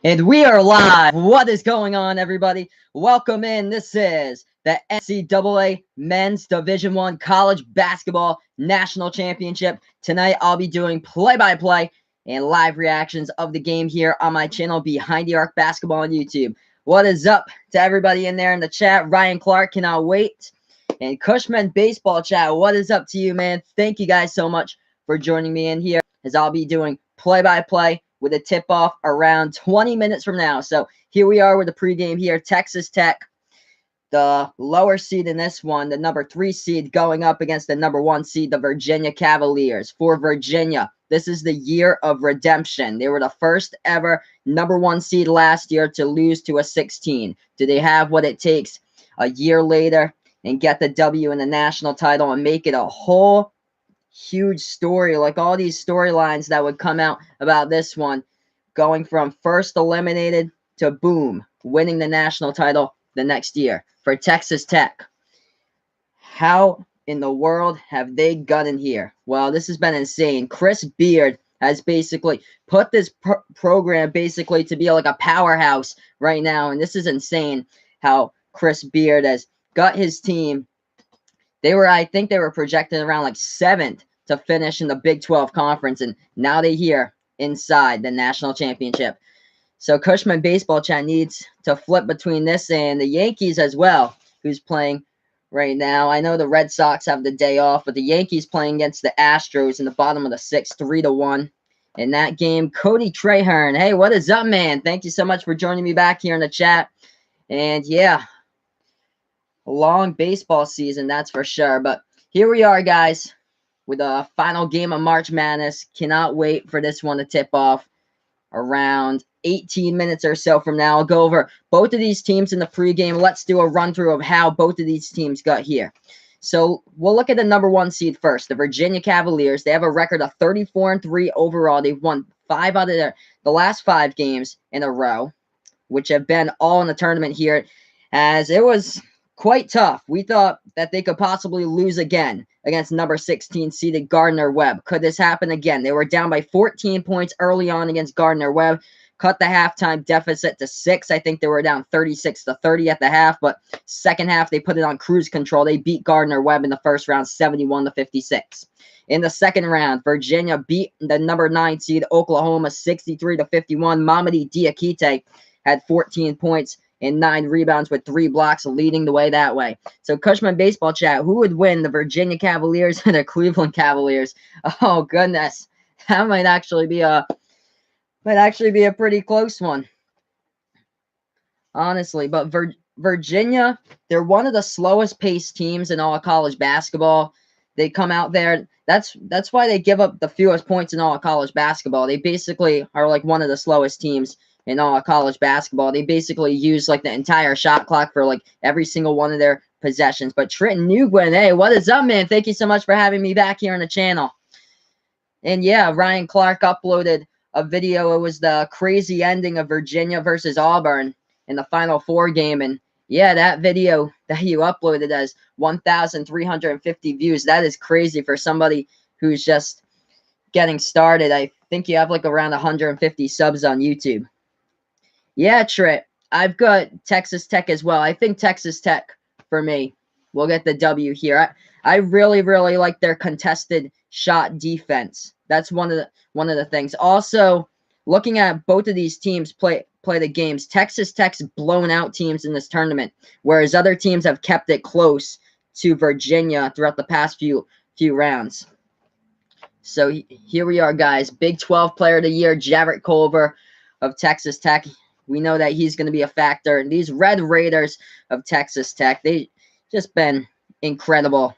And we are live. What is going on, everybody? Welcome in. This is the NCAA Men's Division I College Basketball National Championship. Tonight, I'll be doing play-by-play and live reactions of the game here on my channel, Behind the Arc Basketball on YouTube. What is up to everybody in there in the chat? Ryan Clark, cannot wait. And Cushman Baseball Chat, what is up to you, man? Thank you guys so much for joining me in here, as I'll be doing play-by-play with a tip-off around 20 minutes from now. So here we are with the pregame here. Texas Tech, the lower seed in this one, the number 3 seed going up against the number 1 seed, the Virginia Cavaliers. For Virginia, this is the year of redemption. They were the first ever number 1 seed last year to lose to a 16. Do they have what it takes a year later and get the W in the national title and make it a whole huge story, like all these storylines that would come out about this one, going from first eliminated to boom, winning the national title the next year for Texas Tech? How in the world have they gotten here? Well, this has been insane. Chris Beard has basically put this program basically to be like a powerhouse right now, and this is insane how Chris Beard has got his team. I think they were projected around like 7th to finish in the Big 12 conference, and now they're here inside the national championship. So Cushman Baseball Chat needs to flip between this and the Yankees as well, who's playing right now. I know the Red Sox have the day off, but the Yankees playing against the Astros in the bottom of the 6th, 3-1. In that game, Cody Trahern. Hey, what is up, man? Thank you so much for joining me back here in the chat. And yeah, a long baseball season, that's for sure. But here we are, guys, with a final game of March Madness. Cannot wait for this one to tip off around 18 minutes or so from now. I'll go over both of these teams in the pregame. Let's do a run-through of how both of these teams got here. So we'll look at the number 1 seed first, the Virginia Cavaliers. They have a record of 34-3 overall. They've won 5 out of the last 5 games in a row, which have been all in the tournament here, as it was quite tough. We thought that they could possibly lose again against number 16 seeded Gardner-Webb. Could this happen again? They were down by 14 points early on against Gardner-Webb, cut the halftime deficit to 6. I think they were down 36-30 at the half, but second half they put it on cruise control. They beat Gardner-Webb in the first round 71-56. In the second round, Virginia beat the number 9 seed Oklahoma 63-51. Mamadi Diakite had 14 points and 9 rebounds with 3 blocks, leading the way that way. So Cushman Baseball Chat, who would win, the Virginia Cavaliers and the Cleveland Cavaliers? Oh goodness, that might actually be a pretty close one, honestly. But Virginia, they're one of the slowest paced teams in all of college basketball. They come out there. That's why they give up the fewest points in all of college basketball. They basically are like one of the slowest teams in all of college basketball. They basically use like the entire shot clock for like every single one of their possessions. But Trenton Nguyen, hey, what is up, man? Thank you so much for having me back here on the channel. And yeah, Ryan Clark uploaded a video. It was the crazy ending of Virginia versus Auburn in the Final Four game. And yeah, that video that you uploaded has 1,350 views. That is crazy for somebody who's just getting started. I think you have like around 150 subs on YouTube. Yeah, Trey, I've got Texas Tech as well. I think Texas Tech, for me, will get the W here. I really, really like their contested shot defense. That's one of the things. Also, looking at both of these teams play the games, Texas Tech's blown out teams in this tournament, whereas other teams have kept it close to Virginia throughout the past few rounds. So here we are, guys. Big 12 Player of the Year, Jarrett Culver of Texas Tech. We know that he's going to be a factor. And these Red Raiders of Texas Tech, they just been incredible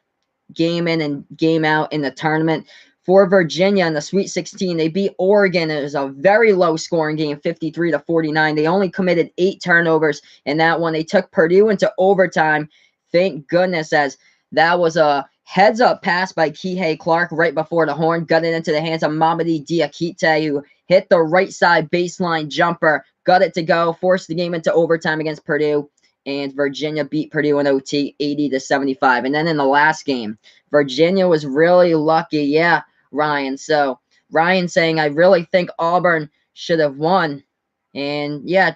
game in and game out in the tournament. For Virginia in the Sweet 16, they beat Oregon. It was a very low-scoring game, 53-49. They only committed 8 turnovers in that one. They took Purdue into overtime. Thank goodness, as that was a heads-up pass by Kihei Clark right before the horn, got it into the hands of Mamadi Diakite, who hit the right side baseline jumper, got it to go, forced the game into overtime against Purdue, and Virginia beat Purdue in OT 80-75. And then in the last game, Virginia was really lucky. Yeah, Ryan. So Ryan saying, I really think Auburn should have won. And yeah,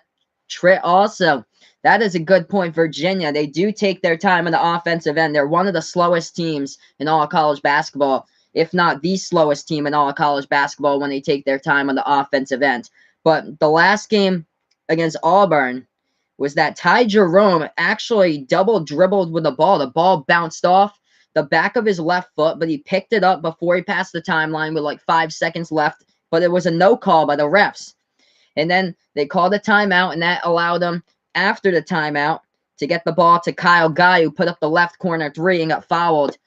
Trey also, that is a good point. Virginia, they do take their time on the offensive end. They're one of the slowest teams in all of college basketball, if not the slowest team in all of college basketball when they take their time on the offensive end. But the last game against Auburn was that Ty Jerome actually double dribbled with the ball. The ball bounced off the back of his left foot, but he picked it up before he passed the timeline with like 5 seconds left. But it was a no call by the refs. And then they called a timeout, and that allowed them, after the timeout, to get the ball to Kyle Guy, who put up the left corner three and got fouled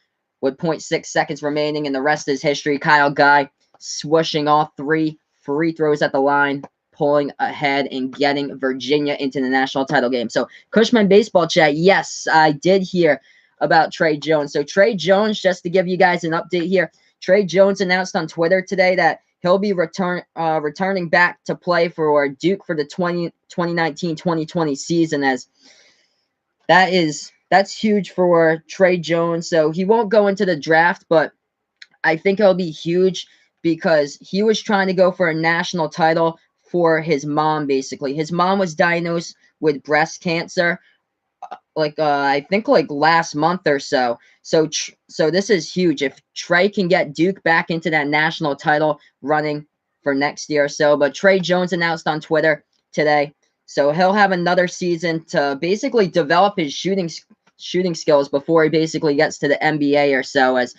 with 0.6 seconds remaining, and the rest is history. Kyle Guy swooshing all 3 free throws at the line, pulling ahead and getting Virginia into the national title game. So, Cushman Baseball Chat, yes, I did hear about Trey Jones. So, Trey Jones, just to give you guys an update here, Trey Jones announced on Twitter today that he'll be returning back to play for Duke for the 2019-2020 season, as that's huge for Trey Jones. So he won't go into the draft, but I think it'll be huge because he was trying to go for a national title for his mom, basically. His mom was diagnosed with breast cancer I think last month or so. So this is huge. If Trey can get Duke back into that national title running for next year or so. But Trey Jones announced on Twitter today, so he'll have another season to basically develop his shooting skills before he basically gets to the NBA or so, as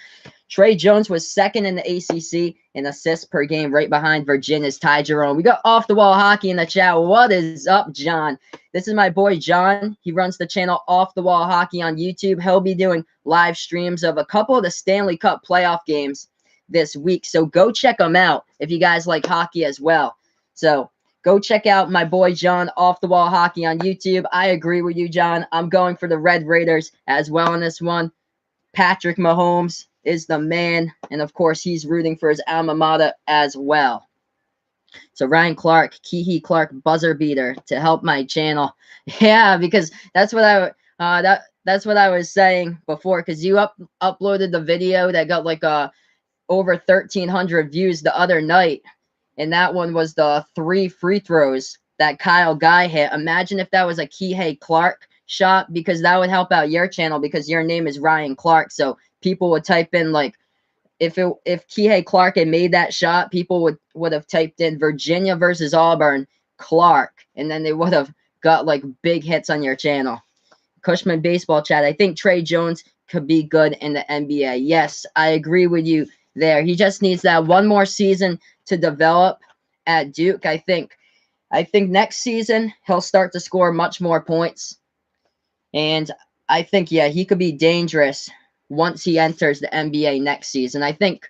Trey Jones was second in the ACC in assists per game, right behind Virginia's Ty Jerome. We got Off the Wall Hockey in the chat. What is up, John? This is my boy, John. He runs the channel Off the Wall Hockey on YouTube. He'll be doing live streams of a couple of the Stanley Cup playoff games this week. So go check them out if you guys like hockey as well. So go check out my boy, John, Off the Wall Hockey on YouTube. I agree with you, John. I'm going for the Red Raiders as well in this one. Patrick Mahomes is the man, and of course he's rooting for his alma mater as well. So Ryan Clark, Keehee Clark buzzer beater to help my channel. Yeah, because that's what that's what I was saying before, because you uploaded the video that got over 1,300 views the other night, and that one was the 3 free throws that Kyle Guy hit. Imagine if that was a Keehee Clark shot, because that would help out your channel because your name is Ryan Clark. So people would type in if Keehee Clark had made that shot, people would have typed in Virginia versus Auburn Clark, and then they would have got big hits on your channel. Cushman Baseball Chat, I think Trey Jones could be good in the NBA. Yes, I agree with you there. He just needs that one more season to develop at Duke. I think next season he'll start to score much more points. And I think, yeah, he could be dangerous once he enters the NBA next season. I think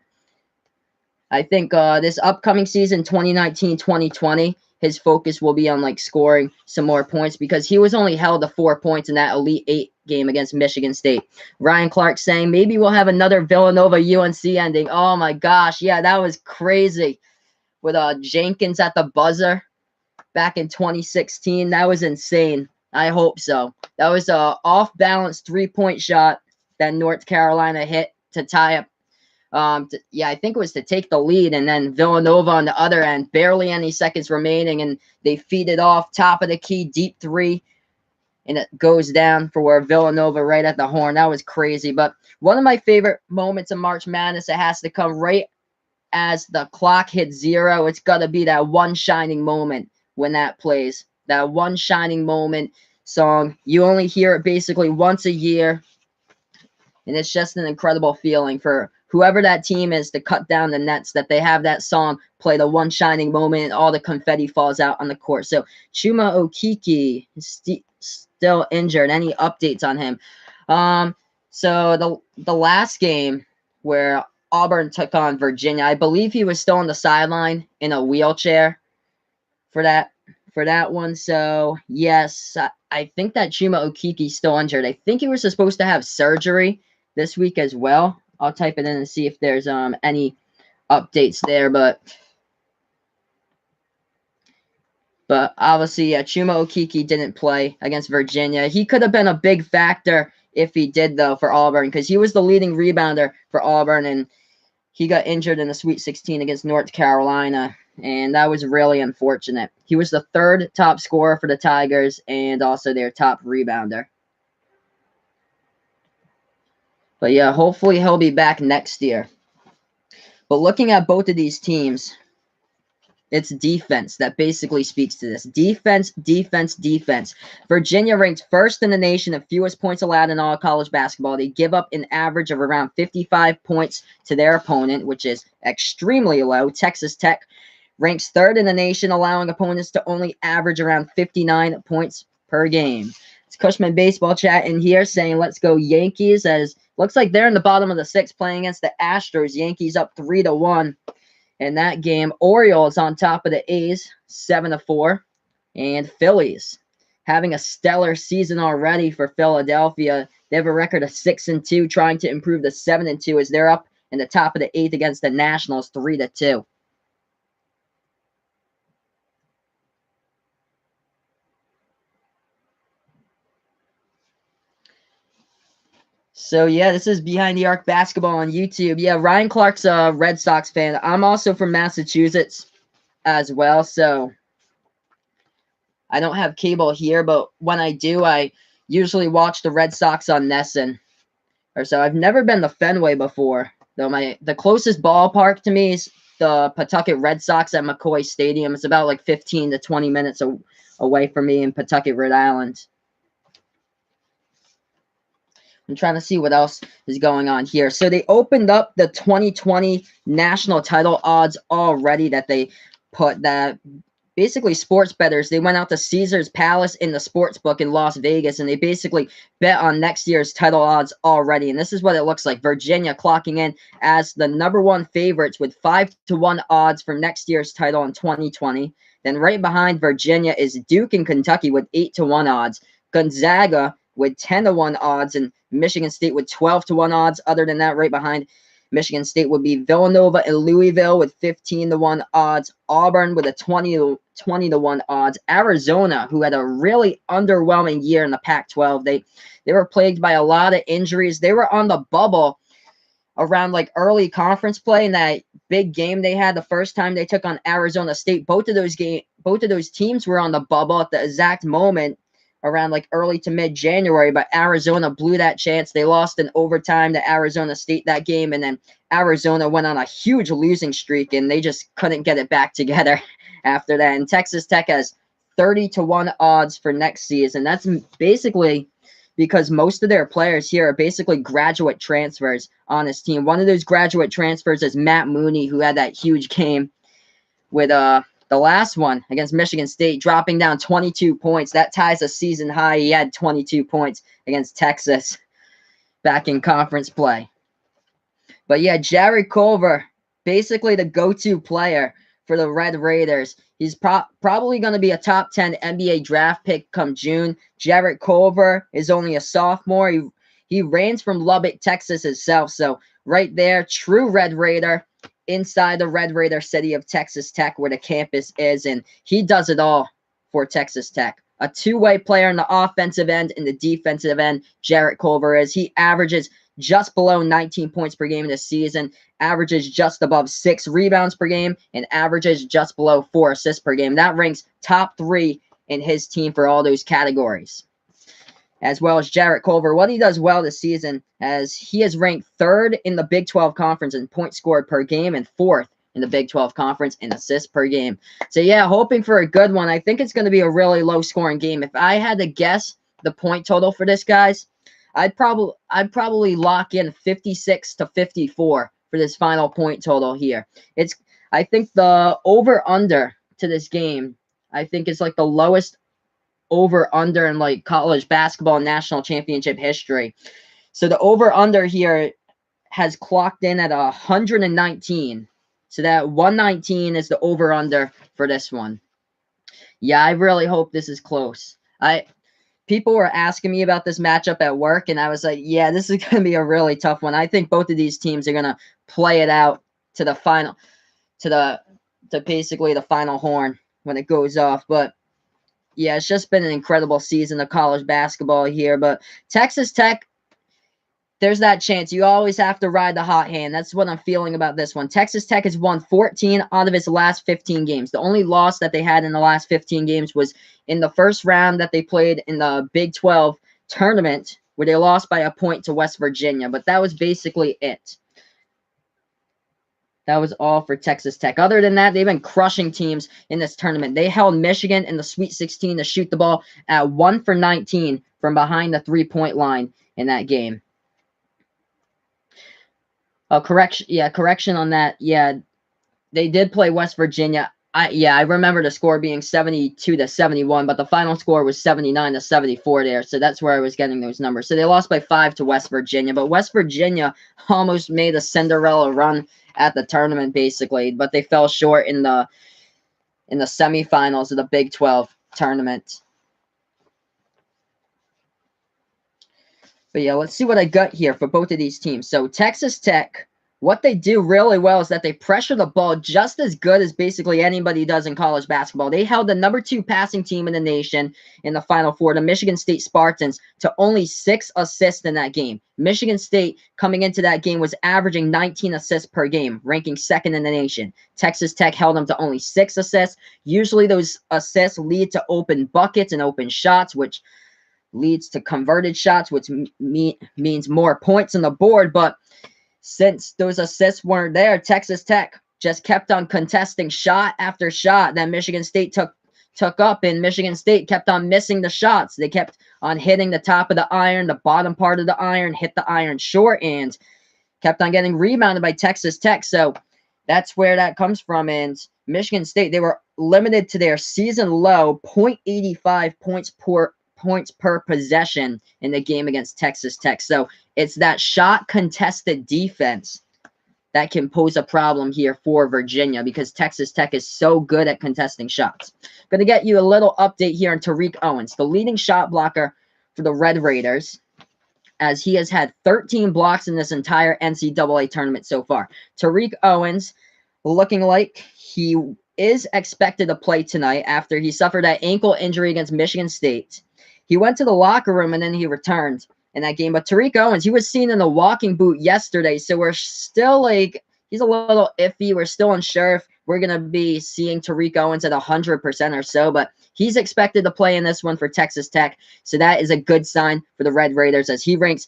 this upcoming season, 2019-2020, his focus will be on scoring some more points, because he was only held to 4 points in that Elite 8 game against Michigan State. Ryan Clark saying maybe we'll have another Villanova UNC ending. Oh my gosh, yeah, that was crazy with Jenkins at the buzzer back in 2016. That was insane. I hope so. That was a off-balance 3-point shot that North Carolina hit to tie up. I think it was to take the lead, and then Villanova on the other end, barely any seconds remaining, and they feed it off, top of the key, deep 3, and it goes down for Villanova right at the horn. That was crazy. But one of my favorite moments of March Madness, it has to come right as the clock hits 0. It's got to be that one shining moment when that plays. That one shining moment song. You only hear it basically once a year, and it's just an incredible feeling for whoever that team is to cut down the nets, that they have that song play the one shining moment and all the confetti falls out on the court. So Chuma Okeke is still injured. Any updates on him? So the last game where Auburn took on Virginia, I believe he was still on the sideline in a wheelchair for that one. So yes, I think that Chuma Okeke's still injured. I think he was supposed to have surgery this week as well. I'll type it in and see if there's any updates there, but obviously Chuma Okeke didn't play against Virginia. He could have been a big factor if he did, though, for Auburn, because he was the leading rebounder for Auburn, and he got injured in the Sweet 16 against North Carolina, and that was really unfortunate. He was the third top scorer for the Tigers and also their top rebounder. But yeah, hopefully he'll be back next year. But looking at both of these teams, it's defense that basically speaks to this. Defense, defense, defense. Virginia ranked first in the nation in fewest points allowed in all college basketball. They give up an average of around 55 points to their opponent, which is extremely low. Texas Tech ranks third in the nation, allowing opponents to only average around 59 points per game. It's Cushman Baseball Chat in here saying, let's go Yankees, as looks like they're in the bottom of the sixth playing against the Astros. Yankees up 3-1. In that game, Orioles on top of the A's, 7-4. And Phillies having a stellar season already for Philadelphia. They have a record of 6-2, trying to improve to 7-2 as they're up in the top of the eighth against the Nationals, 3-2. So, yeah, this is Behind the Arc Basketball on YouTube. Yeah, Ryan Clark's a Red Sox fan. I'm also from Massachusetts as well, so I don't have cable here, but when I do, I usually watch the Red Sox on Nesson. Or so. I've never been to Fenway before, though the closest ballpark to me is the Pawtucket Red Sox at McCoy Stadium. It's about like 15 to 20 minutes away from me in Pawtucket, Rhode Island. I'm trying to see what else is going on here. So they opened up the 2020 national title odds already that they put that basically sports bettors. They went out to Caesar's Palace in the sports book in Las Vegas, and they basically bet on next year's title odds already. And this is what it looks like. Virginia clocking in as the #1 favorites with 5-1 odds for next year's title in 2020. Then right behind Virginia is Duke and Kentucky with 8-1 odds. Gonzaga with 10-1 odds, and Michigan State with 12-1 odds. Other than that, right behind Michigan State would be Villanova and Louisville with 15-1 odds. Auburn with a 20-1 odds. Arizona, who had a really underwhelming year in the Pac-12. They were plagued by a lot of injuries. They were on the bubble around like early conference play in that big game they had the first time they took on Arizona State. Both of those teams were on the bubble at the exact moment around like early to mid-January, but Arizona blew that chance. They lost in overtime to Arizona State that game, and then Arizona went on a huge losing streak, and they just couldn't get it back together after that. And Texas Tech has 30-1 odds for next season. That's basically because most of their players here are basically graduate transfers on this team. One of those graduate transfers is Matt Mooney, who had that huge game with the last one against Michigan State, dropping down 22 points. That ties a season high. He had 22 points against Texas back in conference play. But yeah, Jarrett Culver, basically the go-to player for the Red Raiders. He's probably going to be a top 10 NBA draft pick come June. Jarrett Culver is only a sophomore. He reigns from Lubbock, Texas itself. So right there, true Red Raider inside the Red Raider city of Texas Tech, where the campus is, and he does it all for Texas Tech. A two-way player on the offensive end and the defensive end, Jarrett Culver is. He averages just below 19 points per game this season, averages just above 6 rebounds per game, and averages just below 4 assists per game. That ranks top 3 in his team for all those categories. As well as Jarrett Culver, what he does well this season, as he is ranked 3rd in the Big 12 Conference in points scored per game and 4th in the Big 12 Conference in assists per game. So yeah, hoping for a good one. I think it's going to be a really low-scoring game. If I had to guess the point total for this, guys, I'd probably lock in 56 to 54 for this final point total here. I think the over-under to this game, I think is like the lowest over-under in like college basketball national championship history. So the over-under here has clocked in at 119. So that 119 is the over-under for this one. Yeah, I really hope this is close. People were asking me about this matchup at work, and I was like, yeah, this is going to be a really tough one. I think both of these teams are going to play it out to the final, to basically the final horn when it goes off. But yeah, it's just been an incredible season of college basketball here. But Texas Tech, there's that chance. You always have to ride the hot hand. That's what I'm feeling about this one. Texas Tech has won 14 out of its last 15 games. The only loss that they had in the last 15 games was in the first round that they played in the Big 12 tournament, where they lost by a point to West Virginia. But that was basically it. That was all for Texas Tech. Other than that, they've been crushing teams in this tournament. They held Michigan in the Sweet 16 to shoot the ball at 1 for 19 from behind the three-point line in that game. Correction on that. Yeah, they did play West Virginia. I remember the score being 72 to 71, but the final score was 79 to 74 there. So that's where I was getting those numbers. So they lost by 5 to West Virginia, but West Virginia almost made a Cinderella run at the tournament basically, but they fell short in the semifinals of the Big 12 tournament. But yeah, let's see what I got here for both of these teams. So Texas Tech, what they do really well is that they pressure the ball just as good as basically anybody does in college basketball. They held the number 2 passing team in the nation in the Final Four, the Michigan State Spartans, to only 6 assists in that game. Michigan State, coming into that game, was averaging 19 assists per game, ranking 2nd in the nation. Texas Tech held them to only 6 assists. Usually those assists lead to open buckets and open shots, which leads to converted shots, which means more points on the board. But since those assists weren't there, Texas Tech just kept on contesting shot after shot that Michigan State took up, and Michigan State kept on missing the shots. They kept on hitting the top of the iron, the bottom part of the iron, hit the iron short, and kept on getting rebounded by Texas Tech. So that's where that comes from. And Michigan State, they were limited to their season low 0.85 points per possession in the game against Texas Tech. So it's that shot contested defense that can pose a problem here for Virginia, because Texas Tech is so good at contesting shots. Going to get you a little update here on Tarik Owens, the leading shot blocker for the Red Raiders, as he has had 13 blocks in this entire NCAA tournament so far. Tarik Owens looking like he is expected to play tonight after he suffered that ankle injury against Michigan State. He went to the locker room and then he returned in that game. But Tarik Owens, he was seen in the walking boot yesterday, so we're still like, he's a little iffy. We're still unsure if we're going to be seeing Tarik Owens at 100% or so, but he's expected to play in this one for Texas Tech, so that is a good sign for the Red Raiders, as he ranks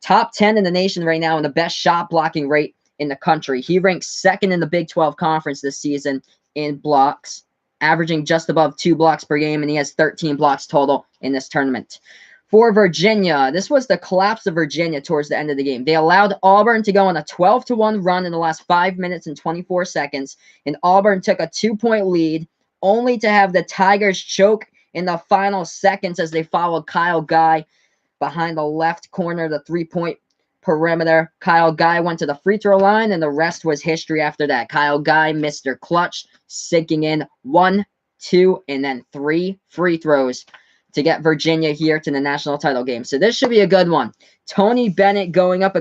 top 10 in the nation right now in the best shot blocking rate in the country. He ranks 2nd in the Big 12 Conference this season in blocks, averaging just above 2 blocks per game, and he has 13 blocks total in this tournament. For Virginia, this was the collapse of Virginia towards the end of the game. They allowed Auburn to go on a 12-1 run in the last 5 minutes and 24 seconds, and Auburn took a 2-point lead, only to have the Tigers choke in the final seconds as they followed Kyle Guy behind the left corner of the 3-point perimeter. Kyle Guy went to the free throw line, and the rest was history after that. Kyle Guy, Mr. Clutch, sinking in 1, 2, and then 3 free throws to get Virginia here to the national title game. So this should be a good one. Tony Bennett going up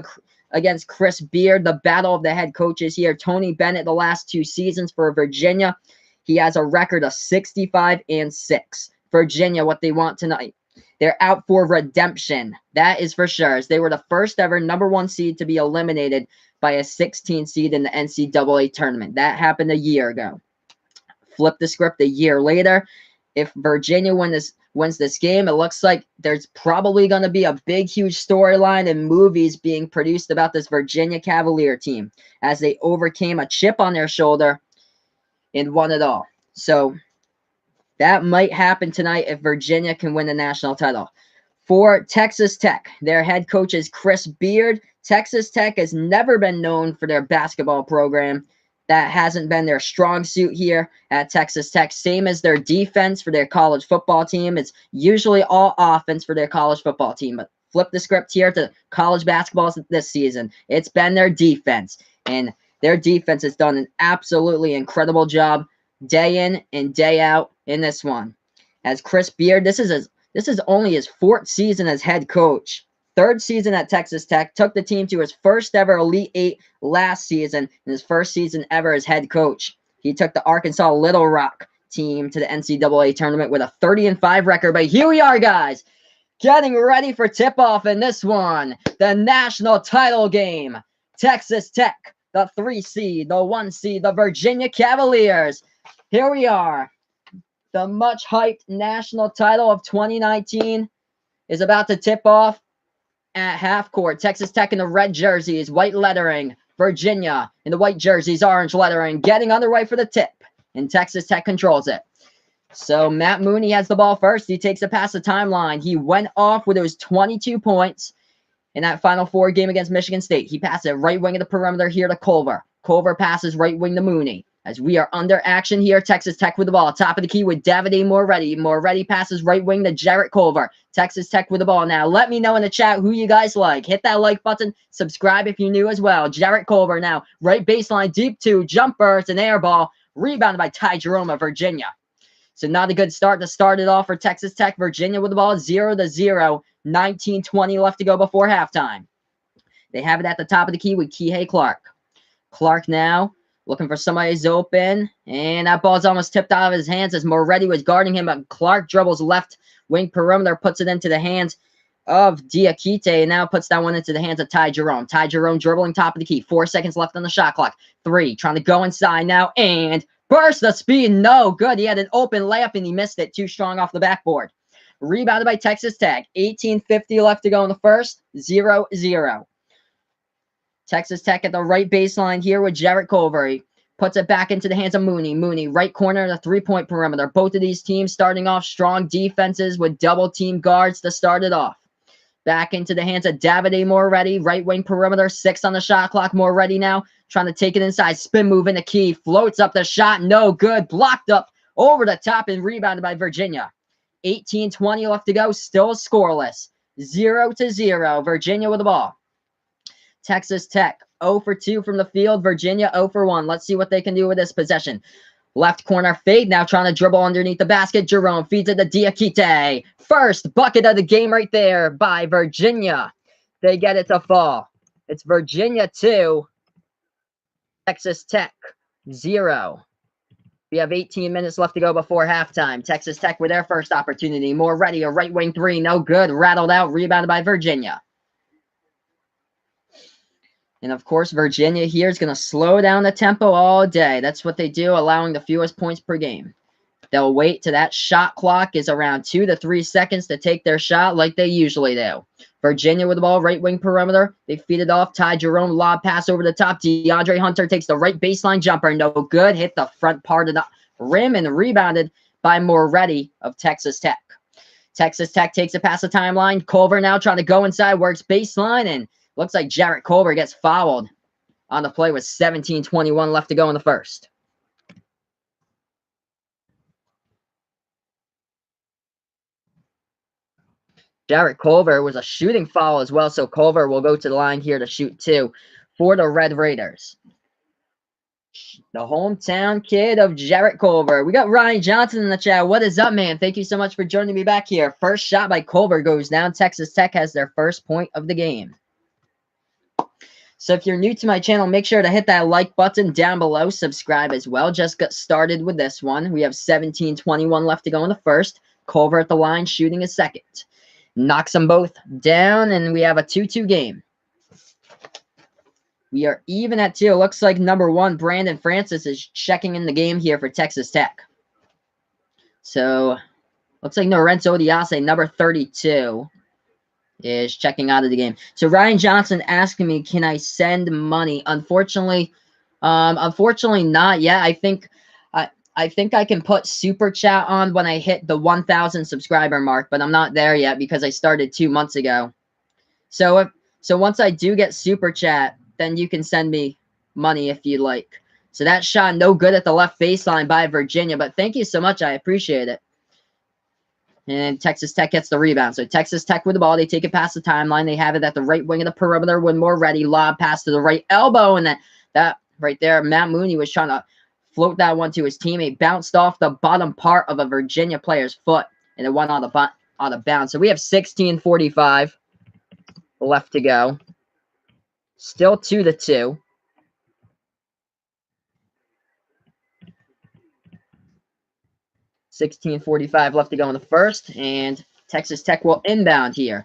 against Chris Beard, the battle of the head coaches here. Tony Bennett, the last 2 seasons for Virginia, he has a record of 65-6. Virginia, what they want tonight, they're out for redemption. That is for sure, as they were the first ever number 1 seed to be eliminated by a 16 seed in the NCAA tournament. That happened a year ago. Flip the script a year later. If Virginia wins this game, it looks like there's probably going to be a big, huge storyline and movies being produced about this Virginia Cavalier team, as they overcame a chip on their shoulder and won it all. So that might happen tonight if Virginia can win the national title. For Texas Tech, their head coach is Chris Beard. Texas Tech has never been known for their basketball program. That hasn't been their strong suit here at Texas Tech. Same as their defense for their college football team. It's usually all offense for their college football team. But flip the script here to college basketball this season. It's been their defense. And their defense has done an absolutely incredible job day in and day out in this one. As Chris Beard, this is only his 4th season as head coach. 3rd season at Texas Tech, took the team to his first ever Elite 8 last season, and his first season ever as head coach. He took the Arkansas Little Rock team to the NCAA tournament with a 30-5 record, but here we are, guys. Getting ready for tip-off in this one. The national title game. Texas Tech, the 3 seed, the 1 seed, the Virginia Cavaliers. Here we are. The much-hyped national title of 2019 is about to tip off at half court. Texas Tech in the red jerseys, white lettering. Virginia in the white jerseys, orange lettering. Getting underway for the tip. And Texas Tech controls it. So Matt Mooney has the ball first. He takes it past the timeline. He went off with those 22 points in that Final Four game against Michigan State. He passed it right wing of the perimeter here to Culver. Culver passes right wing to Mooney. As we are under action here, Texas Tech with the ball. Top of the key with Davide Moretti. Moretti passes right wing to Jarrett Culver. Texas Tech with the ball now. Let me know in the chat who you guys like. Hit that like button. Subscribe if you're new as well. Jarrett Culver now. Right baseline, deep 2. Jumper. It's an air ball. Rebounded by Ty Jerome of Virginia. So not a good start to start it off for Texas Tech. Virginia with the ball 0-0. 19-20 left to go before halftime. They have it at the top of the key with Kihei Clark. Clark now looking for somebody who's open. And that ball's almost tipped out of his hands as Moretti was guarding him. But Clark dribbles left wing perimeter, puts it into the hands of Diakite, and now puts that one into the hands of Ty Jerome. Ty Jerome dribbling top of the key. 4 seconds left on the shot clock. 3, trying to go inside now, and burst the speed. No good. He had an open layup, and he missed it. Too strong off the backboard. Rebounded by Texas Tech. 18:50 left to go in the first. 0-0. Texas Tech at the right baseline here with Jarrett Culver. He puts it back into the hands of Mooney. Mooney, right corner of the three-point perimeter. Both of these teams starting off strong defenses with double-team guards to start it off. Back into the hands of Davide Moretti. Right wing perimeter. 6 on the shot clock. Moretti now trying to take it inside. Spin move in the key. Floats up the shot. No good. Blocked up over the top and rebounded by Virginia. 18:20 left to go. Still scoreless. 0-0. Virginia with the ball. Texas Tech 0 for 2 from the field. Virginia 0 for 1. Let's see what they can do with this possession. Left corner fade. Now trying to dribble underneath the basket. Jerome feeds it to Diakite. First bucket of the game right there by Virginia. They get it to fall. It's Virginia 2. Texas Tech 0. We have 18 minutes left to go before halftime. Texas Tech with their first opportunity. Moretti, a right wing 3. No good. Rattled out. Rebounded by Virginia. And, of course, Virginia here is going to slow down the tempo all day. That's what they do, allowing the fewest points per game. They'll wait till that shot clock is around 2 to 3 seconds to take their shot like they usually do. Virginia with the ball, right wing perimeter. They feed it off. Ty Jerome, lob pass over the top. DeAndre Hunter takes the right baseline jumper. No good. Hit the front part of the rim and rebounded by Moretti of Texas Tech. Texas Tech takes it past the timeline. Culver now trying to go inside, works baseline, and looks like Jarrett Culver gets fouled on the play with 17:21 left to go in the first. Jarrett Culver was a shooting foul as well, so Culver will go to the line here to shoot 2 for the Red Raiders. The hometown kid of Jarrett Culver. We got Ryan Johnson in the chat. What is up, man? Thank you so much for joining me back here. First shot by Culver goes down. Texas Tech has their first point of the game. So if you're new to my channel, make sure to hit that like button down below. Subscribe as well. Just got started with this one. We have 17:21 left to go in the first. Culver at the line shooting a second. Knocks them both down, and we have a 2-2 game. We are even at 2. Looks like number 1, Brandon Francis, is checking in the game here for Texas Tech. So, looks like Lorenzo Diase, number 32, is checking out of the game. So, Ryan Johnson asking me, can I send money? Unfortunately not yet. I think I can put Super Chat on when I hit the 1,000 subscriber mark, but I'm not there yet because I started 2 months ago. So once I do get Super Chat, then you can send me money if you like. So that shot no good at the left baseline by Virginia, but thank you so much. I appreciate it. And Texas Tech gets the rebound. So Texas Tech with the ball. They take it past the timeline. They have it at the right wing of the perimeter when Moretti. Lob pass to the right elbow, and that right there, Matt Mooney was trying to float that one to his teammate. Bounced off the bottom part of a Virginia player's foot, and it went out of bounds. So we have 16:45 left to go. Still 2-2. 16:45 left to go in the first, and Texas Tech will inbound here.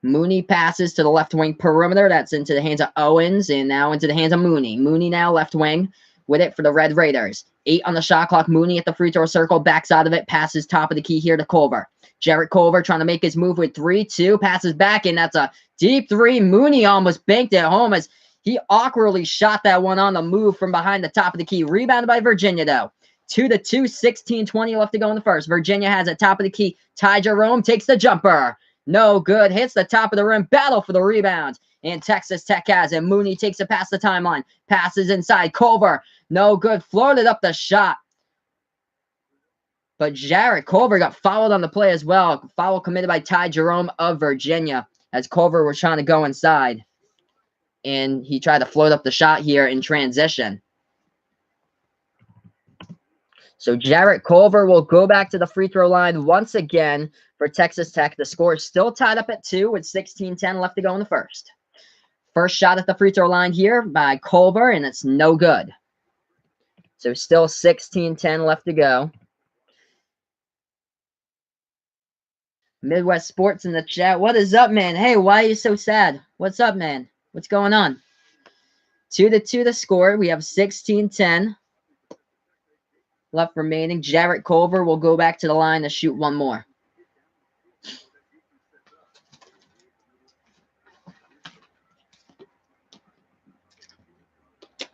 Mooney passes to the left wing perimeter. That's into the hands of Owens and now into the hands of Mooney. Mooney now left wing with it for the Red Raiders. 8 on the shot clock. Mooney at the free throw circle. Backs out of it. Passes top of the key here to Culver. Jarrett Culver trying to make his move with 3-2. Passes back, and that's a deep 3. Mooney almost banked it home as he awkwardly shot that one on the move from behind the top of the key. Rebounded by Virginia, though. 2-2, 16-20 left to go in the first. Virginia has it top of the key. Ty Jerome takes the jumper. No good. Hits the top of the rim. Battle for the rebound. And Texas Tech has it. Mooney takes it past the timeline. Passes inside. Culver. No good. Floated up the shot. But Jarrett Culver got fouled on the play as well. Foul committed by Ty Jerome of Virginia as Culver was trying to go inside. And he tried to float up the shot here in transition. So Jarrett Culver will go back to the free throw line once again for Texas Tech. The score is still tied up at 2 with 16-10 left to go in the first. First shot at the free throw line here by Culver, and it's no good. So still 16-10 left to go. Midwest Sports in the chat. What is up, man? Hey, why are you so sad? What's up, man? What's going on? 2-2 the score. We have 16-10 left remaining. Jarrett Culver will go back to the line to shoot one more.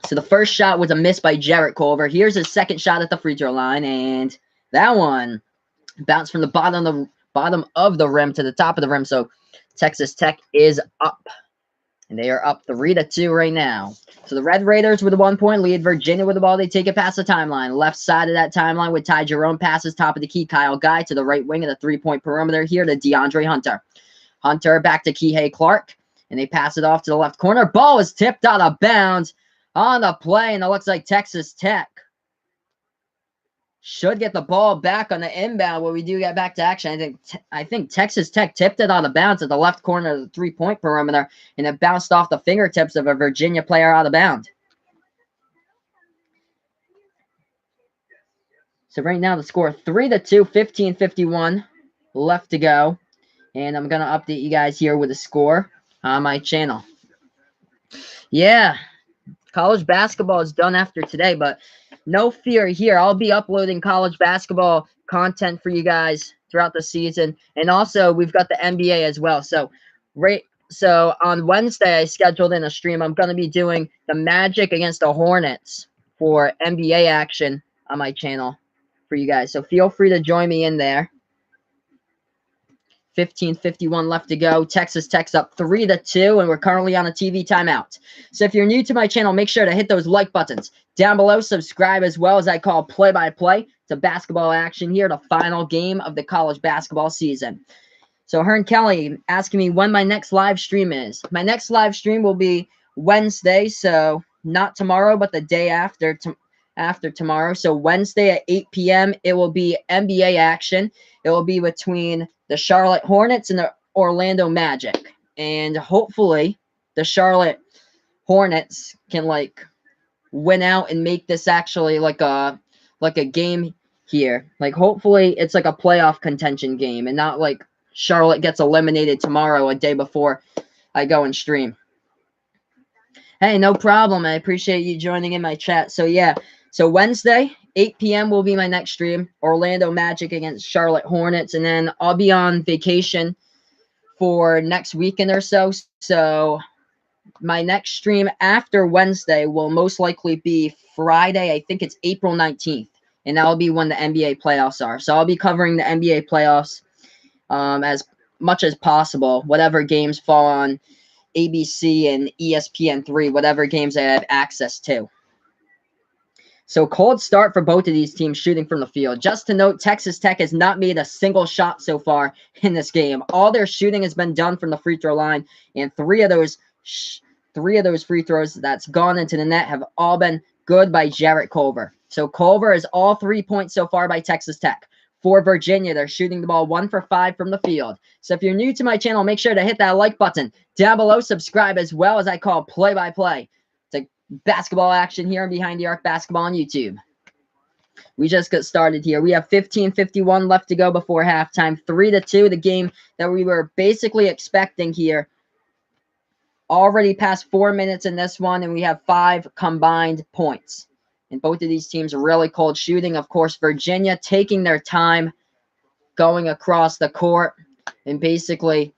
So the first shot was a miss by Jarrett Culver. Here's his second shot at the free throw line, and that one bounced from the bottom of the rim to the top of the rim. So Texas Tech is up, and they are up 3-2 right now. So the Red Raiders with a 1-point lead. Virginia with the ball. They take it past the timeline. Left side of that timeline with Ty Jerome passes top of the key. Kyle Guy to the right wing of the three-point perimeter here to DeAndre Hunter. Hunter back to Kihei Clark, and they pass it off to the left corner. Ball is tipped out of bounds on the play, and it looks like Texas Tech should get the ball back on the inbound when we do get back to action. I think Texas Tech tipped it out of bounds at the left corner of the three-point perimeter, and it bounced off the fingertips of a Virginia player out of bounds. So right now the score 3-2, 15:51 left to go. And I'm going to update you guys here with the score on my channel. Yeah, college basketball is done after today, but no fear here. I'll be uploading college basketball content for you guys throughout the season. And also, we've got the NBA as well. So on Wednesday, I scheduled in a stream. I'm going to be doing the Magic against the Hornets for NBA action on my channel for you guys. So feel free to join me in there. 15:51 left to go. Texas Tech's up 3-2, and we're currently on a TV timeout. So if you're new to my channel, make sure to hit those like buttons down below. Subscribe as well, as I call play-by-play to basketball action here, the final game of the college basketball season. So Hearn Kelly asking me when my next live stream is. My next live stream will be Wednesday, so not tomorrow, but the day after tomorrow. So Wednesday at 8 p.m., it will be NBA action. It will be between the Charlotte Hornets and the Orlando Magic. And hopefully the Charlotte Hornets can win out and make this actually like a game here. Hopefully it's like a playoff contention game and not like Charlotte gets eliminated tomorrow a day before I go and stream. Hey, no problem. I appreciate you joining in my chat. So yeah, so Wednesday, 8 p.m. will be my next stream. Orlando Magic against Charlotte Hornets. And then I'll be on vacation for next weekend or so. So my next stream after Wednesday will most likely be Friday. I think it's April 19th. And that'll be when the NBA playoffs are. So I'll be covering the NBA playoffs as much as possible. Whatever games fall on ABC and ESPN3, whatever games I have access to. So cold start for both of these teams shooting from the field. Just to note, Texas Tech has not made a single shot so far in this game. All their shooting has been done from the free throw line, and three of those free throws that's gone into the net have all been good by Jarrett Culver. So Culver is all 3 points so far by Texas Tech. For Virginia, they're shooting the ball 1 for 5 from the field. So if you're new to my channel, make sure to hit that like button down below. Subscribe as well, as I call play-by-play to basketball action here on Behind the Arc Basketball on YouTube. We just got started here. We have 15:51 left to go before halftime. 3-2, the game that we were basically expecting here. Already past 4 minutes in this one, and we have 5 combined points. And both of these teams are really cold shooting. Of course, Virginia taking their time going across the court and basically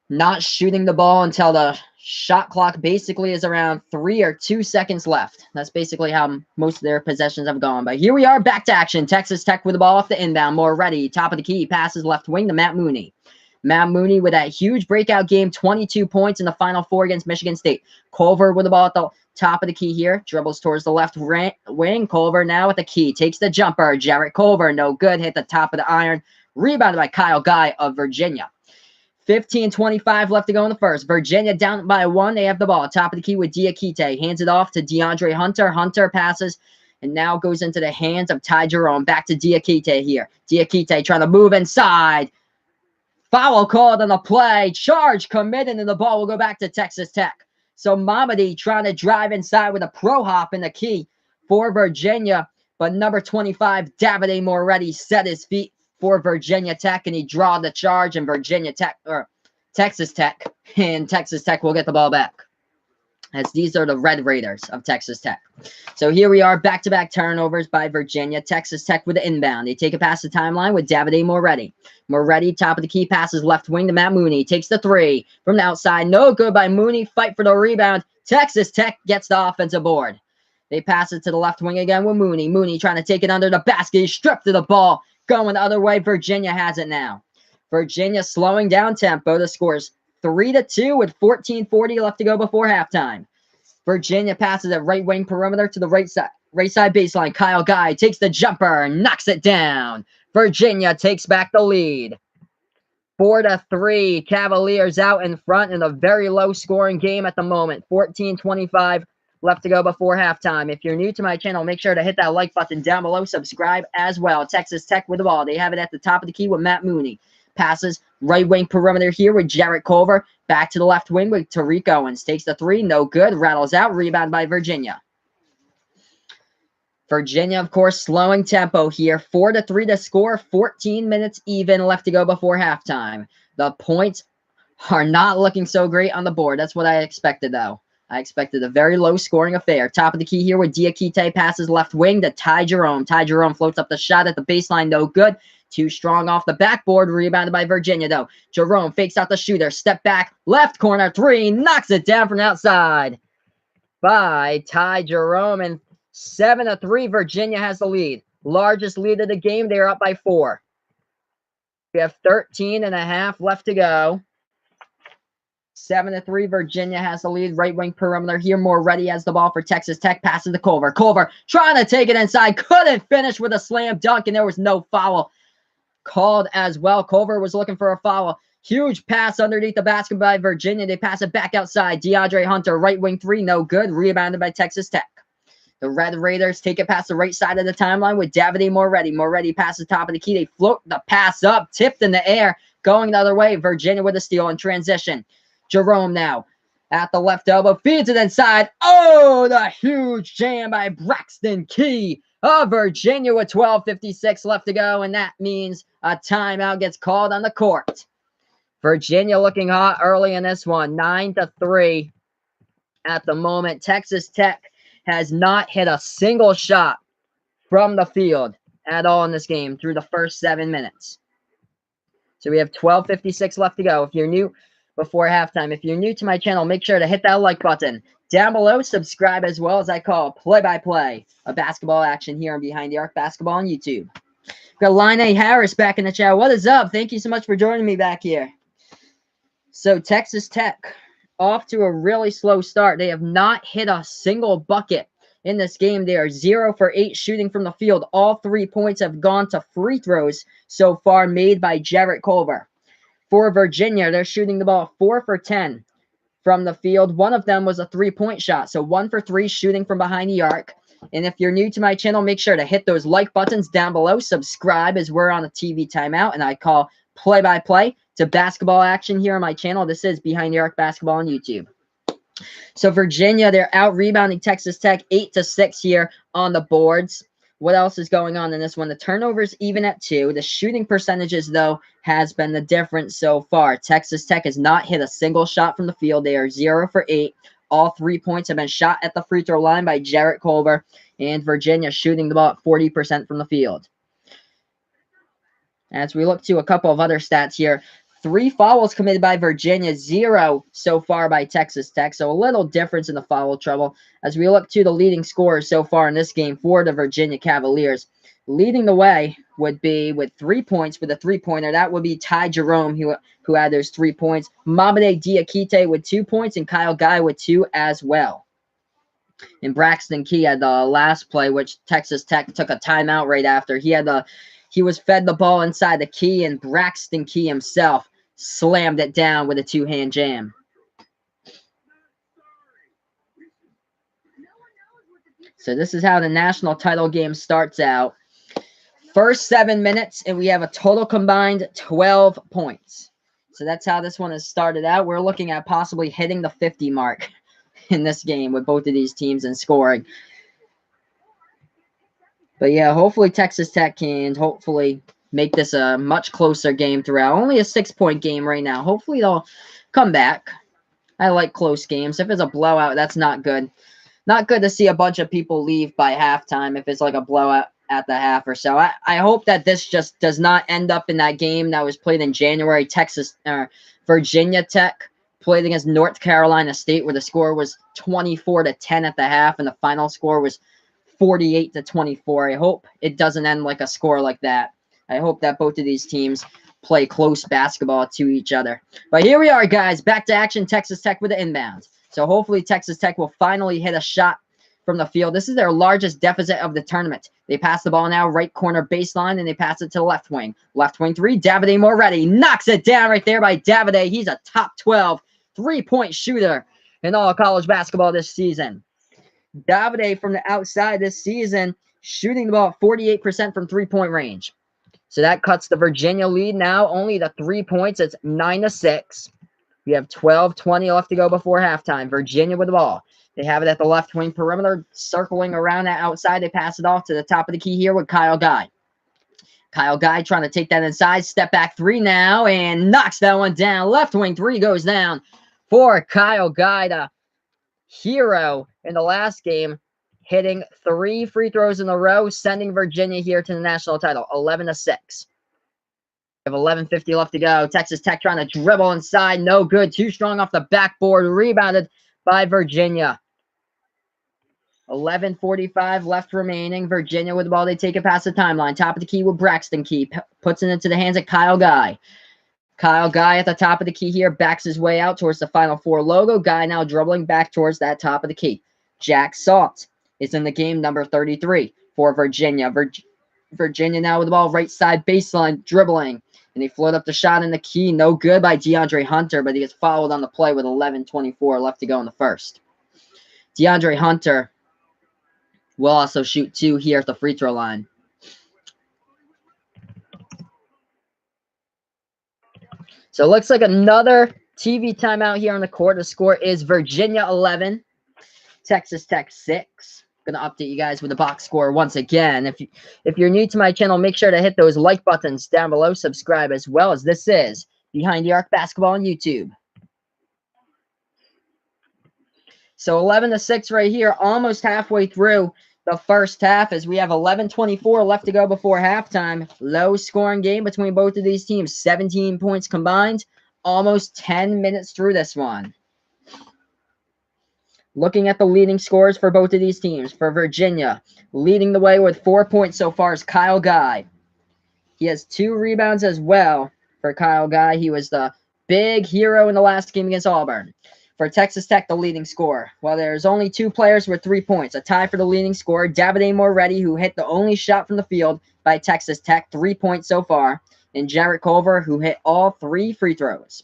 not shooting the ball until the shot clock basically is around 3 or 2 seconds left. That's basically how most of their possessions have gone. But here we are, back to action. Texas Tech with the ball off the inbound. More ready. Top of the key. Passes left wing to Matt Mooney. Matt Mooney with that huge breakout game, 22 points in the Final Four against Michigan State. Culver with the ball at the top of the key here. Dribbles towards the left wing. Culver now with the key. Takes the jumper. Jarrett Culver, no good. Hit the top of the iron. Rebounded by Kyle Guy of Virginia. 15:25 left to go in the first. Virginia down by 1. They have the ball. Top of the key with Diakite. Hands it off to DeAndre Hunter. Hunter passes and now goes into the hands of Ty Jerome. Back to Diakite here. Diakite trying to move inside. Foul called on the play. Charge committed, and the ball will go back to Texas Tech. So Mamadi trying to drive inside with a pro hop in the key for Virginia. But number 25, Davide Moretti, set his feet for Virginia Tech, and he draw the charge, and Texas Tech, and Texas Tech will get the ball back, as these are the Red Raiders of Texas Tech. So here we are, back-to-back turnovers by Virginia. Texas Tech with the inbound. They take it past the timeline with Davide Moretti. Moretti, top of the key, passes left wing to Matt Mooney. Takes the 3 from the outside. No good by Mooney. Fight for the rebound. Texas Tech gets the offensive board. They pass it to the left wing again with Mooney. Mooney trying to take it under the basket. He's stripped of the ball. Going the other way. Virginia has it now. Virginia slowing down tempo. The score's 3-2 with 14:40 left to go before halftime. Virginia passes at right wing perimeter to the right side baseline. Kyle Guy takes the jumper, knocks it down. Virginia takes back the lead. 4-3. Cavaliers out in front in a very low scoring game at the moment. 14:25 left to go before halftime. If you're new to my channel, make sure to hit that like button down below. Subscribe as well. Texas Tech with the ball. They have it at the top of the key with Matt Mooney. Passes right wing perimeter here with Jarrett Culver. Back to the left wing with Tarik Owens. Takes the 3. No good. Rattles out. Rebound by Virginia. Virginia, of course, slowing tempo here. 4-3 to score. 14 minutes even left to go before halftime. The points are not looking so great on the board. That's what I expected, though. I expected a very low-scoring affair. Top of the key here with Diakite. Passes left wing to Ty Jerome. Ty Jerome floats up the shot at the baseline. No good. Too strong off the backboard. Rebounded by Virginia, though. Jerome fakes out the shooter. Step back. Left corner 3. Knocks it down from outside by Ty Jerome. And 7-3. Virginia has the lead. Largest lead of the game. They are up by 4. We have 13.5 left to go. 7-3. Virginia has the lead. Right wing perimeter here. Moretti has the ball for Texas Tech. Passes to Culver. Culver trying to take it inside. Couldn't finish with a slam dunk, and there was no foul called as well. Culver was looking for a foul. Huge pass underneath the basket by Virginia. They pass it back outside. DeAndre Hunter, right wing 3. No good. Rebounded by Texas Tech. The Red Raiders take it past the right side of the timeline with Davide Moretti. Moretti passes top of the key. They float the pass up. Tipped in the air. Going the other way. Virginia with a steal in transition. Jerome now at the left elbow. Feeds it inside. Oh, the huge jam by Braxton Key of Virginia with 12:56 left to go. And that means a timeout gets called on the court. Virginia looking hot early in this one. 9-3 at the moment. Texas Tech has not hit a single shot from the field at all in this game through the first 7 minutes. So we have 12:56 left to go. If you're new before halftime, if you're new to my channel, make sure to hit that like button down below. Subscribe as well, as I call play-by-play of basketball action here on Behind the Arc Basketball on YouTube. Got Line Harris back in the chat. What is up? Thank you so much for joining me back here. So Texas Tech off to a really slow start. They have not hit a single bucket in this game. They are 0 for 8 shooting from the field. All 3 points have gone to free throws so far made by Jarrett Culver. For Virginia, they're shooting the ball 4 for 10 from the field. One of them was a 3-point shot. So 1 for 3 shooting from behind the arc. And if you're new to my channel, make sure to hit those like buttons down below. Subscribe, as we're on a TV timeout, and I call play-by-play to basketball action here on my channel. This is Behind the Arc Basketball on YouTube. So Virginia, they're out rebounding Texas Tech 8-6 here on the boards. what else is going on in this one? The turnovers even at 2. The shooting percentages, though, has been the difference so far. Texas Tech has not hit a single shot from the field. They are 0 for 8. All 3 points have been shot at the free throw line by Jarrett Culver, and Virginia shooting the ball at 40% from the field. As we look to a couple of other stats here, 3 fouls committed by Virginia, 0 so far by Texas Tech. So a little difference in the foul trouble. As we look to the leading scorers so far in this game for the Virginia Cavaliers, leading the way would be with 3 points with a three-pointer. That would be Ty Jerome, who had those 3 points. Mamade Diakite with 2 points, and Kyle Guy with 2 as well. And Braxton Key had the last play, which Texas Tech took a timeout right after. He was fed the ball inside the key, and Braxton Key himself slammed it down with a 2-hand jam. So this is how the national title game starts out. First 7 minutes, and we have a total combined 12 points. So that's how this one has started out. We're looking at possibly hitting the 50 mark in this game with both of these teams and scoring. But yeah, hopefully Texas Tech can hopefully make this a much closer game throughout. Only a 6-point game right now. Hopefully they'll come back. I like close games. If it's a blowout, that's not good. Not good to see a bunch of people leave by halftime if it's like a blowout at the half or so. I hope that this just does not end up in that game that was played in January. Virginia Tech played against North Carolina State, where the score was 24-10 at the half, and the final score was 48-24. I hope it doesn't end like a score like that. I hope that both of these teams play close basketball to each other. But here we are, guys. Back to action. Texas Tech with the inbound. So hopefully Texas Tech will finally hit a shot from the field. This is their largest deficit of the tournament. They pass the ball now, right corner baseline, and they pass it to the left wing. Left wing 3, Davide Moretti knocks it down right there by Davide. He's a top 12 3-point shooter in all college basketball this season. Davide from the outside this season, shooting the ball at 48% from 3-point range. So that cuts the Virginia lead now only to 3 points. It's 9-6. We have 12:20 left to go before halftime. Virginia with the ball. They have it at the left wing perimeter, circling around that outside. They pass it off to the top of the key here with Kyle Guy. Kyle Guy trying to take that inside. Step back 3 now and knocks that one down. Left wing 3 goes down for Kyle Guy, the hero in the last game, hitting 3 free throws in a row, sending Virginia here to the national title, 11-6. We have 11:50 left to go. Texas Tech trying to dribble inside. No good. Too strong off the backboard. Rebounded by Virginia. 11:45 left remaining. Virginia with the ball. They take it past the timeline. Top of the key with Braxton Key. Puts it into the hands of Kyle Guy. Kyle Guy at the top of the key here. Backs his way out towards the Final Four logo. Guy now dribbling back towards that top of the key. Jack Salt is in the game, number 33 for Virginia. Virginia now with the ball. Right side baseline. Dribbling. And they float up the shot in the key. No good by DeAndre Hunter, but he gets fouled on the play with 11:24 left to go in the first. DeAndre Hunter will also shoot 2 here at the free throw line. So it looks like another TV timeout here on the court. The score is Virginia 11, Texas Tech 6. Going to update you guys with the box score once again. If you're new to my channel, make sure to hit those like buttons down below, subscribe, as well as this is Behind the Arc Basketball on YouTube. So 11-6 right here, almost halfway through the first half, as we have 11:24 left to go before halftime. Low scoring game between both of these teams, 17 points combined, almost 10 minutes through this one. Looking at the leading scorers for both of these teams, for Virginia, leading the way with 4 points so far is Kyle Guy. He has 2 rebounds as well for Kyle Guy. He was the big hero in the last game against Auburn. For Texas Tech, the leading scorer, well, there's only 2 players with 3 points. A tie for the leading scorer, Davide Moretti, who hit the only shot from the field by Texas Tech, 3 points so far, and Jarrett Culver, who hit all 3 free throws.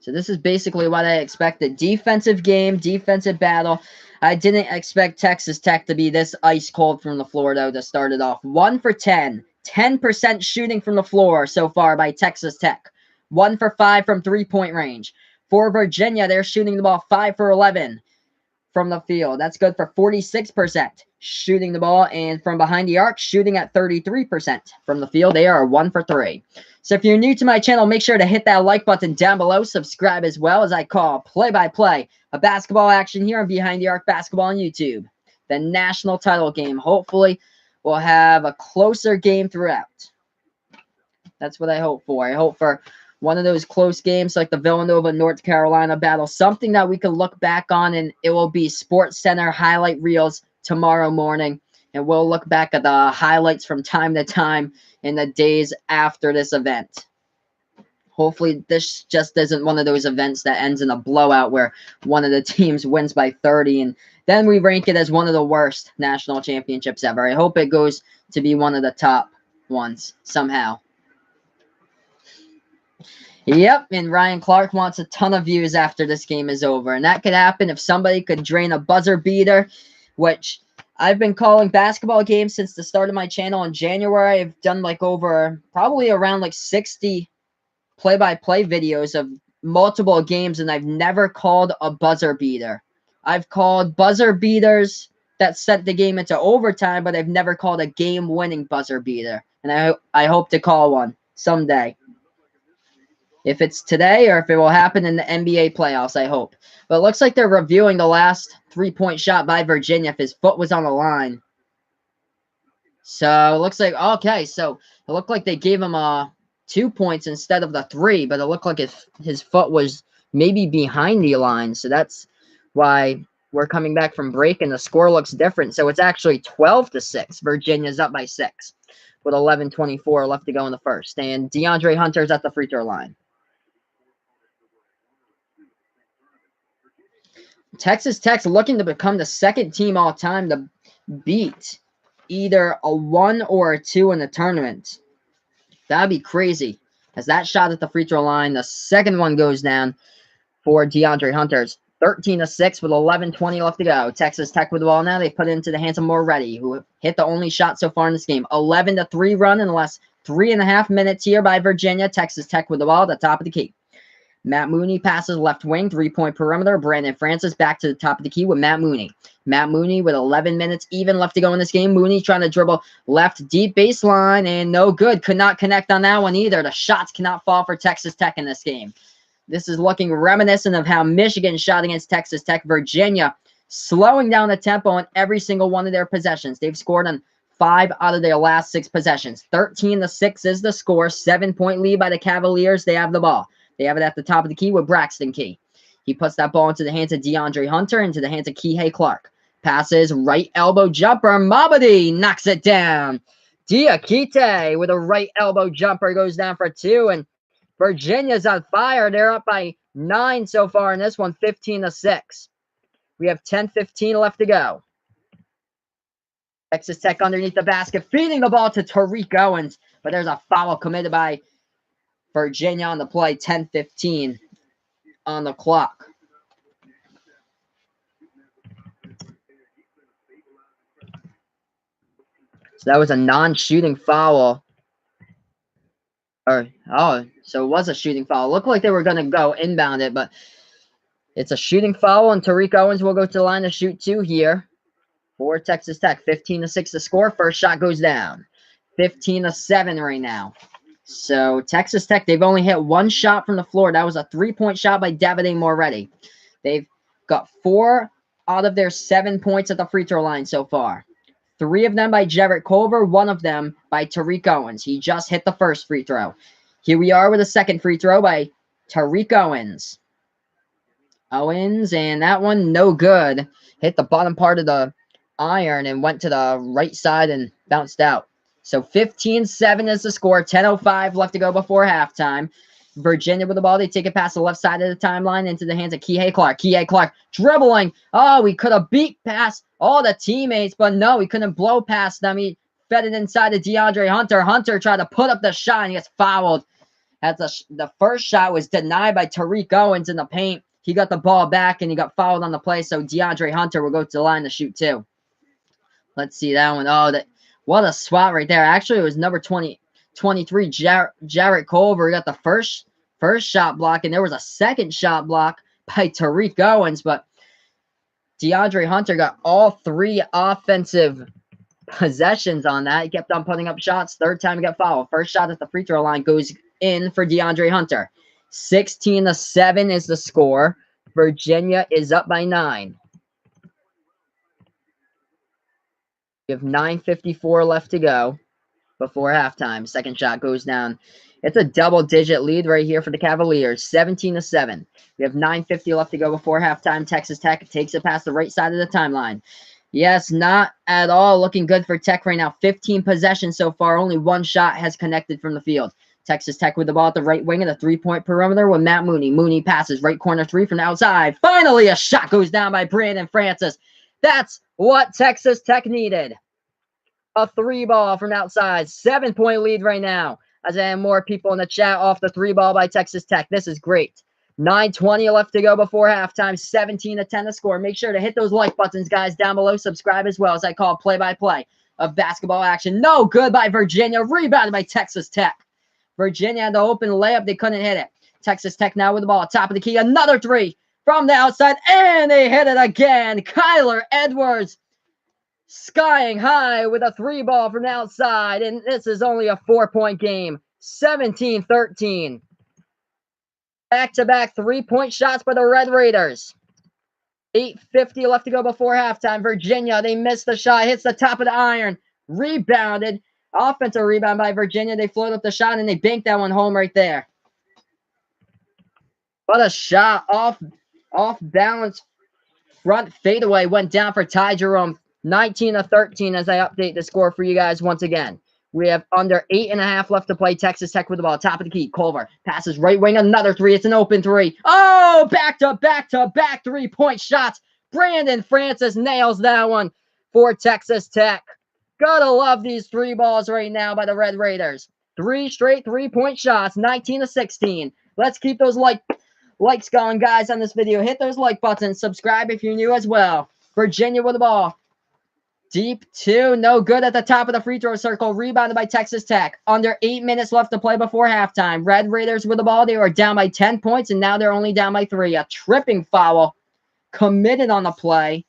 So this is basically what I expected. Defensive game, defensive battle. I didn't expect Texas Tech to be this ice cold from the floor, though, to start it off. 1 for 10. 10% shooting from the floor so far by Texas Tech. 1 for 5 from 3-point range. For Virginia, they're shooting the ball 5 for 11 from the field. That's good for 46% shooting the ball. And from behind the arc, shooting at 33% from the field. They are 1 for 3. So if you're new to my channel, make sure to hit that like button down below. Subscribe as well, as I call play-by-play of basketball action here on Behind the Arc Basketball on YouTube. The national title game. Hopefully, we'll have a closer game throughout. That's what I hope for. I hope for one of those close games like the Villanova-North Carolina battle, something that we can look back on, and it will be Sports Center highlight reels tomorrow morning, and we'll look back at the highlights from time to time in the days after this event. Hopefully, this just isn't one of those events that ends in a blowout where one of the teams wins by 30, and then we rank it as one of the worst national championships ever. I hope it goes to be one of the top ones somehow. Yep, and Ryan Clark wants a ton of views after this game is over. And that could happen if somebody could drain a buzzer beater, which I've been calling basketball games since the start of my channel in January. I've done like probably around like 60 play-by-play videos of multiple games, and I've never called a buzzer beater. I've called buzzer beaters that sent the game into overtime, but I've never called a game-winning buzzer beater. And I hope to call one someday. If it's today or if it will happen in the NBA playoffs, I hope. But it looks like they're reviewing the last three-point shot by Virginia if his foot was on the line. So it looks like, okay, so it looked like they gave him 2 points instead of the 3, but it looked like his foot was maybe behind the line. So that's why we're coming back from break and the score looks different. So it's actually 12-6. Virginia's up by 6 with 11:24 left to go in the first. And DeAndre Hunter's at the free throw line. Texas Tech's looking to become the second team all time to beat either a 1 or a 2 in the tournament. That'd be crazy. As that shot at the free throw line, the second one goes down for DeAndre Hunter's. 13-6 with 11:20 left to go. Texas Tech with the ball now. They put it into the hands of Moretti, who hit the only shot so far in this game. 11-3 run in the last 3.5 minutes here by Virginia. Texas Tech with the ball at the top of the key. Matt Mooney passes left wing, 3-point perimeter. Brandon Francis back to the top of the key with Matt Mooney. Matt Mooney with 11 minutes even left to go in this game. Mooney trying to dribble left deep baseline, and no good. Could not connect on that one either. The shots cannot fall for Texas Tech in this game. This is looking reminiscent of how Michigan shot against Texas Tech. Virginia slowing down the tempo in every single one of their possessions. They've scored on 5 out of their last 6 possessions. 13-6 is the score. 7-point lead by the Cavaliers. They have the ball. They have it at the top of the key with Braxton Key. He puts that ball into the hands of DeAndre Hunter, into the hands of Kihei Clark. Passes, right elbow jumper. Mabadi knocks it down. Diakite with a right elbow jumper goes down for 2. And Virginia's on fire. They're up by 9 so far in this one, 15-6. We have 10:15 left to go. Texas Tech underneath the basket, feeding the ball to Tarik Owens. But there's a foul committed by Virginia on the play, 10:15 on the clock. So that was a non-shooting foul. So it was a shooting foul. It looked like they were going to go inbound it, but it's a shooting foul, and Tarik Owens will go to the line to shoot 2 here for Texas Tech. 15-6 to score. First shot goes down. 15-7 right now. So Texas Tech, they've only hit 1 shot from the floor. That was a 3-point shot by Davide Moretti. They've got 4 out of their 7 points at the free throw line so far. 3 of them by Jarrett Culver, 1 of them by Tarik Owens. He just hit the first free throw. Here we are with a second free throw by Tarik Owens. And that one no good. Hit the bottom part of the iron and went to the right side and bounced out. So 15-7 is the score. 10:05 left to go before halftime. Virginia with the ball. They take it past the left side of the timeline into the hands of Kihei Clark. Kihei Clark dribbling. Oh, we could have beat past all the teammates, but no, we couldn't blow past them. He fed it inside to DeAndre Hunter. Hunter tried to put up the shot and he gets fouled. The first shot was denied by Tarik Owens in the paint. He got the ball back and he got fouled on the play, so DeAndre Hunter will go to the line to shoot 2. Let's see that one. Oh, what a swat right there. Actually, it was number 23, Jarrett Culver. He got the first first shot block, and there was a second shot block by Tarik Owens, but DeAndre Hunter got all 3 offensive possessions on that. He kept on putting up shots. Third time he got fouled. First shot at the free throw line goes in for DeAndre Hunter. 16-7 is the score. Virginia is up by 9. We have 9:54 left to go before halftime. Second shot goes down. It's a double-digit lead right here for the Cavaliers, 17-7. We have 9:50 left to go before halftime. Texas Tech takes it past the right side of the timeline. Yes, not at all looking good for Tech right now. 15 possessions so far. Only 1 shot has connected from the field. Texas Tech with the ball at the right wing of the three-point perimeter with Matt Mooney. Mooney passes right corner 3 from the outside. Finally, a shot goes down by Brandon Francis. That's what Texas Tech needed. A 3-ball from outside. 7-point lead right now. As I have more people in the chat off the 3-ball by Texas Tech. This is great. 9:20 left to go before halftime. 17-10 to score. Make sure to hit those like buttons, guys, down below. Subscribe as well as I call play-by-play of basketball action. No good by Virginia. Rebounded by Texas Tech. Virginia had the open layup. They couldn't hit it. Texas Tech now with the ball. Top of the key. Another 3 from the outside. And they hit it again. Kyler Edwards skying high with a 3-ball from the outside. And this is only a 4-point game. 17-13. Back-to-back 3-point shots by the Red Raiders. 8:50 left to go before halftime. Virginia, they missed the shot. Hits the top of the iron. Rebounded. Offensive rebound by Virginia. They float up the shot, and they banked that one home right there. What a shot. Off balance. Front fadeaway went down for Ty Jerome. 19-13 as I update the score for you guys once again. We have under 8.5 left to play. Texas Tech with the ball. Top of the key. Culver passes right wing. Another 3. It's an open 3. Oh, back-to-back 3-point shots. Brandon Francis nails that one for Texas Tech. Gotta love these 3 balls right now by the Red Raiders. 3 straight 3-point shots. 19-16. Let's keep those likes going, guys, on this video. Hit those like buttons. Subscribe if you're new as well. Virginia with the ball. Deep 2, no good at the top of the free throw circle. Rebounded by Texas Tech. Under 8 minutes left to play before halftime. Red Raiders with the ball. They were down by 10 points, and now they're only down by 3. A tripping foul committed on the play.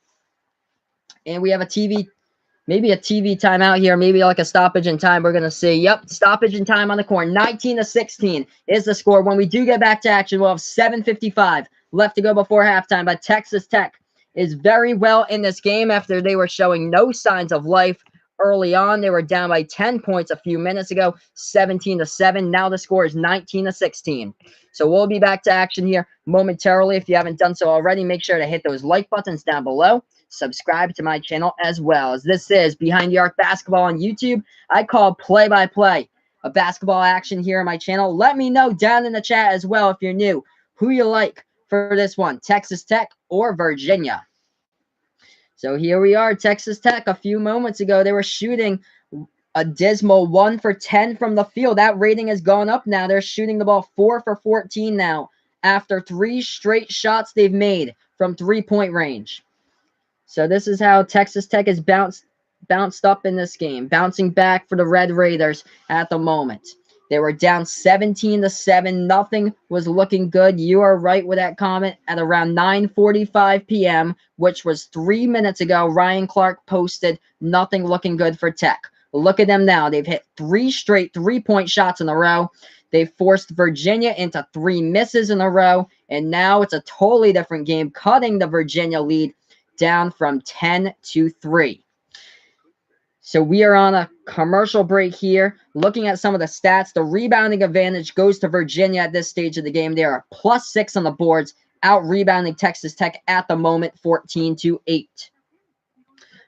And we have maybe a TV timeout here. Maybe like a stoppage in time. We're going to see. Yep, stoppage in time on the corner. 19-16 is the score. When we do get back to action, we'll have 7:55 left to go before halftime. But Texas Tech is very well in this game after they were showing no signs of life early on. They were down by 10 points a few minutes ago, 17-7. Now the score is 19-16. So we'll be back to action here momentarily. If you haven't done so already, make sure to hit those like buttons down below. Subscribe to my channel as well, as this is Behind the Arc Basketball on YouTube. I call play-by-play of basketball action here on my channel. Let me know down in the chat as well if you're new who you like for this one, Texas Tech or Virginia. So here we are, Texas Tech. A few moments ago, they were shooting a dismal 1 for 10 from the field. That rating has gone up now. They're shooting the ball 4 for 14 now after 3 straight shots they've made from 3-point range. So this is how Texas Tech has bounced up in this game, bouncing back for the Red Raiders at the moment. They were down 17-7. Nothing was looking good. You are right with that comment. At around 9:45 p.m., which was 3 minutes ago, Ryan Clark posted nothing looking good for Tech. Look at them now. They've hit 3 straight 3-point shots in a row. They've forced Virginia into 3 misses in a row. And now it's a totally different game, cutting the Virginia lead down from 10-3. So we are on a commercial break here. Looking at some of the stats, the rebounding advantage goes to Virginia at this stage of the game. They are +6 on the boards, out-rebounding Texas Tech at the moment, 14-8.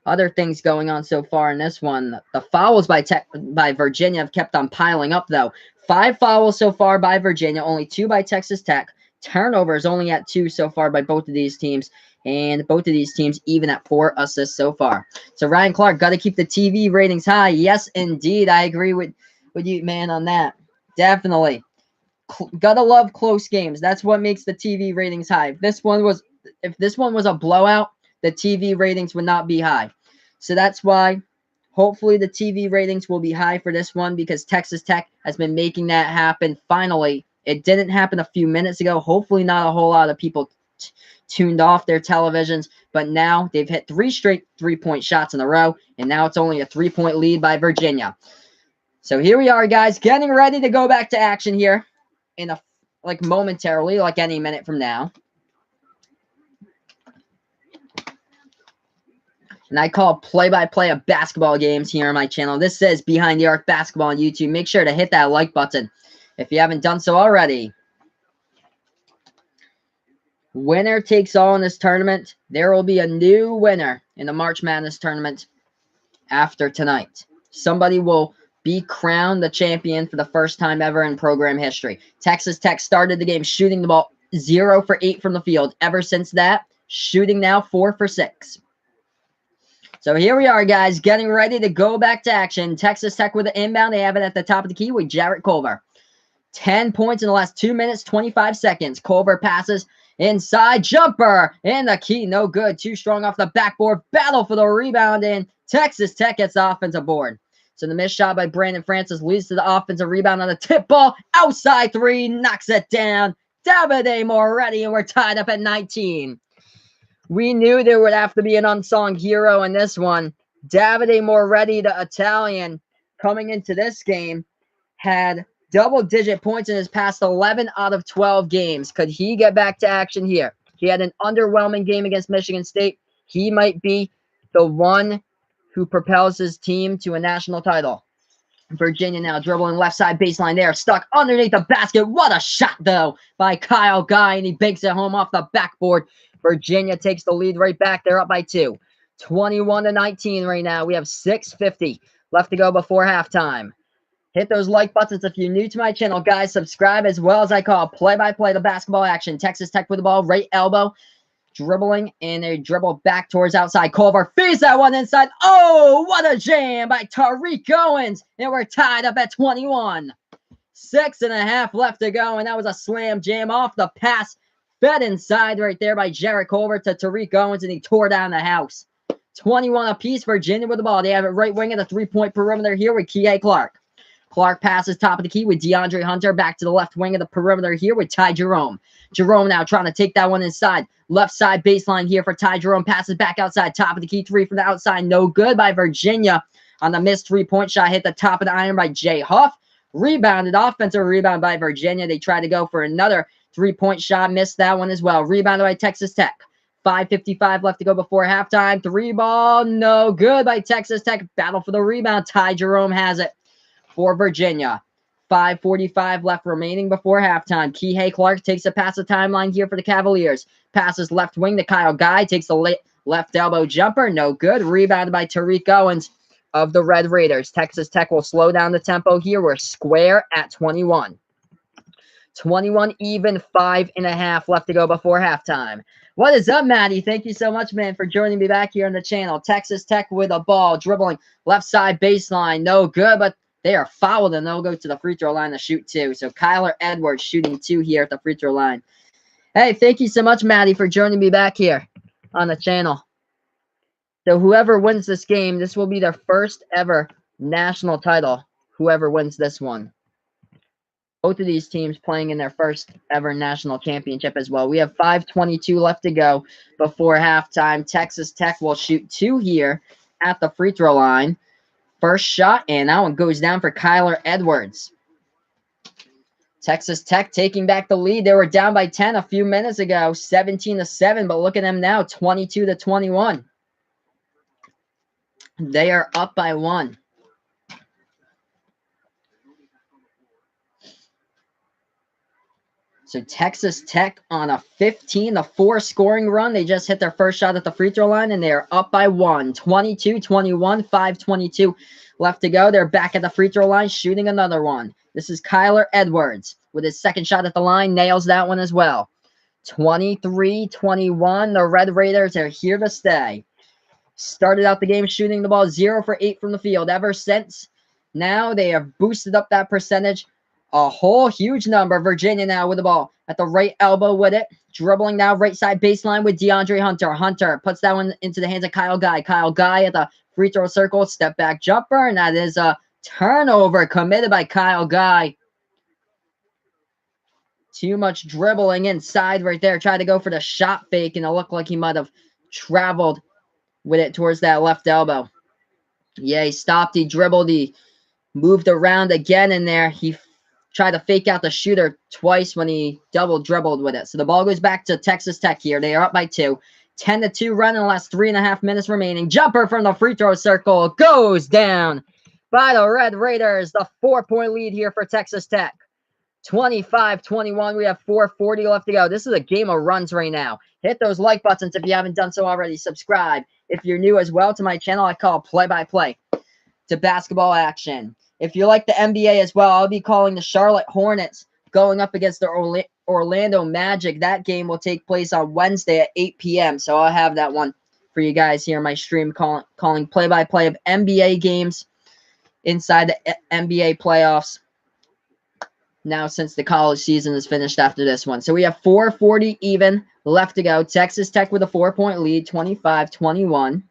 Other things going on so far in this one. The fouls by Virginia have kept on piling up, though. 5 fouls so far by Virginia, only 2 by Texas Tech. Turnovers only at 2 so far by both of these teams. And both of these teams even at 4 assists so far. So Ryan Clark, got to keep the TV ratings high. Yes, indeed. I agree with you, man, on that. Definitely. Got to love close games. That's what makes the TV ratings high. If this one was a blowout, the TV ratings would not be high. So that's why hopefully the TV ratings will be high for this one, because Texas Tech has been making that happen finally It didn't happen a few minutes ago. Hopefully not a whole lot of people tuned off their televisions, but now they've hit 3 straight three-point shots in a row, and now it's only a 3-point lead by Virginia. So here we are, guys, getting ready to go back to action here in momentarily, like any minute from now. And I call play-by-play of basketball games here on my channel. This says Behind the Arc Basketball on YouTube. Make sure to hit that like button if you haven't done so already. Winner takes all in this tournament. There will be a new winner in the March Madness tournament after tonight. Somebody will be crowned the champion for the first time ever in program history. Texas Tech started the game shooting the ball 0 for 8 from the field. Ever since that, shooting now 4 for 6. So here we are, guys, getting ready to go back to action. Texas Tech with the inbound. They have it at the top of the key with Jarrett Culver. 10 points in the last 2 minutes, 25 seconds. Culver passes inside, jumper in the key. No good. Too strong off the backboard. Battle for the rebound, and Texas Tech gets the offensive board. So the missed shot by Brandon Francis leads to the offensive rebound on the tip ball. Outside three, knocks it down. Davide Moretti, and we're tied up at 19. We knew there would have to be an unsung hero in this one. Davide Moretti, the Italian, coming into this game, had double-digit points in his past 11 out of 12 games. Could he get back to action here? He had an underwhelming game against Michigan State. He might be the one who propels his team to a national title. Virginia now dribbling left side baseline there. Stuck underneath the basket. What a shot, though, by Kyle Guy, and he banks it home off the backboard. Virginia takes the lead right back. They're up by 2. 21-19 right now. We have 6:50 left to go before halftime. Hit those like buttons if you're new to my channel, guys. Subscribe, as well as I call play-by-play the basketball action. Texas Tech with the ball, right elbow, dribbling, and they dribble back towards outside. Culver feeds that one inside. Oh, what a jam by Tarik Owens, and we're tied up at 21. 6.5 left to go, and that was a slam jam off the pass. Fed inside right there by Jarrett Culver to Tarik Owens, and he tore down the house. 21 apiece, Virginia with the ball. They have it right wing at the three-point perimeter here with Kihei Clark. Clark passes top of the key with DeAndre Hunter. Back to the left wing of the perimeter here with Ty Jerome. Jerome now trying to take that one inside. Left side baseline here for Ty Jerome. Passes back outside. Top of the key, 3 from the outside. No good by Virginia on the missed three-point shot. Hit the top of the iron by Jay Huff. Rebounded, offensive rebound by Virginia. They tried to go for another three-point shot. Missed that one as well. Rebounded by Texas Tech. 5:55 left to go before halftime. 3 ball, no good by Texas Tech. Battle for the rebound. Ty Jerome has it for Virginia. 5:45 left remaining before halftime. Kihei Clark takes a pass the timeline here for the Cavaliers. Passes left wing to Kyle Guy. Takes the left elbow jumper. No good. Rebounded by Tarik Owens of the Red Raiders. Texas Tech will slow down the tempo here. We're square at 21. 21 even, 5.5 left to go before halftime. What is up, Maddie? Thank you so much, man, for joining me back here on the channel. Texas Tech with a ball, dribbling left side baseline. No good, but they are fouled, and they'll go to the free throw line to shoot 2. So Kyler Edwards shooting 2 here at the free throw line. Hey, thank you so much, Maddie, for joining me back here on the channel. So whoever wins this game, this will be their first ever national title, whoever wins this one. Both of these teams playing in their first ever national championship as well. We have 5:22 left to go before halftime. Texas Tech will shoot 2 here at the free throw line. First shot, and that one goes down for Kyler Edwards. Texas Tech taking back the lead. They were down by 10 a few minutes ago, 17-7, but look at them now, 22-21. They are up by 1. So Texas Tech on a 15-4 scoring run. They just hit their first shot at the free throw line, and they are up by 1. 22-21, 5:22 left to go. They're back at the free throw line, shooting another one. This is Kyler Edwards with his second shot at the line. Nails that one as well. 23-21. The Red Raiders are here to stay. Started out the game shooting the ball 0 for 8 from the field. Ever since, now they have boosted up that percentage a whole huge number. Virginia now with the ball at the right elbow with it. Dribbling now right side baseline with DeAndre Hunter. Hunter puts that one into the hands of Kyle Guy. Kyle Guy at the free throw circle. Step back jumper. And that is a turnover committed by Kyle Guy. Too much dribbling inside right there. Tried to go for the shot fake, and it looked like he might have traveled with it towards that left elbow. Yeah, he stopped. He dribbled. He moved around again in there. He tried to fake out the shooter twice when he double dribbled with it. So the ball goes back to Texas Tech here. They are up by 2. 10-2 run in the last 3.5 minutes remaining. Jumper from the free throw circle goes down by the Red Raiders. The 4-point lead here for Texas Tech. 25-21. We have 4:40 left to go. This is a game of runs right now. Hit those like buttons if you haven't done so already. Subscribe. If you're new as well to my channel, I call play-by-play to basketball action. If you like the NBA as well, I'll be calling the Charlotte Hornets going up against the Orlando Magic. That game will take place on Wednesday at 8 p.m. So I'll have that one for you guys here in my stream, calling play-by-play of NBA games inside the NBA playoffs. Now, since the college season is finished after this one. So we have 4:40 even left to go. Texas Tech with a 4-point lead, 25-21.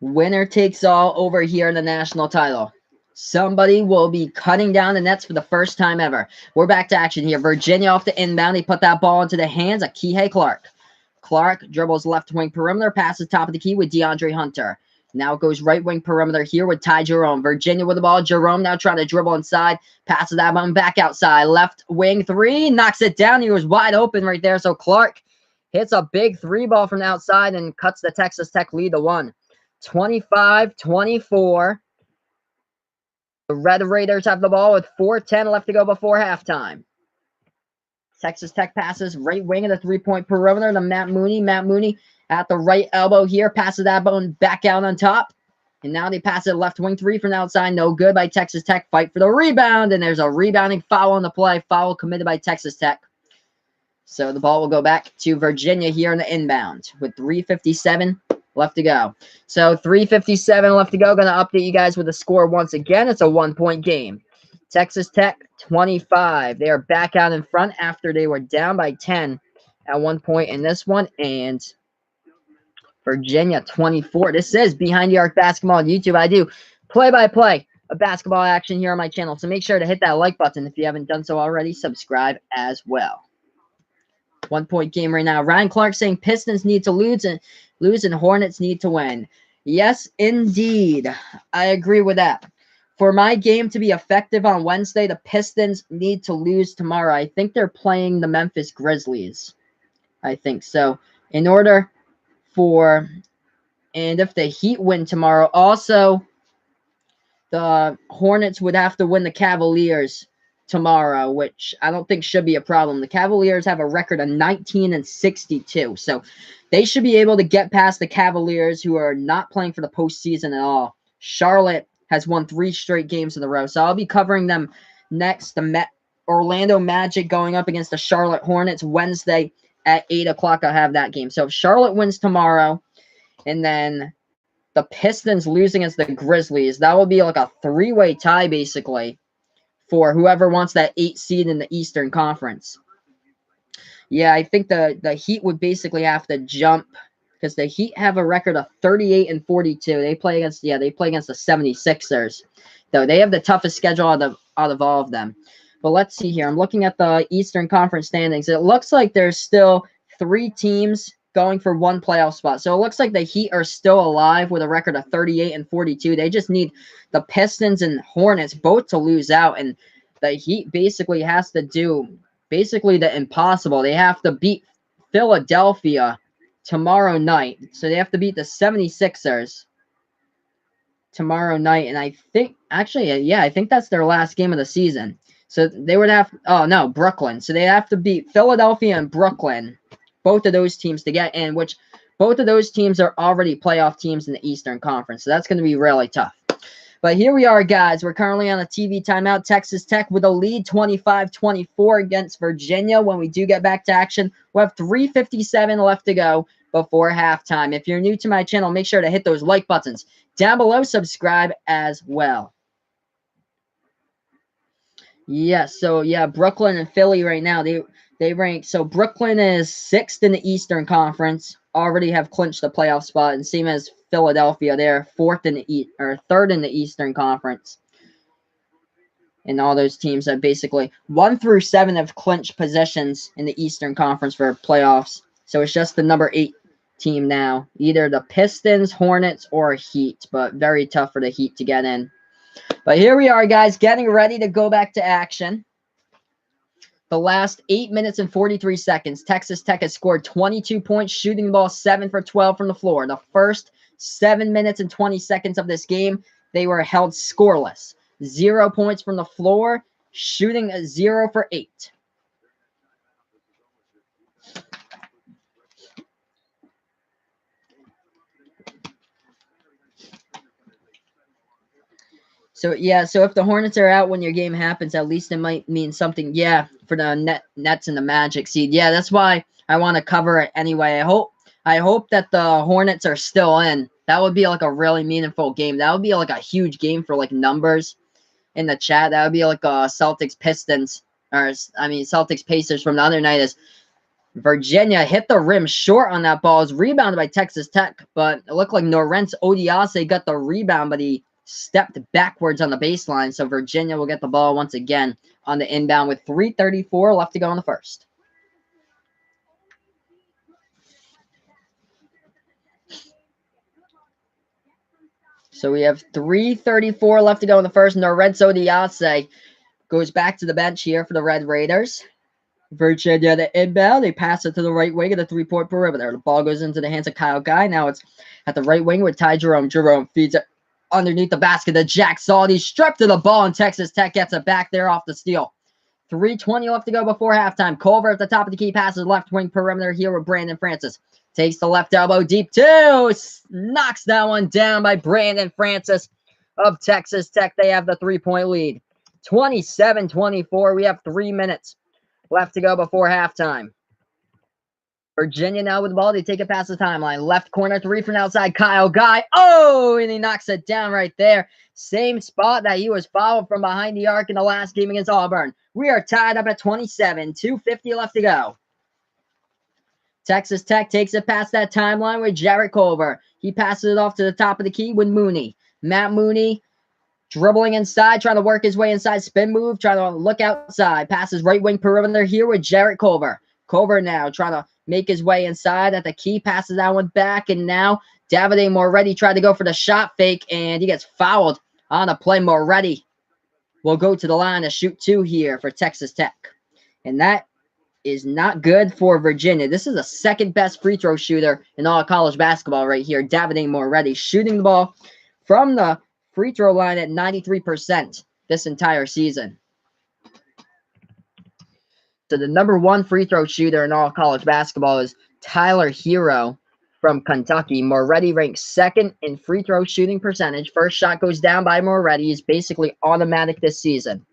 Winner takes all over here in the national title. Somebody will be cutting down the nets for the first time ever. We're back to action here. Virginia off the inbound. They put that ball into the hands of Kihei Clark. Clark dribbles left wing perimeter, passes top of the key with DeAndre Hunter. Now it goes right wing perimeter here with Ty Jerome. Virginia with the ball. Jerome now trying to dribble inside. Passes that one back outside. Left wing 3. Knocks it down. He was wide open right there. So Clark hits a big 3 ball from the outside and cuts the Texas Tech lead to 1. 25-24. The Red Raiders have the ball with 4:10 left to go before halftime. Texas Tech passes right wing of the 3-point perimeter to Matt Mooney. Matt Mooney at the right elbow here. Passes that bone back out on top. And now they pass it left wing 3 from the outside. No good by Texas Tech. Fight for the rebound. And there's a rebounding foul on the play. Foul committed by Texas Tech. So the ball will go back to Virginia here in the inbound with 3:57 left to go. So 3:57 left to go. Going to update you guys with the score once again. It's a 1-point game. Texas Tech 25. They are back out in front after they were down by 10 at one point in this one. And Virginia 24. This is Behind the Arc Basketball on YouTube. I do play-by-play of basketball action here on my channel. So make sure to hit that like button if you haven't done so already. Subscribe as well. 1-point game right now. Ryan Clark saying Pistons need to lose and Hornets need to win. Yes, indeed. I agree with that. For my game to be effective on Wednesday, the Pistons need to lose tomorrow. I think they're playing the Memphis Grizzlies. I think so. In order for, and if the Heat win tomorrow, also the Hornets would have to win the Cavaliers tomorrow, which I don't think should be a problem. The Cavaliers have a record of 19-62, so they should be able to get past the Cavaliers, who are not playing for the postseason at all. Charlotte has won 3 straight games in a row, so I'll be covering them next. The Orlando Magic going up against the Charlotte Hornets Wednesday at 8 o'clock. I'll have that game. So if Charlotte wins tomorrow, and then the Pistons losing against the Grizzlies, that will be like a 3-way tie, basically, for whoever wants that 8 seed in the Eastern Conference. Yeah, I think the Heat would basically have to jump, because the Heat have a record of 38-42. They play against the 76ers. Though they have the toughest schedule out of all of them. But let's see here. I'm looking at the Eastern Conference standings. It looks like there's still 3 teams going for 1 playoff spot. So it looks like the Heat are still alive with a record of 38-42. They just need the Pistons and Hornets both to lose out, and the Heat basically has to do the impossible. They have to beat Philadelphia tomorrow night. So they have to beat the 76ers tomorrow night, and I think I think that's their last game of the season. So they would have Brooklyn. So they have to beat Philadelphia and Brooklyn, both of those teams to get in, which both of those teams are already playoff teams in the Eastern Conference. So that's going to be really tough. But here we are, guys. We're currently on a TV timeout. Texas Tech with a lead, 25-24 against Virginia. When we do get back to action, we'll have 3:57 left to go before halftime. If you're new to my channel, make sure to hit those like buttons down below. Subscribe as well. Yes, so yeah, Brooklyn and Philly right now, they rank. So Brooklyn is 6th in the Eastern Conference. already have clinched the playoff spot, and same as Philadelphia, they're third in the Eastern Conference. And all those teams have basically 1 through 7 have clinched positions in the Eastern Conference for playoffs. So it's just the number 8 team now, either the Pistons, Hornets, or Heat, but very tough for the Heat to get in. But here we are, guys, getting ready to go back to action. The last 8 minutes and 43 seconds, Texas Tech has scored 22 points, shooting the ball 7 for 12 from the floor. The first 7 minutes and 20 seconds of this game, they were held scoreless. 0 points from the floor, shooting 0 for 8. So if the Hornets are out when your game happens, at least it might mean something. Yeah, for the Nets and the Magic seed. Yeah, that's why I want to cover it anyway. I hope that the Hornets are still in. That would be like a really meaningful game. That would be like a huge game for like numbers in the chat. That would be like Celtics Pistons, or Celtics Pacers from the other night. As Virginia hit the rim short on that ball. It was rebounded by Texas Tech, but it looked like Norrentz Odiase got the rebound, but he stepped backwards on the baseline. So Virginia will get the ball once again on the inbound with 3:34 left to go in the first. So we have 3:34 left to go in the first. Norrentz Odiase goes back to the bench here for the Red Raiders. Virginia, the inbound. They pass it to the right wing of the three-point perimeter. The ball goes into the hands of Kyle Guy. Now it's at the right wing with Ty Jerome. Jerome feeds it underneath the basket to Jack Saul. He's stripped to the ball, and Texas Tech gets it back there off the steal. 3:20 left to go before halftime. Culver at the top of the key, passes left wing perimeter here with Brandon Francis. Takes the left elbow deep, too. Knocks that one down by Brandon Francis of Texas Tech. They have the three-point lead. 27-24. We have 3 minutes left to go before halftime. Virginia now with the ball. They take it past the timeline. Left corner three from outside. Kyle Guy. Oh, and he knocks it down right there. Same spot that he was fouled from behind the arc in the last game against Auburn. We are tied up at 27. 2:50 left to go. Texas Tech takes it past that timeline with Jarrett Culver. He passes it off to the top of the key with Mooney. Matt Mooney dribbling inside, trying to work his way inside. Spin move, trying to look outside. Passes right wing perimeter here with Jarrett Culver. Culver now trying to make his way inside at the key. Passes that one back, and now Davide Moretti tried to go for the shot fake, and he gets fouled on the play. Moretti will go to the line to shoot 2 here for Texas Tech. And that is not good for Virginia. This is the second best free throw shooter in all college basketball right here. Davide Moretti shooting the ball from the free throw line at 93% this entire season. So the number 1 free throw shooter in all college basketball is Tyler Hero from Kentucky. Moretti ranks 2nd in free throw shooting percentage. First shot goes down by Moretti. He's basically automatic this season.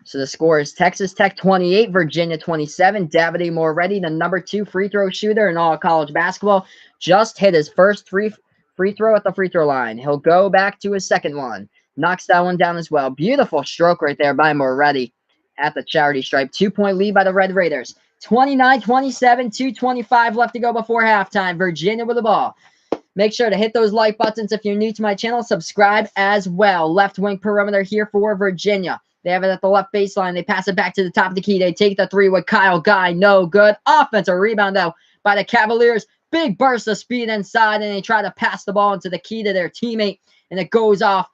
So the score is Texas Tech 28, Virginia 27. Davide Moretti, the number 2 free throw shooter in all college basketball, just hit his first free throw at the free throw line. He'll go back to his second one. Knocks that one down as well. Beautiful stroke right there by Moretti at the charity stripe. 2-point lead by the Red Raiders. 29-27, 2:25 left to go before halftime. Virginia with the ball. Make sure to hit those like buttons if you're new to my channel. Subscribe as well. Left wing perimeter here for Virginia. They have it at the left baseline. They pass it back to the top of the key. They take the 3 with Kyle Guy. No good. Offensive rebound, though, by the Cavaliers. Big burst of speed inside, and they try to pass the ball into the key to their teammate, and it goes off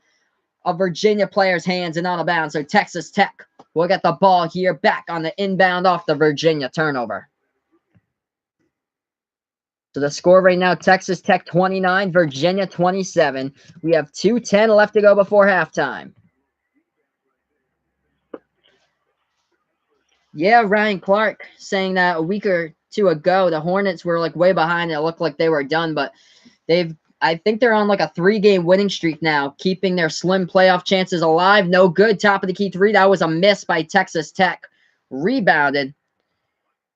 a Virginia player's hands and out of bounds. So Texas Tech will get the ball here back on the inbound off the Virginia turnover. So the score right now, Texas Tech 29, Virginia 27. We have 2:10 left to go before halftime. Yeah, Ryan Clark saying that a week or 2 ago, the Hornets were like way behind. It looked like they were done, but I think they're on like a 3-game winning streak now, keeping their slim playoff chances alive. No good. Top of the key 3. That was a miss by Texas Tech. Rebounded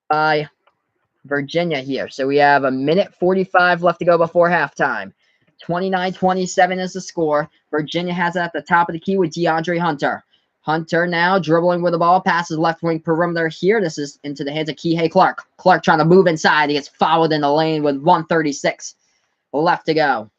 by Virginia here. So we have 1:45 left to go before halftime. 29-27 is the score. Virginia has it at the top of the key with DeAndre Hunter. Hunter now dribbling with the ball, passes left wing perimeter here. This is into the hands of Kihei Clark. Clark trying to move inside. He gets fouled in the lane with 1:36 left to go.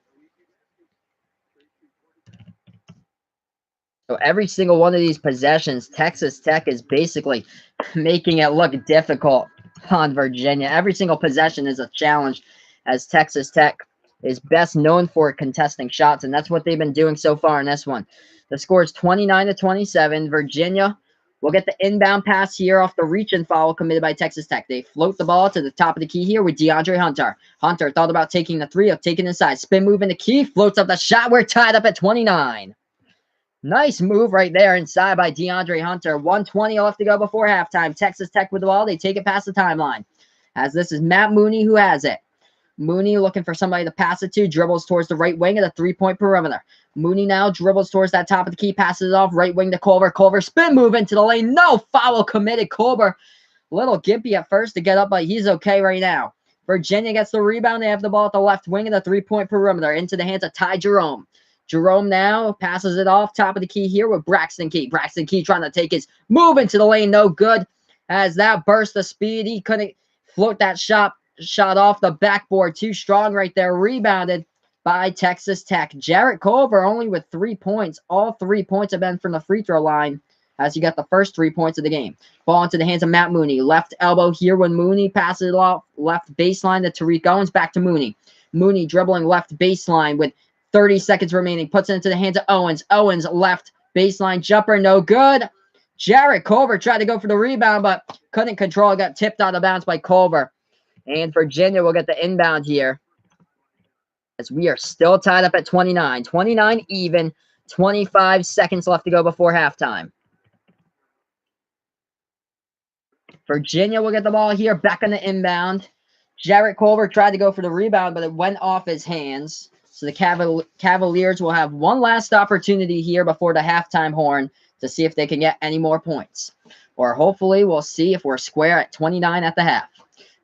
So every single one of these possessions, Texas Tech is basically making it look difficult on Virginia. Every single possession is a challenge, as Texas Tech is best known for contesting shots, and that's what they've been doing so far in this one. The score is 29-27. Virginia will get the inbound pass here off the reach-in foul committed by Texas Tech. They float the ball to the top of the key here with DeAndre Hunter. Hunter thought about taking the three, taking it inside. Spin move in the key, floats up the shot. We're tied up at 29. Nice move right there inside by DeAndre Hunter. 1:20 left to go before halftime. Texas Tech with the ball. They take it past the timeline. As this is Matt Mooney who has it. Mooney looking for somebody to pass it to. Dribbles towards the right wing of the three-point perimeter. Mooney now dribbles towards that top of the key. Passes it off. Right wing to Culver. Culver spin move into the lane. No foul committed. Culver a little gimpy at first to get up, but he's okay right now. Virginia gets the rebound. They have the ball at the left wing of the three-point perimeter. Into the hands of Ty Jerome. Jerome now passes it off top of the key here with Braxton Key. Braxton Key trying to take his move into the lane. No good. As that burst of speed, he couldn't float that shot off the backboard. Too strong right there. Rebounded by Texas Tech. Jarrett Culver only with 3 points. All 3 points have been from the free throw line, as he got the first 3 points of the game. Ball into the hands of Matt Mooney. Left elbow here when Mooney passes it off. Left baseline to Tarik Owens. Back to Mooney. Mooney dribbling left baseline with 30 seconds remaining. Puts it into the hands of Owens. Owens left baseline jumper. No good. Jarrett Culver tried to go for the rebound, but couldn't control it. Got tipped out of bounds by Culver. And Virginia will get the inbound here, as we are still tied up at 29. 29 even. 25 seconds left to go before halftime. Virginia will get the ball here. Back on the inbound. Jarrett Culver tried to go for the rebound, but it went off his hands. So the Cavaliers will have one last opportunity here before the halftime horn to see if they can get any more points. Or hopefully we'll see if we're square at 29 at the half.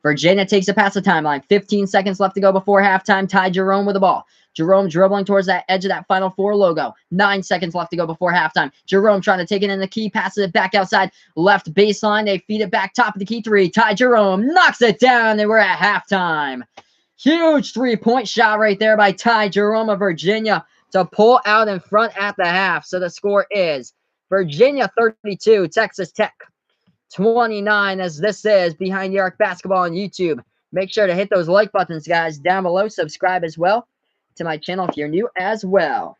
Virginia takes it past the timeline. 15 seconds left to go before halftime. Ty Jerome with the ball. Jerome dribbling towards that edge of that Final Four logo. 9 seconds left to go before halftime. Jerome trying to take it in the key. Passes it back outside. Left baseline. They feed it back top of the key three. Ty Jerome knocks it down, and we're at halftime. Huge three-point shot right there by Ty Jerome of Virginia to pull out in front at the half. So the score is Virginia 32, Texas Tech 29, as this is Behind the Arc Basketball on YouTube. Make sure to hit those like buttons, guys, down below. Subscribe as well to my channel if you're new as well.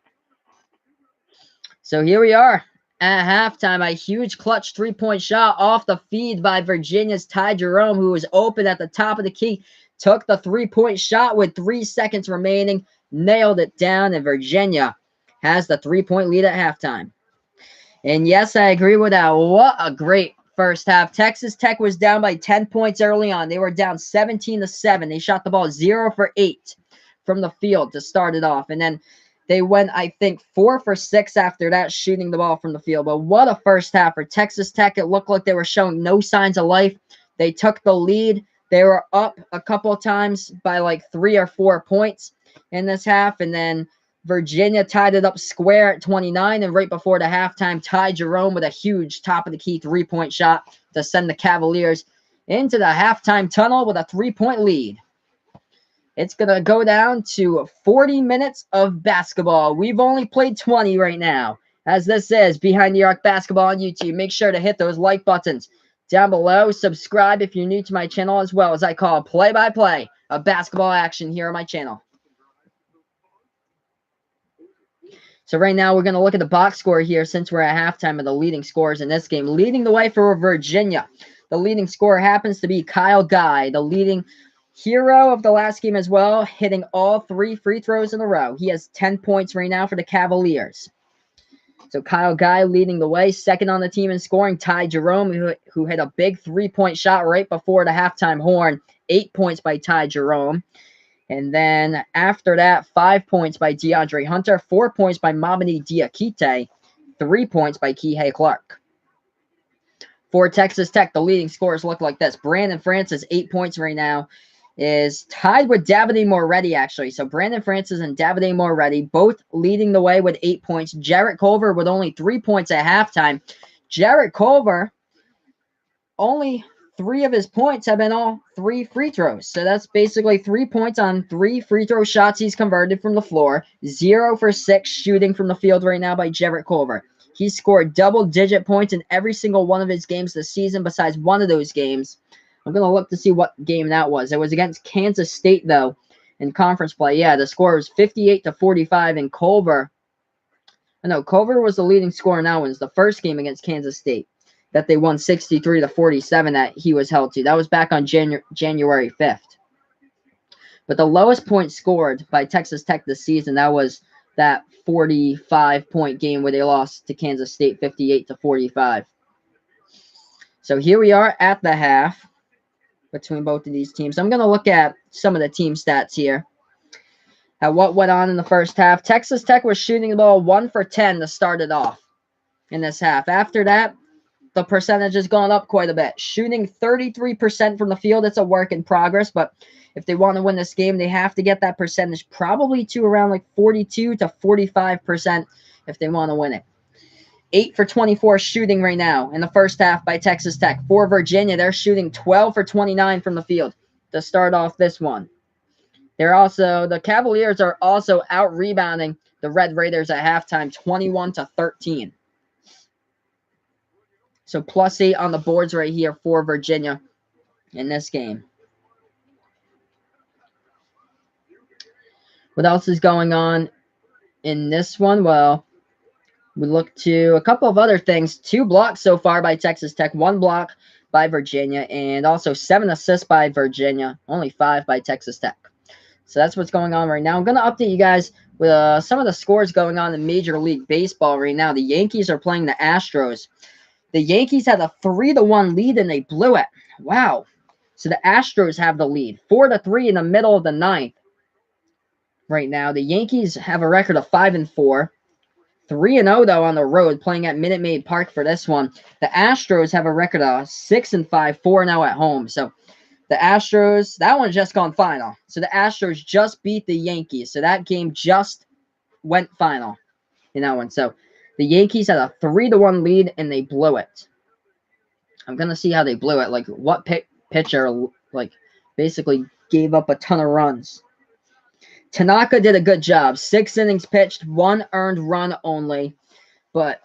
So here we are at halftime. A huge clutch three-point shot off the feed by Virginia's Ty Jerome, who was open at the top of the key. Took the three-point shot with 3 seconds remaining. Nailed it down, and Virginia has the three-point lead at halftime. And yes, I agree with that. What a great first half. Texas Tech was down by 10 points early on. They were down 17-7. They shot the ball 0 for 8 from the field to start it off. And then they went, I think, 4 for 6 after that, shooting the ball from the field. But what a first half for Texas Tech. It looked like they were showing no signs of life. They took the lead. They were up a couple of times by like 3 or 4 points in this half. And then Virginia tied it up square at 29. And right before the halftime, Ty Jerome with a huge top-of-the-key three-point shot to send the Cavaliers into the halftime tunnel with a 3-point lead. It's going to go down to 40 minutes of basketball. We've only played 20 right now, as this is Behind the Arc Basketball on YouTube. Make sure to hit those like buttons down below. Subscribe if you're new to my channel, as well as I call play-by-play of basketball action here on my channel. So right now we're going to look at the box score here, since we're at halftime, of the leading scorers in this game. Leading the way for Virginia, the leading scorer happens to be Kyle Guy, the leading hero of the last game as well, hitting all 3 free throws in a row. He has 10 points right now for the Cavaliers. So Kyle Guy leading the way. Second on the team in scoring, Ty Jerome, who hit a big 3-point shot right before the halftime horn. 8 points by Ty Jerome. And then after that, 5 points by DeAndre Hunter, 4 points by Mamadi Diakite, 3 points by Kihei Clark. For Texas Tech, the leading scorers look like this. Brandon Francis, 8 points right now. is tied with Davide Moretti, actually. So Brandon Francis and Davide Moretti both leading the way with 8 points. Jarrett Culver with only 3 points at halftime. Jarrett Culver, only 3 of his points have been all 3 free throws. So that's basically 3 points on 3 free throw shots he's converted from the floor. 0 for 6 shooting from the field right now by Jarrett Culver. He scored double-digit points in every single one of his games this season besides one of those games. I'm going to look to see what game that was. It was against Kansas State, though, in conference play. Yeah, the score was 58-45, and Culver was the leading scorer in that one. It was the first game against Kansas State that they won 63-47 that he was held to. That was back on January 5th. But the lowest point scored by Texas Tech this season, that was that 45-point game where they lost to Kansas State 58-45. So here we are at the half between both of these teams. I'm going to look at some of the team stats here. At what went on in the first half. Texas Tech was shooting the ball 1 for 10 to start it off in this half. After that, the percentage has gone up quite a bit. Shooting 33% from the field. It's a work in progress, but if they want to win this game, they have to get that percentage probably to around like 42 to 45% if they want to win it. 8 for 24 shooting right now in the first half by Texas Tech. For Virginia, they're shooting 12 for 29 from the field to start off this one. The Cavaliers are also out-rebounding the Red Raiders at halftime, 21-13. So +8 on the boards right here for Virginia in this game. What else is going on in this one? Well, we look to a couple of other things. 2 blocks so far by Texas Tech, 1 block by Virginia, and also 7 assists by Virginia, only 5 by Texas Tech. So that's what's going on right now. I'm going to update you guys with some of the scores going on in Major League Baseball right now. The Yankees are playing the Astros. The Yankees had a 3-1 lead, and they blew it. Wow. So the Astros have the lead. 4-3 in the middle of the ninth. Right now, the Yankees have a record of 5-4. 3-0, though, on the road, playing at Minute Maid Park for this one. The Astros have a record of 6-5, 4-0 at home. So the Astros, that one's just gone final. So the Astros just beat the Yankees. So that game just went final in that one. So the Yankees had a 3-1 lead, and they blew it. I'm going to see how they blew it. Like, what pitcher, like, basically gave up a ton of runs. Tanaka did a good job. 6 innings pitched, 1 earned run only. But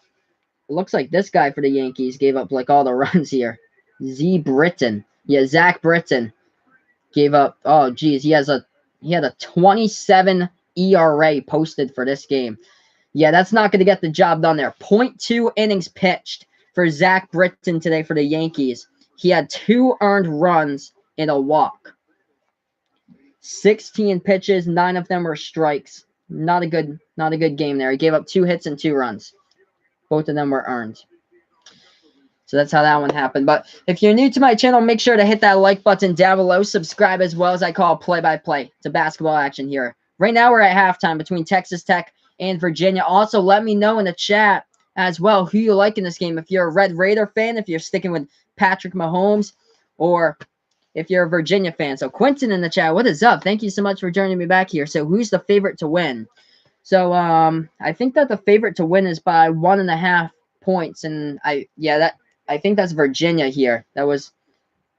it looks like this guy for the Yankees gave up, like, all the runs here. Zach Britton gave up, oh, geez, he had a 27 ERA posted for this game. Yeah, that's not going to get the job done there. 0.2 innings pitched for Zach Britton today for the Yankees. He had 2 earned runs and a walk. 16 pitches, 9 of them were strikes. Not a good game there. He gave up 2 hits and 2 runs. Both of them were earned. So that's how that one happened. But if you're new to my channel, make sure to hit that like button down below. Subscribe as well, as I call play-by-play to basketball action here. Right now we're at halftime between Texas Tech and Virginia. Also, let me know in the chat as well who you like in this game. If you're a Red Raider fan, if you're sticking with Patrick Mahomes, or if you're a Virginia fan. So Quentin in the chat, what is up? Thank you so much for joining me back here. So who's the favorite to win? So I think that the favorite to win is by 1.5 points, and I think that's Virginia here. That was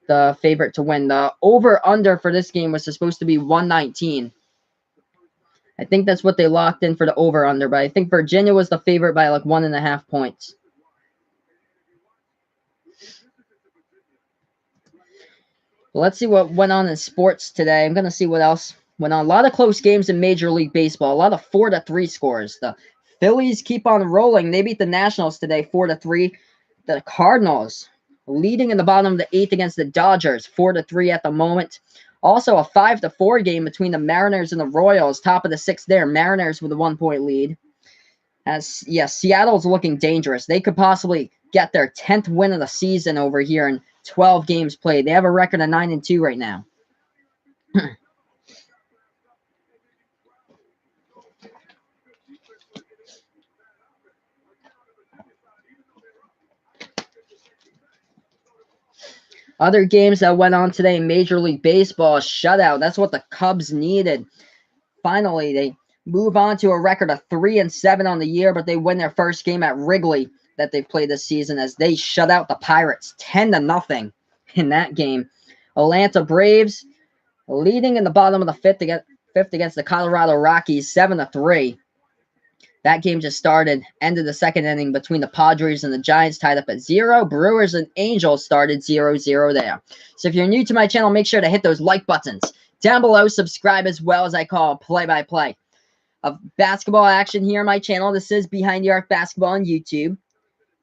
the favorite to win. The over-under for this game was supposed to be 119. I think that's what they locked in for the over-under, but I think Virginia was the favorite by like 1.5 points. Let's see what went on in sports today. I'm going to see what else went on. A lot of close games in Major League Baseball. A lot of 4-3 scores. The Phillies keep on rolling. They beat the Nationals today 4-3. The Cardinals leading in the bottom of the 8th against the Dodgers 4-3 at the moment. Also a 5-4 game between the Mariners and the Royals. Top of the 6th there. Mariners with a 1-point lead. Seattle's looking dangerous. They could possibly get their 10th win of the season over here in 12 games played. They have a record of 9-2 right now. Other games that went on today in Major League Baseball, shutout. That's what the Cubs needed. Finally, they move on to a record of 3-7 on the year, but they win their first game at Wrigley that they've played this season as they shut out the Pirates 10-0 in that game. Atlanta Braves leading in the bottom of the fifth against the Colorado Rockies 7-3. That game just started, ended the second inning between the Padres and the Giants, tied up at 0. Brewers and Angels started 0-0 there. So if you're new to my channel, make sure to hit those like buttons down below. Subscribe as well as I call play-by-play of basketball action here on my channel. This is Behind the Arc Basketball on YouTube.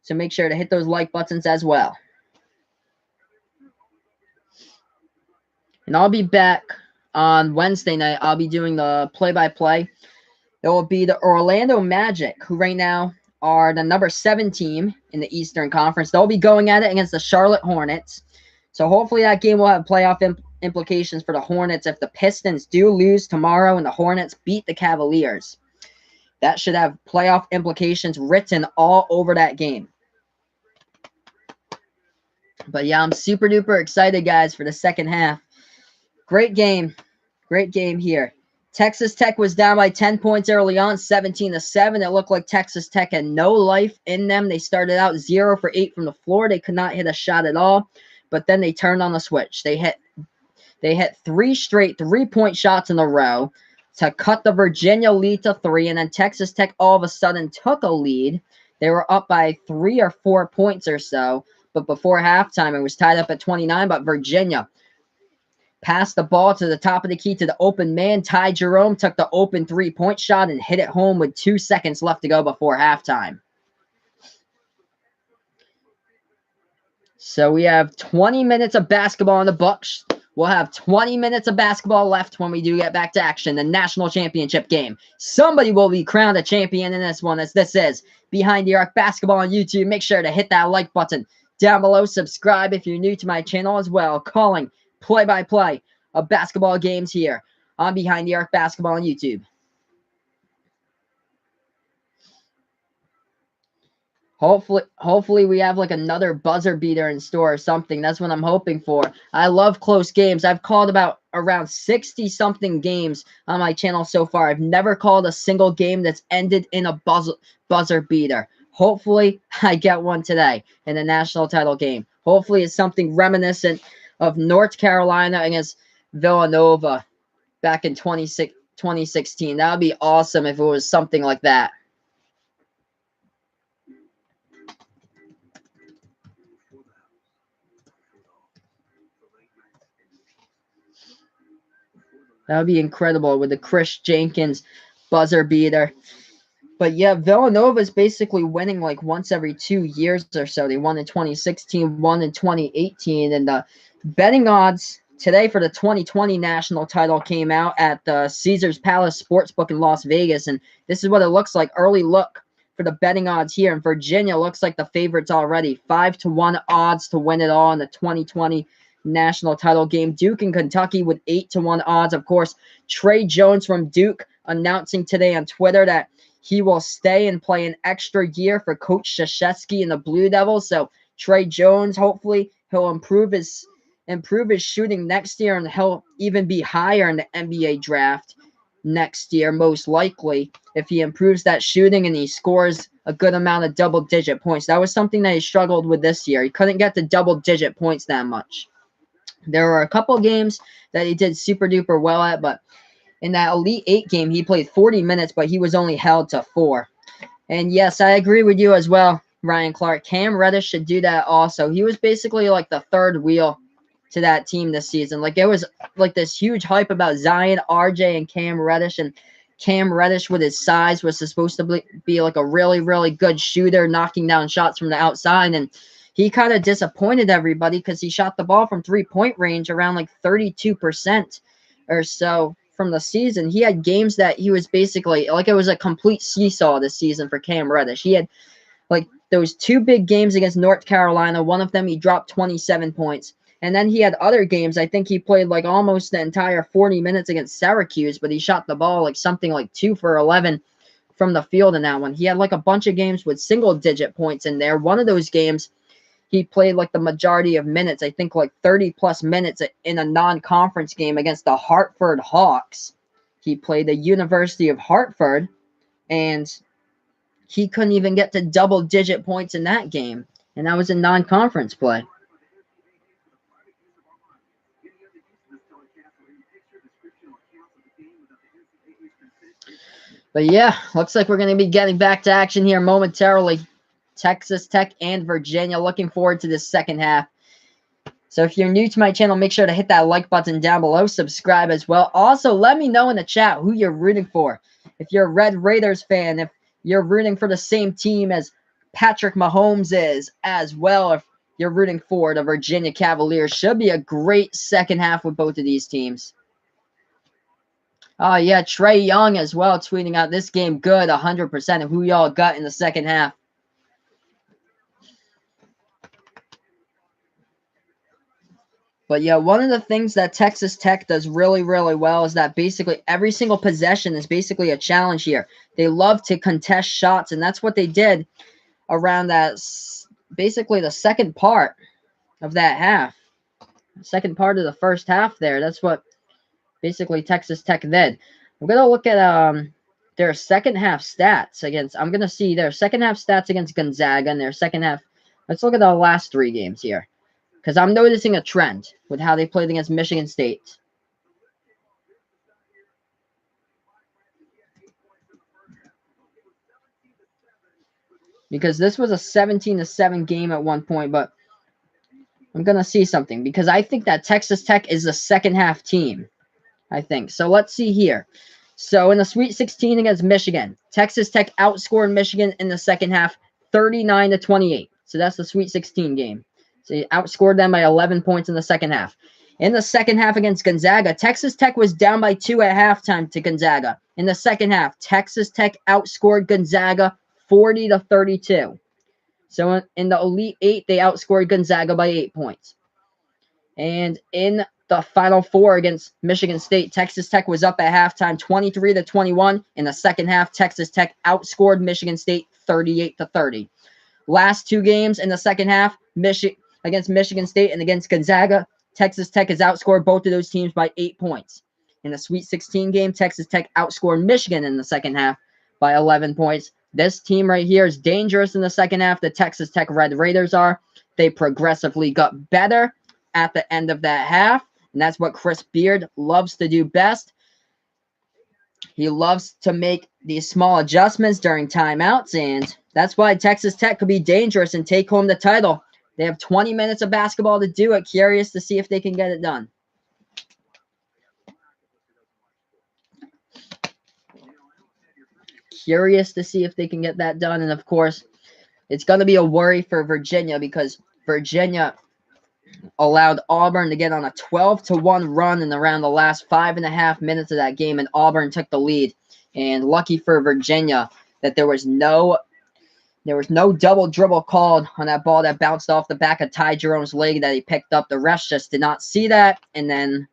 So make sure to hit those like buttons as well. And I'll be back on Wednesday night. I'll be doing the play-by-play. It will be the Orlando Magic, who right now are the number 7 team in the Eastern Conference. They'll be going at it against the Charlotte Hornets. So hopefully that game will have playoff implications for the Hornets if the Pistons do lose tomorrow and the Hornets beat the Cavaliers. That should have playoff implications written all over that game. But yeah, I'm super duper excited, guys, for the second half. Great game. Great game here. Texas Tech was down by 10 points early on, 17-7. It looked like Texas Tech had no life in them. They started out 0 for 8 from the floor. They could not hit a shot at all, but then they turned on the switch. They hit 3 straight 3-point shots in a row to cut the Virginia lead to 3, and then Texas Tech all of a sudden took a lead. They were up by 3 or 4 points or so, but before halftime, it was tied up at 29, but Virginia passed the ball to the top of the key to the open man. Ty Jerome took the open 3-point shot and hit it home with 2 seconds left to go before halftime. So we have 20 minutes of basketball in the books. We'll have 20 minutes of basketball left when we do get back to action, the national championship game. Somebody will be crowned a champion in this one, as this is Behind the Arc Basketball on YouTube. Make sure to hit that like button down below. Subscribe if you're new to my channel as well. Calling play-by-play of basketball games here on Behind the Arc Basketball on YouTube. Hopefully we have like another buzzer beater in store or something. That's what I'm hoping for. I love close games. I've called about around 60-something games on my channel so far. I've never called a single game that's ended in a buzzer beater. Hopefully I get one today in the national title game. Hopefully it's something reminiscent of North Carolina against Villanova back in 2016. That would be awesome if it was something like that. That would be incredible with the Chris Jenkins buzzer beater. But yeah, Villanova is basically winning like once every 2 years or so. They won in 2016, won in 2018, and the betting odds today for the 2020 national title came out at the Caesars Palace Sportsbook in Las Vegas, and this is what it looks like. Early look for the betting odds here, and Virginia looks like the favorites already. 5-1 odds to win it all in the 2020 national title game. Duke and Kentucky with 8-1 odds. Of course, Trey Jones from Duke announcing today on Twitter that he will stay and play an extra year for Coach Krzyzewski and the Blue Devils. So Trey Jones, hopefully he'll improve his shooting next year, and he'll even be higher in the NBA draft next year, most likely, if he improves that shooting and he scores a good amount of double-digit points. That was something that he struggled with this year. He couldn't get to double-digit points that much. There were a couple games that he did super-duper well at, but in that Elite 8 game, he played 40 minutes, but he was only held to 4. And yes, I agree with you as well, Ryan Clark. Cam Reddish should do that also. He was basically like the third wheel to that team this season. Like, it was like this huge hype about Zion, RJ, and Cam Reddish. And Cam Reddish, with his size, was supposed to be like a really, really good shooter, knocking down shots from the outside. And he kind of disappointed everybody because he shot the ball from three-point range around like 32% or so from the season. He had games that he was basically like, it was a complete seesaw this season for Cam Reddish. He had like those 2 big games against North Carolina. One of them he dropped 27 points. And then he had other games. I think he played like almost the entire 40 minutes against Syracuse, but he shot the ball like something like 2 for 11 from the field in that one. He had like a bunch of games with single-digit points in there. One of those games, he played like the majority of minutes. I think like 30-plus minutes in a non-conference game against the Hartford Hawks. He played the University of Hartford, and he couldn't even get to double-digit points in that game, and that was in non-conference play. But yeah, looks like we're going to be getting back to action here momentarily. Texas Tech and Virginia. Looking forward to this second half. So if you're new to my channel, make sure to hit that like button down below. Subscribe as well. Also, let me know in the chat who you're rooting for. If you're a Red Raiders fan, if you're rooting for the same team as Patrick Mahomes is as well, if you're rooting for the Virginia Cavaliers. Should be a great second half with both of these teams. Oh, yeah, Trey Young as well tweeting out this game good, 100% of who y'all got in the second half. But yeah, one of the things that Texas Tech does really, really well is that basically every single possession is basically a challenge here. They love to contest shots, and that's what they did around that, basically the second part of that half. Second part of the first half there. That's what basically Texas Tech did. I'm going to look at their second half stats against, I'm going to see their second half stats against Gonzaga and their second half. Let's look at the last 3 games here, because I'm noticing a trend with how they played against Michigan State. Because this was a 17-7 game at one point, but I'm going to see something, because I think that Texas Tech is a second half team. I think. So let's see here. So in the Sweet 16 against Michigan, Texas Tech outscored Michigan in the second half 39-28. So that's the Sweet 16 game. So he outscored them by 11 points in the second half. In the second half against Gonzaga, Texas Tech was down by 2 at halftime to Gonzaga. In the second half, Texas Tech outscored Gonzaga 40-32. So in the Elite 8, they outscored Gonzaga by 8 points. And in the Final Four against Michigan State, Texas Tech was up at halftime 23-21. In the second half, Texas Tech outscored Michigan State 38-30. Last 2 games in the second half, against Michigan State and against Gonzaga, Texas Tech has outscored both of those teams by 8 points. In the Sweet 16 game, Texas Tech outscored Michigan in the second half by 11 points. This team right here is dangerous in the second half. The Texas Tech Red Raiders are. They progressively got better at the end of that half, and that's what Chris Beard loves to do best. He loves to make these small adjustments during timeouts, and that's why Texas Tech could be dangerous and take home the title. They have 20 minutes of basketball to do it. Curious to see if they can get it done. Curious to see if they can get that done, and of course, it's going to be a worry for Virginia, because Virginia allowed Auburn to get on a 12-1 run in around the last 5.5 minutes of that game, and Auburn took the lead. And lucky for Virginia that there was no double dribble called on that ball that bounced off the back of Ty Jerome's leg that he picked up. The refs just did not see that, and then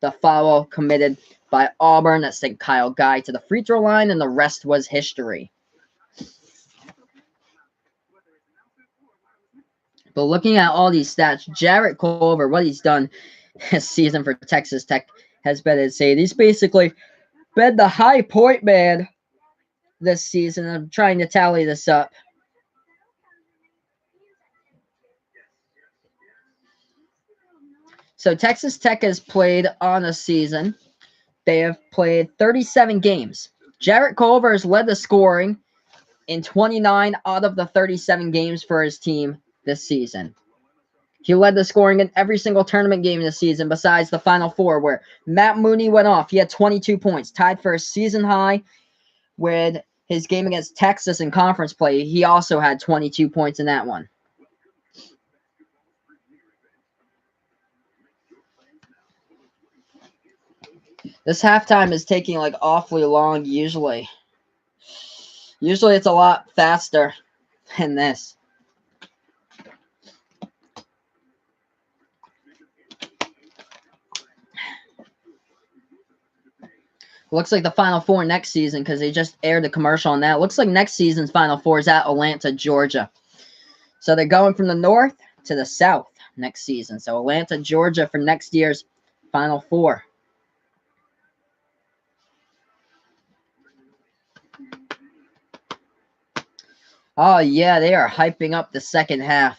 the foul committed by Auburn that sent Kyle Guy to the free throw line, and the rest was history. But looking at all these stats, Jarrett Culver, what he's done this season for Texas Tech has been insane. He's basically been the high point man this season. I'm trying to tally this up. So Texas Tech has played on a season. They have played 37 games. Jarrett Culver has led the scoring in 29 out of the 37 games for his team this season. He led the scoring in every single tournament game this season besides the Final Four, where Matt Mooney went off. He had 22 points, tied for a season high with his game against Texas in conference play. He also had 22 points in that one. This halftime is taking like awfully long usually. Usually it's a lot faster than this. Looks like the Final Four next season, because they just aired the commercial on that. Looks like next season's Final Four is at Atlanta, Georgia. So they're going from the north to the South next season. So Atlanta, Georgia for next year's Final Four. Oh, yeah, they are hyping up the second half.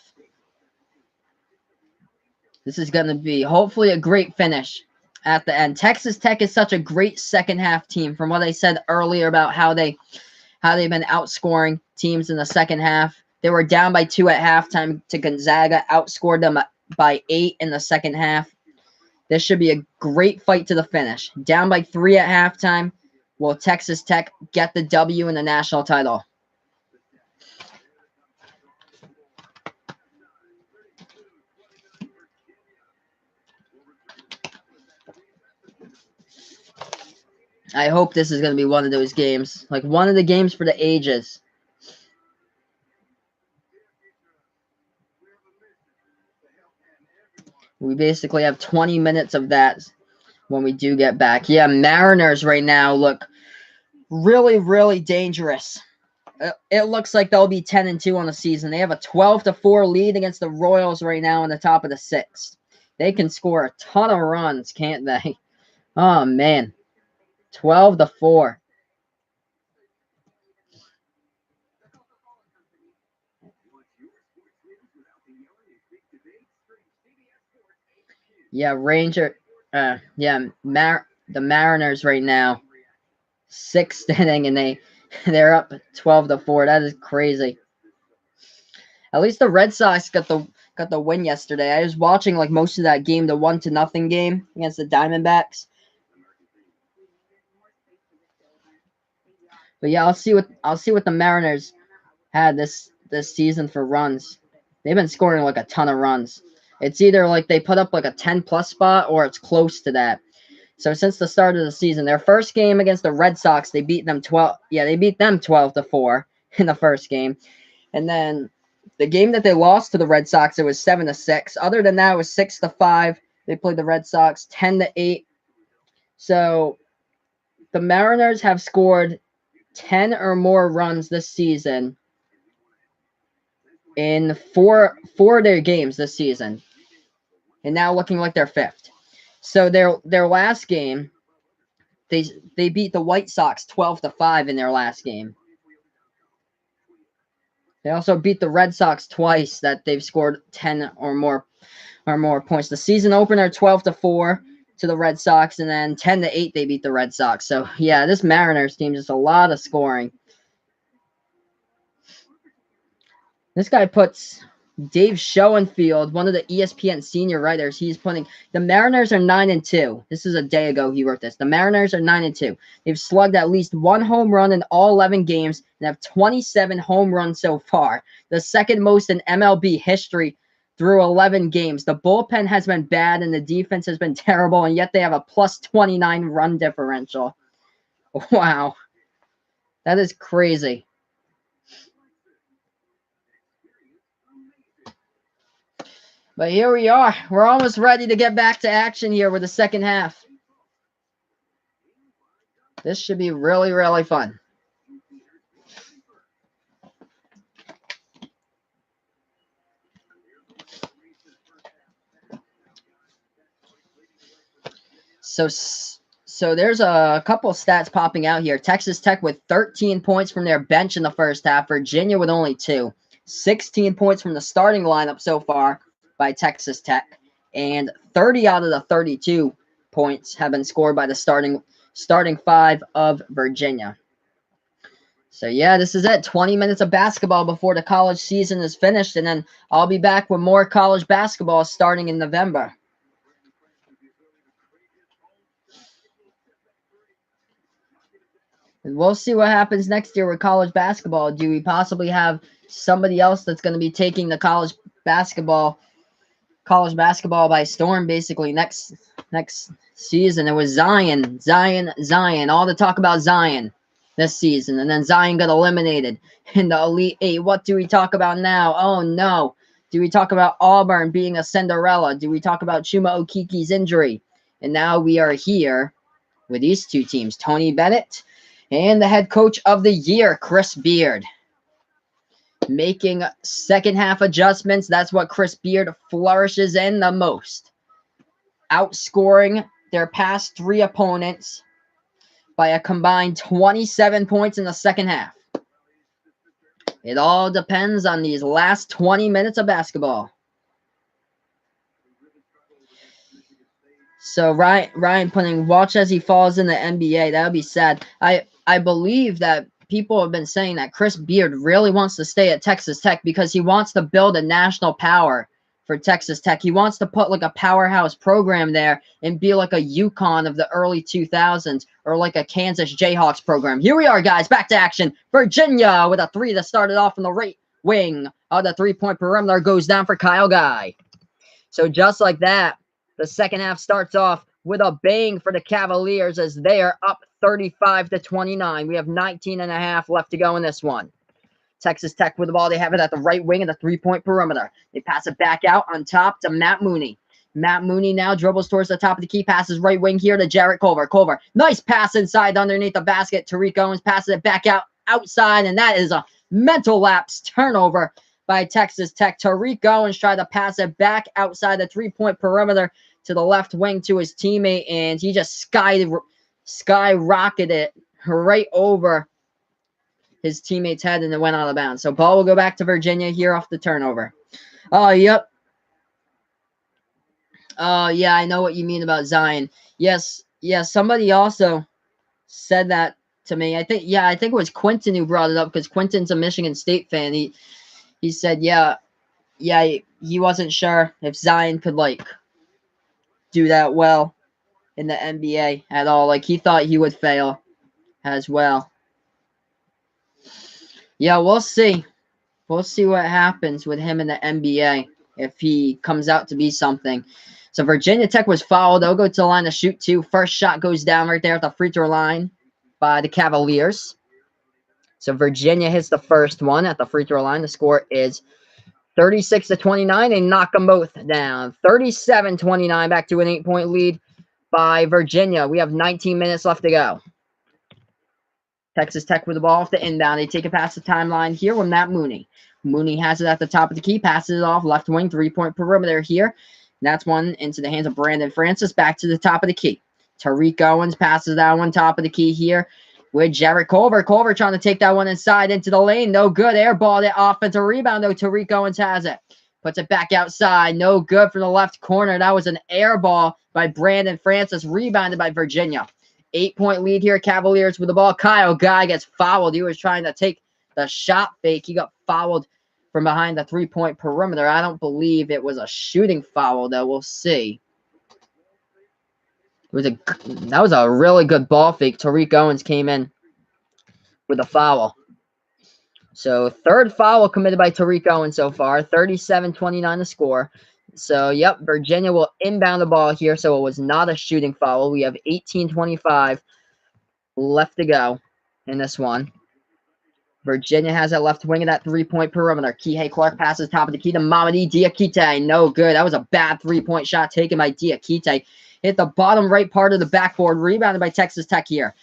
This is going to be hopefully a great finish at the end. Texas Tech is such a great second half team. From what I said earlier about how they've been outscoring teams in the second half. They were down by 2 at halftime to Gonzaga, outscored them by 8 in the second half. This should be a great fight to the finish. Down by 3 at halftime. Will Texas Tech get the W in the national title? I hope this is going to be one of those games. Like one of the games for the ages. We basically have 20 minutes of that when we do get back. Yeah, Mariners right now look really, really dangerous. It looks like they'll be 10-2 on the season. They have a 12-4 lead against the Royals right now in the top of the 6th. They can score a ton of runs, can't they? Oh, man. 12-4. Yeah, the Mariners right now, 6th inning, and they're up 12-4. That is crazy. At least the Red Sox got the win yesterday. I was watching like most of that game, the 1-0 game against the Diamondbacks. But yeah, I'll see what the Mariners had this season for runs. They've been scoring like a ton of runs. It's either like they put up like a 10+ spot or it's close to that. So since the start of the season, their first game against the Red Sox, they beat them 12-4 in the first game. And then the game that they lost to the Red Sox, it was 7-6. Other than that, it was 6-5. They played the Red Sox 10-8. So the Mariners have scored 10 or more runs this season in four of their games this season, and now looking like they're 5th. So their last game, they beat the White Sox 12-5 in their last game. They also beat the Red Sox twice that they've scored 10 or more points. The season opener 12-4 to the Red Sox, and then 10-8 they beat the Red Sox. So yeah, this Mariners team just a lot of scoring. This guy puts Dave Schoenfield, one of the ESPN senior writers. He's putting the Mariners are 9-2. This is a day ago he wrote this. The Mariners are 9-2. They've slugged at least 1 home run in all 11 games and have 27 home runs so far, the second most in MLB history through 11 games. The bullpen has been bad and the defense has been terrible, and yet they have a +29 run differential. Wow. That is crazy. But here we are. We're almost ready to get back to action here with the second half. This should be really, really fun. So there's a couple of stats popping out here. Texas Tech with 13 points from their bench in the first half. Virginia with only 2. 16 points from the starting lineup so far by Texas Tech, and 30 out of the 32 points have been scored by the starting 5 of Virginia. So yeah, this is it. 20 minutes of basketball before the college season is finished, and then I'll be back with more college basketball starting in November. And we'll see what happens next year with college basketball. Do we possibly have somebody else that's going to be taking the college basketball by storm basically next season? It was Zion. All the talk about Zion this season, and then Zion got eliminated in the Elite 8. What do we talk about now? Oh no. Do we talk about Auburn being a Cinderella? Do we talk about Chuma Okeke's injury? And now we are here with these two teams, Tony Bennett and the head coach of the year, Chris Beard. making second half adjustments. That's what Chris Beard flourishes in the most. Outscoring their past 3 opponents by a combined 27 points in the second half. It all depends on these last 20 minutes of basketball. So Ryan putting, watch as he falls in the NBA. That would be sad. I believe that people have been saying that Chris Beard really wants to stay at Texas Tech because he wants to build a national power for Texas Tech. He wants to put like a powerhouse program there and be like a UConn of the early 2000s or like a Kansas Jayhawks program. Here we are, guys. Back to action. Virginia with a 3 that started off in the right wing of the 3-point perimeter goes down for Kyle Guy. So just like that, the second half starts off with a bang for the Cavaliers as they are up 35-29. We have 19 and a half left to go in this one. Texas Tech with the ball. They have it at the right wing of the 3-point perimeter. They pass it back out on top to Matt Mooney. Matt Mooney now dribbles towards the top of the key, passes right wing here to Jarrett Culver. Culver, nice pass inside underneath the basket. Tarik Owens passes it back outside, and that is a mental lapse turnover by Texas Tech. Tarik Owens tried to pass it back outside the 3-point perimeter to the left wing to his teammate, and he just skyrocketed it right over his teammate's head, and it went out of bounds. So ball will go back to Virginia here off the turnover. Oh, yep. Oh, yeah, I know what you mean about Zion. Yes, somebody also said that to me. I think it was Quentin who brought it up because Quentin's a Michigan State fan. He said, he wasn't sure if Zion could, like, do that well in the NBA at all. Like, he thought he would fail as well. Yeah, we'll see. We'll see what happens with him in the NBA if he comes out to be something. So Virginia Tech was fouled. They'll go to the line to shoot 2. First shot goes down right there at the free throw line by the Cavaliers. So Virginia hits the first one at the free throw line. The score is 36-29. They knock them both down. 37-29, back to an 8-point lead by Virginia. We have 19 minutes left to go. Texas Tech with the ball off the inbound. They take it past the timeline here with Matt Mooney. Mooney has it at the top of the key, passes it off left wing, 3-point perimeter here. That's one into the hands of Brandon Francis, back to the top of the key. Tarik Owens passes that one top of the key here with Jarrett Culver. Culver trying to take that one inside into the lane. No good. Airball it. Offensive rebound, though. Tarik Owens has it. Puts it back outside. No good from the left corner. That was an air ball by Brandon Francis, rebounded by Virginia. 8-point lead here. Cavaliers with the ball. Kyle Guy gets fouled. He was trying to take the shot fake. He got fouled from behind the 3-point perimeter. I don't believe it was a shooting foul, though. We'll see. That was a really good ball fake. Tarik Owens came in with a foul. So third foul committed by Tarik Owens so far. 37-29 the score. So, yep, Virginia will inbound the ball here. So it was not a shooting foul. We have 18-25 left to go in this one. Virginia has that left wing of that 3-point perimeter. Kihei Clark passes top of the key to Mamadi Diakite. No good. That was a bad 3-point shot taken by Diakite. Hit the bottom right part of the backboard. Rebounded by Texas Tech here.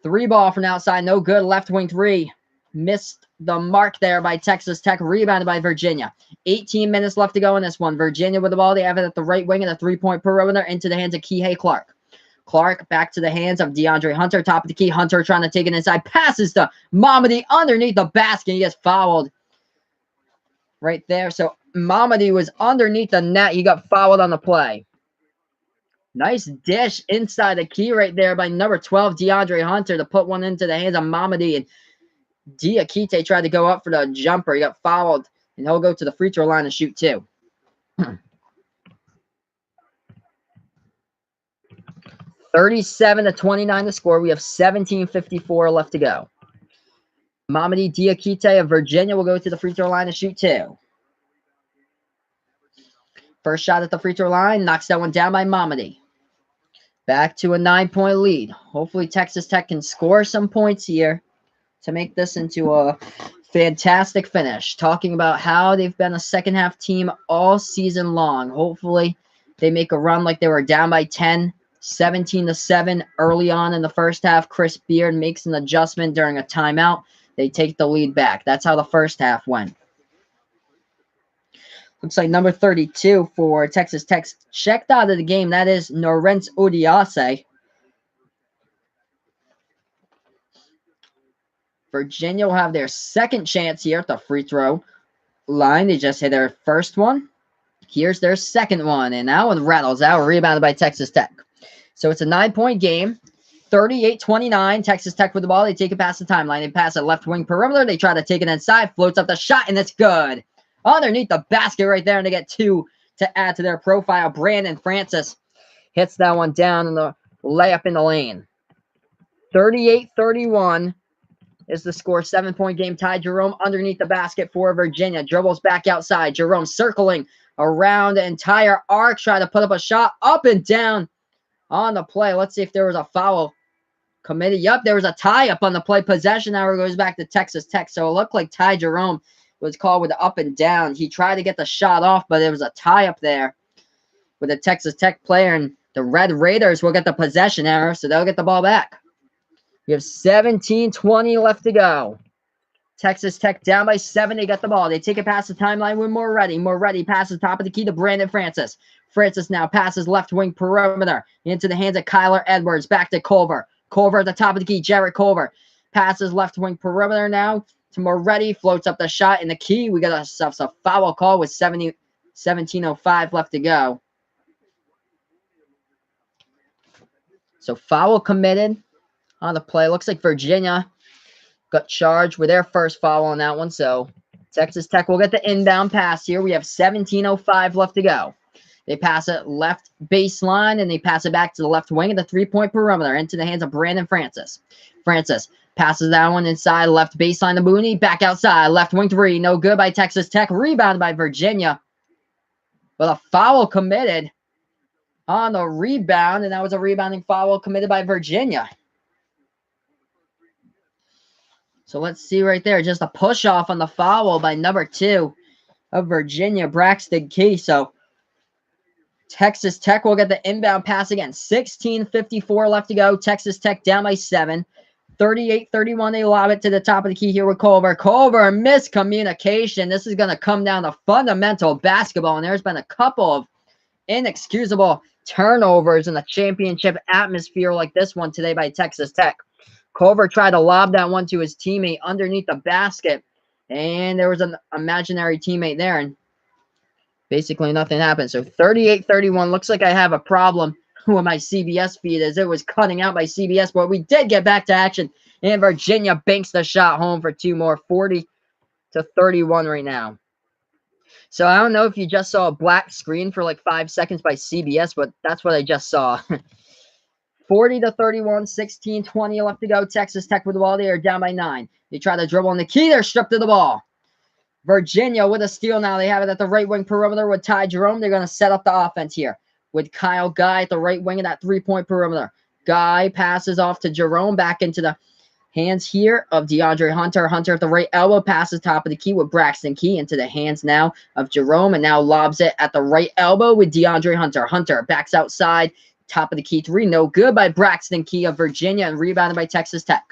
3 ball from outside. No good. Left wing 3. Missed the mark there by Texas Tech. Rebounded by Virginia. 18 minutes left to go in this one. Virginia with the ball. They have it at the right wing of the 3-point perimeter into the hands of Kihei Clark. Clark back to the hands of DeAndre Hunter. Top of the key. Hunter trying to take it inside. Passes to Mamadi underneath the basket. He gets fouled right there. So Mamadi was underneath the net. He got fouled on the play. Nice dish inside the key right there by number 12, DeAndre Hunter, to put one into the hands of Mamadi. And Diakite tried to go up for the jumper. He got fouled, and he'll go to the free throw line and shoot 2. 37-29 the score. We have 17:54 left to go. Mamadi Diakite of Virginia will go to the free throw line and shoot 2. First shot at the free throw line. Knocks that one down by Mamadi. Back to a 9-point lead. Hopefully Texas Tech can score some points here to make this into a fantastic finish. Talking about how they've been a second-half team all season long. Hopefully they make a run like they were down by 10. 17-7 early on in the first half. Chris Beard makes an adjustment during a timeout. they take the lead back. That's how the first half went. Looks like number 32 for Texas Tech checked out of the game. That is Norrentz Odiase. Virginia will have their second chance here at the free throw line. They just hit their first one. Here's their second one, and that one rattles out, rebounded by Texas Tech. So it's a 9-point game. 38-29, Texas Tech with the ball. They take it past the timeline. They pass a left wing perimeter. They try to take it inside, floats up the shot, and it's good. Underneath the basket right there, and they get 2 to add to their profile. Brandon Francis hits that one down in the layup in the lane. 38-31 is the score. 7-point game. Ty Jerome underneath the basket for Virginia. Dribbles back outside. Jerome circling around the entire arc, trying to put up a shot up and down on the play. Let's see if there was a foul committed. Yep, there was a tie up on the play. Possession now goes back to Texas Tech. So it looked like Ty Jerome was called with the up and down. He tried to get the shot off, but there was a tie up there with a Texas Tech player, and the Red Raiders will get the possession error, so they'll get the ball back. We have 17-20 left to go. Texas Tech down by 7. They get the ball. They take it past the timeline with Moretti. Moretti passes top of the key to Brandon Francis. Francis now passes left wing perimeter into the hands of Kyler Edwards. Back to Culver. Culver at the top of the key. Jarrett Culver passes left wing perimeter now to Moretti. Floats up the shot in the key. We got ourselves a foul call with 17:05 left to go. So foul committed on the play. Looks like Virginia got charged with their first foul on that one. So Texas Tech will get the inbound pass here. We have 17:05 left to go. They pass it left baseline, and they pass it back to the left wing of the three-point perimeter into the hands of Brandon Francis. Francis passes that one inside, left baseline to Mooney. Back outside, left wing three. No good by Texas Tech. Rebounded by Virginia. But a foul committed on the rebound, and that was a rebounding foul committed by Virginia. So let's see right there. Just a push off on the foul by number 2 of Virginia, Braxton Key. So Texas Tech will get the inbound pass again. 16:54 left to go. Texas Tech down by 7. 38-31. They lob it to the top of the key here with Culver. Culver, miscommunication. This is going to come down to fundamental basketball, and there's been a couple of inexcusable turnovers in the championship atmosphere like this one today by Texas Tech. Culver tried to lob that one to his teammate underneath the basket, and there was an imaginary teammate there, and basically nothing happened. So 38-31. Looks like I have a problem with my CBS feed as it was cutting out my CBS, but we did get back to action, and Virginia banks the shot home for 2 more. 40-31 right now. So I don't know if you just saw a black screen for like 5 seconds by CBS, but that's what I just saw. 40-31, 16:20 left to go. Texas Tech with the ball. They are down by 9. They try to dribble on the key. They're stripped of the ball. Virginia with a steal now. They have it at the right wing perimeter with Ty Jerome. They're going to set up the offense here with Kyle Guy at the right wing of that three-point perimeter. Guy passes off to Jerome, back into the hands here of DeAndre Hunter. Hunter at the right elbow, passes top of the key with Braxton Key into the hands now of Jerome, and now lobs it at the right elbow with DeAndre Hunter. Hunter backs outside, top of the key three, no good by Braxton Key of Virginia, and rebounded by Texas Tech.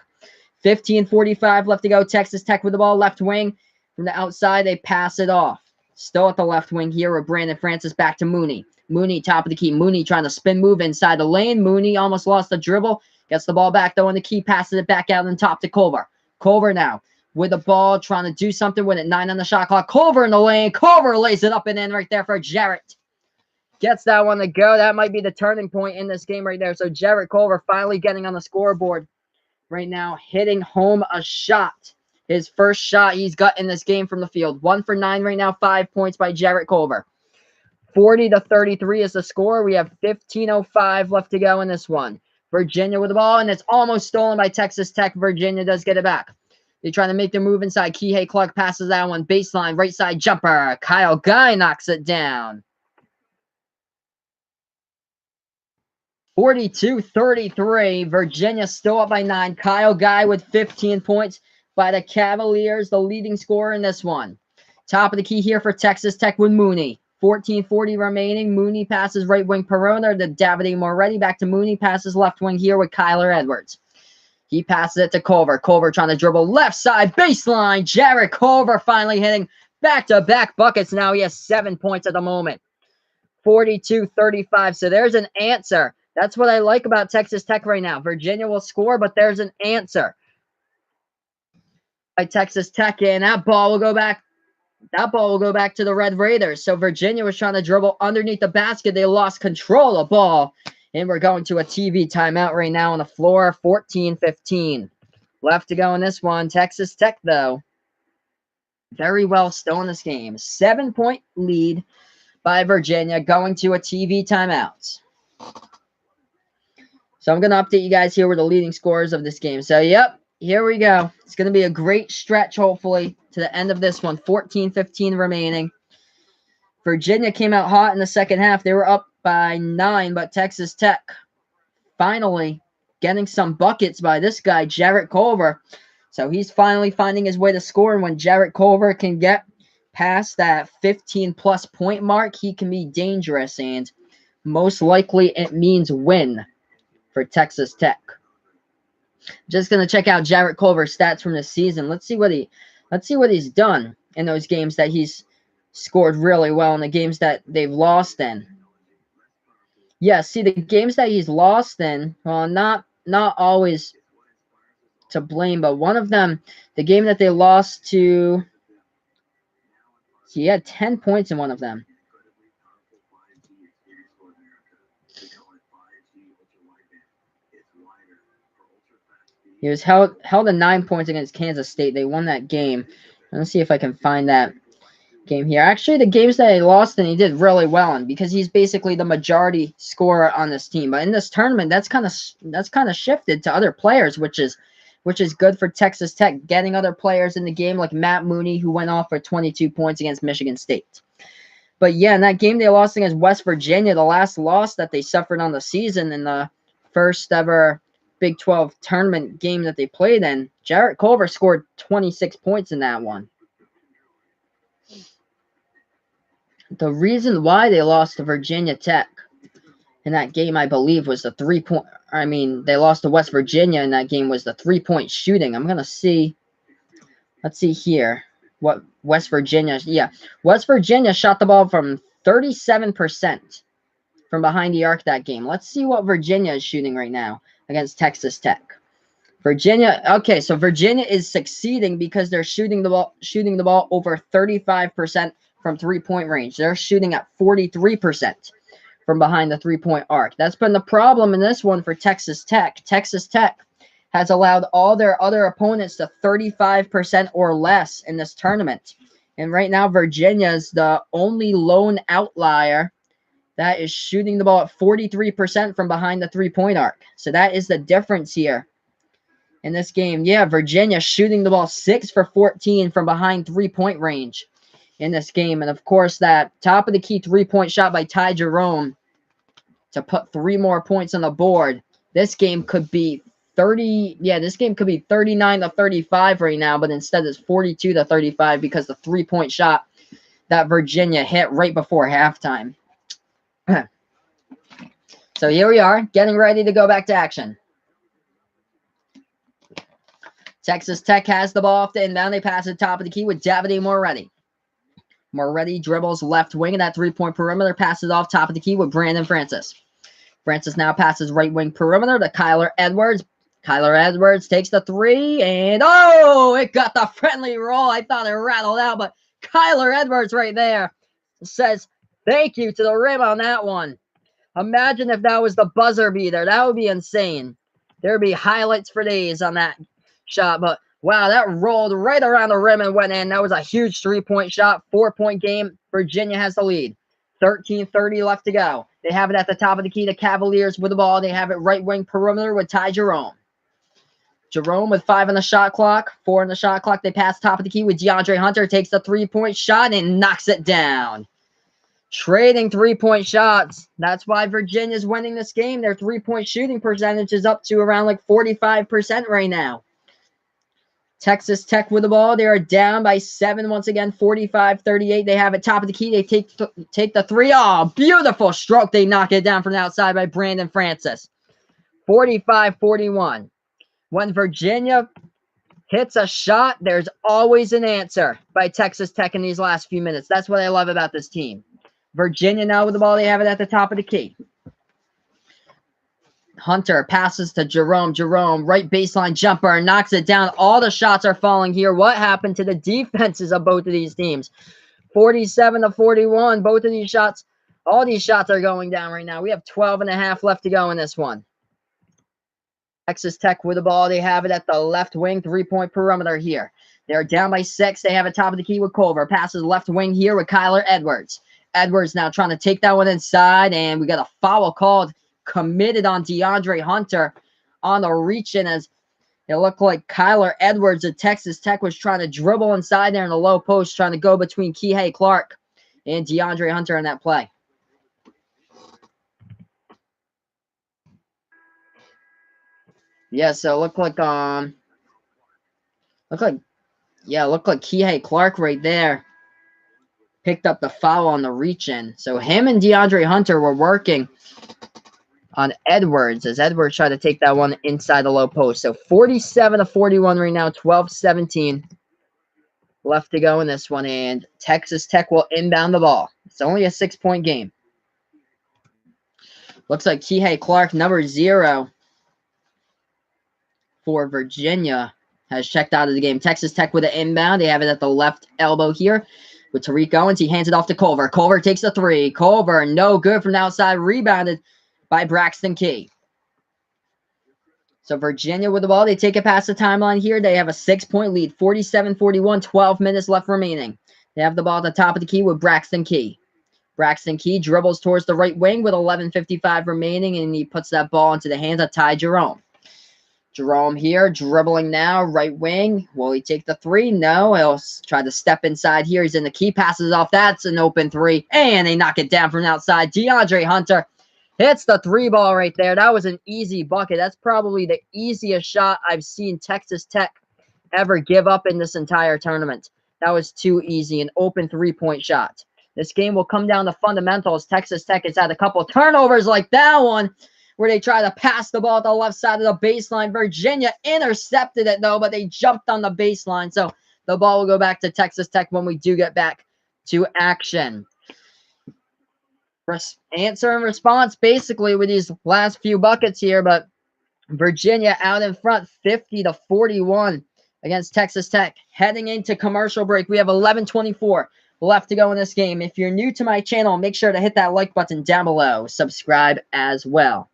15:45 left to go. Texas Tech with the ball, left wing. From the outside, they pass it off. Still at the left wing here with Brandon Francis, back to Mooney. Mooney, top of the key. Mooney trying to spin move inside the lane. Mooney almost lost the dribble. Gets the ball back, though, on the key. Passes it back out and top to Culver. Culver now with the ball, trying to do something with it. 9 on the shot clock. Culver in the lane. Culver lays it up and in right there for Jarrett. Gets that one to go. That might be the turning point in this game right there. So Jarrett Culver finally getting on the scoreboard right now, hitting home a shot. His first shot he's got in this game from the field. 1 for 9 right now. 5 points by Jarrett Culver. 40-33 is the score. We have 15:05 left to go in this one. Virginia with the ball, and it's almost stolen by Texas Tech. Virginia does get it back. They try to make their move inside. Kihei Clark passes that one. Baseline, right side jumper. Kyle Guy knocks it down. 42-33. Virginia still up by 9. Kyle Guy with 15 points by the Cavaliers, the leading scorer in this one. Top of the key here for Texas Tech with Mooney. 14:40 remaining. Mooney passes right wing perimeter to Davide Moretti. Back to Mooney. Passes left wing here with Kyler Edwards. He passes it to Culver. Culver trying to dribble left side baseline. Jarrett Culver finally hitting back-to-back buckets. Now he has 7 points at the moment. 42-35. So there's an answer. That's what I like about Texas Tech right now. Virginia will score, but there's an answer by Texas Tech, and that ball will go back. That ball will go back to the Red Raiders. So Virginia was trying to dribble underneath the basket. They lost control of the ball. And we're going to a TV timeout right now on the floor. 14-15. Left to go in this one. Texas Tech, though, very well still in this game. 7-point lead by Virginia, going to a TV timeout. So I'm going to update you guys here with the leading scorers of this game. So, yep, here we go. It's going to be a great stretch, hopefully, to the end of this one. 14-15 remaining. Virginia came out hot in the second half. They were up by 9, but Texas Tech finally getting some buckets by this guy, Jarrett Culver. So he's finally finding his way to score, and when Jarrett Culver can get past that 15-plus point mark, he can be dangerous, and most likely it means win for Texas Tech. Just going to check out Jarrett Culver's stats from this season. Let's see what he's done in those games that he's scored really well, in the games that they've lost in. Yeah, see, the games that he's lost in, well, not always to blame, but one of them, the game that they lost to, he had 10 points in one of them. He was held to 9 points against Kansas State. They won that game. Let's see if I can find that game here. Actually, the games that he lost in, he did really well in, because he's basically the majority scorer on this team. But in this tournament, that's kind of shifted to other players, which is good for Texas Tech, getting other players in the game like Matt Mooney, who went off for 22 points against Michigan State. But yeah, in that game they lost against West Virginia, the last loss that they suffered on the season in the first ever Big 12 tournament game that they played in, Jarrett Culver scored 26 points in that one. The reason why they lost to Virginia Tech in that game, I believe, was the they lost to West Virginia in that game was the 3-point shooting. I'm going to see. Let's see here. What West Virginia shot the ball from 37% from behind the arc that game. Let's see what Virginia is shooting right now against Texas Tech. Virginia, okay, so Virginia is succeeding because they're shooting the ball over 35% from 3-point range. They're shooting at 43% from behind the 3-point arc. That's been the problem in this one for Texas Tech. Texas Tech has allowed all their other opponents to 35% or less in this tournament. And right now, Virginia's the only lone outlier that is shooting the ball at 43% from behind the 3-point arc. So that is the difference here in this game. Yeah, Virginia shooting the ball 6 for 14 from behind 3-point range in this game. And of course, that top of the key 3-point shot by Ty Jerome to put 3 more points on the board. This game could be 39-35 right now, but instead it's 42-35 because the 3-point shot that Virginia hit right before halftime. So here we are, getting ready to go back to action. Texas Tech has the ball off the inbound. They pass it top of the key with Davide Moretti. Moretti dribbles left wing in that 3-point perimeter, passes off top of the key with Brandon Francis. Francis now passes right wing perimeter to Kyler Edwards. Kyler Edwards takes the 3, and it got the friendly roll. I thought it rattled out, but Kyler Edwards right there says thank you to the rim on that one. Imagine if that was the buzzer beater. That would be insane. There would be highlights for days on that shot, but wow, that rolled right around the rim and went in. That was a huge 3-point shot, 4-point game. Virginia has the lead. 13:30 left to go. They have it at the top of the key. The Cavaliers with the ball. They have it right wing perimeter with Ty Jerome. Jerome with 5 on the shot clock, 4 on the shot clock. They pass top of the key with DeAndre Hunter. Takes the 3-point shot and knocks it down. Trading 3-point shots. That's why Virginia's winning this game. Their 3-point shooting percentage is up to around like 45% right now. Texas Tech with the ball. They are down by 7 once again, 45-38. They have it top of the key. They take the 3. Oh, beautiful stroke. They knock it down from the outside by Brandon Francis. 45-41. When Virginia hits a shot, there's always an answer by Texas Tech in these last few minutes. That's what I love about this team. Virginia now with the ball. They have it at the top of the key. Hunter passes to Jerome. Jerome, right baseline jumper, knocks it down. All the shots are falling here. What happened to the defenses of both of these teams? 47-41. Both of these shots, all these shots are going down right now. We have 12.5 left to go in this one. Texas Tech with the ball. They have it at the left wing, 3-point perimeter here. They're down by 6. They have it top of the key with Culver. Passes left wing here with Kyler Edwards. Edwards now trying to take that one inside, and we got a foul called, committed on DeAndre Hunter on the reach-in, as it looked like Kyler Edwards at Texas Tech was trying to dribble inside there in the low post, trying to go between Kihei Clark and DeAndre Hunter in that play. Yeah, so it looked like Kihei Clark right there picked up the foul on the reach-in. So him and DeAndre Hunter were working on Edwards as Edwards tried to take that one inside the low post. So 47-41 right now, 12-17 left to go in this one, and Texas Tech will inbound the ball. It's only a 6-point game. Looks like Kihei Clark, number 0 for Virginia, has checked out of the game. Texas Tech with an inbound. They have it at the left elbow here with Tarik Owens. He hands it off to Culver. Culver takes the 3. Culver, no good from the outside. Rebounded by Braxton Key. So Virginia with the ball. They take it past the timeline here. They have a 6-point lead. 47-41, 12 minutes left remaining. They have the ball at the top of the key with Braxton Key. Braxton Key dribbles towards the right wing with 11:55 remaining, and he puts that ball into the hands of Ty Jerome. Jerome here, dribbling now, right wing. Will he take the 3? No, he'll try to step inside here. He's in the key, passes off. That's an open 3, and they knock it down from the outside. DeAndre Hunter hits the 3 ball right there. That was an easy bucket. That's probably the easiest shot I've seen Texas Tech ever give up in this entire tournament. That was too easy, an open 3-point shot. This game will come down to fundamentals. Texas Tech has had a couple of turnovers like that one, where they try to pass the ball at the left side of the baseline. Virginia intercepted it, though, but they jumped on the baseline. So the ball will go back to Texas Tech when we do get back to action. Answer and response, basically, with these last few buckets here, but Virginia out in front, 50-41 against Texas Tech. Heading into commercial break, we have 11:24 left to go in this game. If you're new to my channel, make sure to hit that like button down below. Subscribe as well.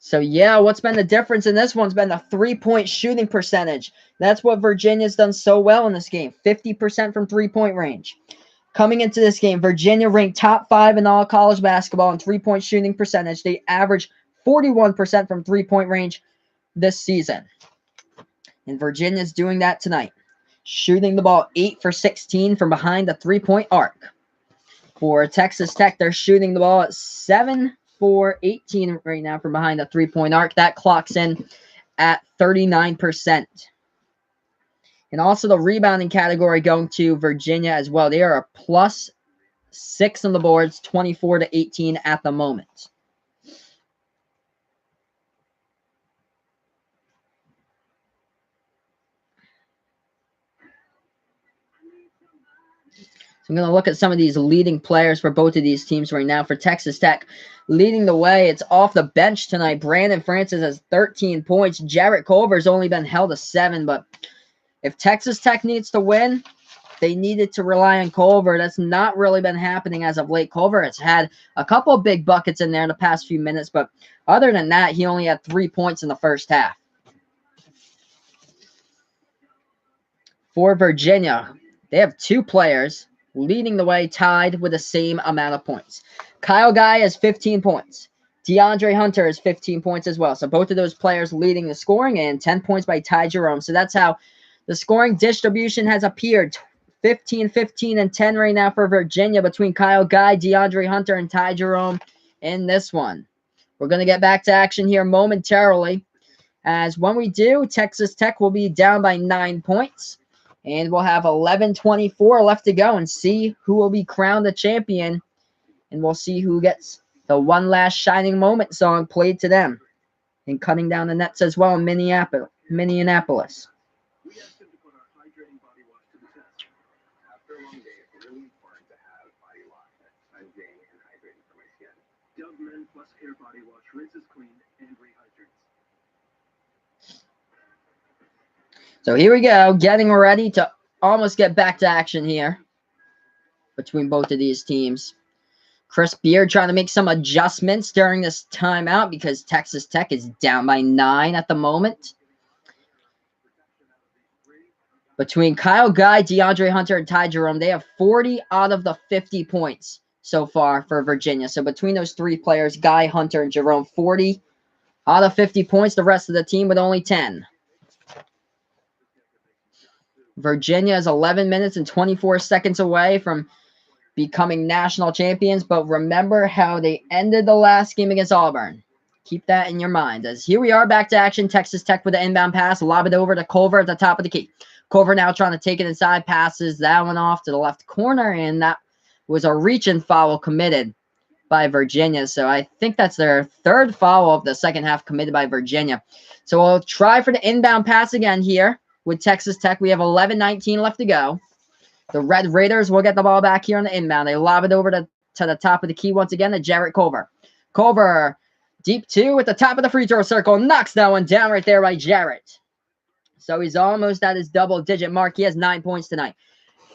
So, yeah, what's been the difference in this one's been the 3-point shooting percentage. That's what Virginia's done so well in this game, 50% from 3-point range. Coming into this game, Virginia ranked top 5 in all college basketball in 3-point shooting percentage. They average 41% from 3-point range this season. And Virginia's doing that tonight, shooting the ball 8 for 16 from behind the 3-point arc. For Texas Tech, they're shooting the ball at 7 for 18 right now from behind the 3-point arc. That clocks in at 39%. And also the rebounding category going to Virginia as well. They are a +6 on the boards, 24-18 at the moment. So I'm going to look at some of these leading players for both of these teams right now. For Texas Tech, leading the way, it's off the bench tonight. Brandon Francis has 13 points. Jarrett Culver's only been held to 7, but if Texas Tech needs to win, they needed to rely on Culver. That's not really been happening as of late. Culver has had a couple of big buckets in there in the past few minutes, but other than that, he only had 3 points in the first half. For Virginia, they have 2 players leading the way, tied with the same amount of points. Kyle Guy has 15 points. DeAndre Hunter has 15 points as well. So both of those players leading the scoring, and 10 points by Ty Jerome. So that's how the scoring distribution has appeared. 15, 15, and 10 right now for Virginia between Kyle Guy, DeAndre Hunter, and Ty Jerome in this one. We're going to get back to action here momentarily, as when we do, Texas Tech will be down by 9 points. And we'll have 11:24 left to go and see who will be crowned the champion. And we'll see who gets the One Last Shining Moment song played to them. and cutting down the nets as well in Minneapolis. So here we go, getting ready to almost get back to action here between both of these teams. Chris Beard trying to make some adjustments during this timeout because Texas Tech is down by 9 at the moment. Between Kyle Guy, DeAndre Hunter, and Ty Jerome, they have 40 out of the 50 points so far for Virginia. So between those three players, Guy, Hunter, and Jerome, 40 out of 50 points. The rest of the team with only 10. Virginia is 11 minutes and 24 seconds away from becoming national champions, but remember how they ended the last game against Auburn. Keep that in your mind. As here we are back to action. Texas Tech with an inbound pass, lob it over to Culver at the top of the key. Culver now trying to take it inside, passes that one off to the left corner, and that was a reach and foul committed by Virginia. So I think that's their third foul of the second half committed by Virginia. So we'll try for the inbound pass again here with Texas Tech. We have 11:19 left to go. The Red Raiders will get the ball back here on the inbound. They lob it over to the top of the key once again to Jarrett Culver. Culver, deep two at the top of the free throw circle. Knocks that one down right there by Jarrett. So he's almost at his double-digit mark. He has 9 points tonight.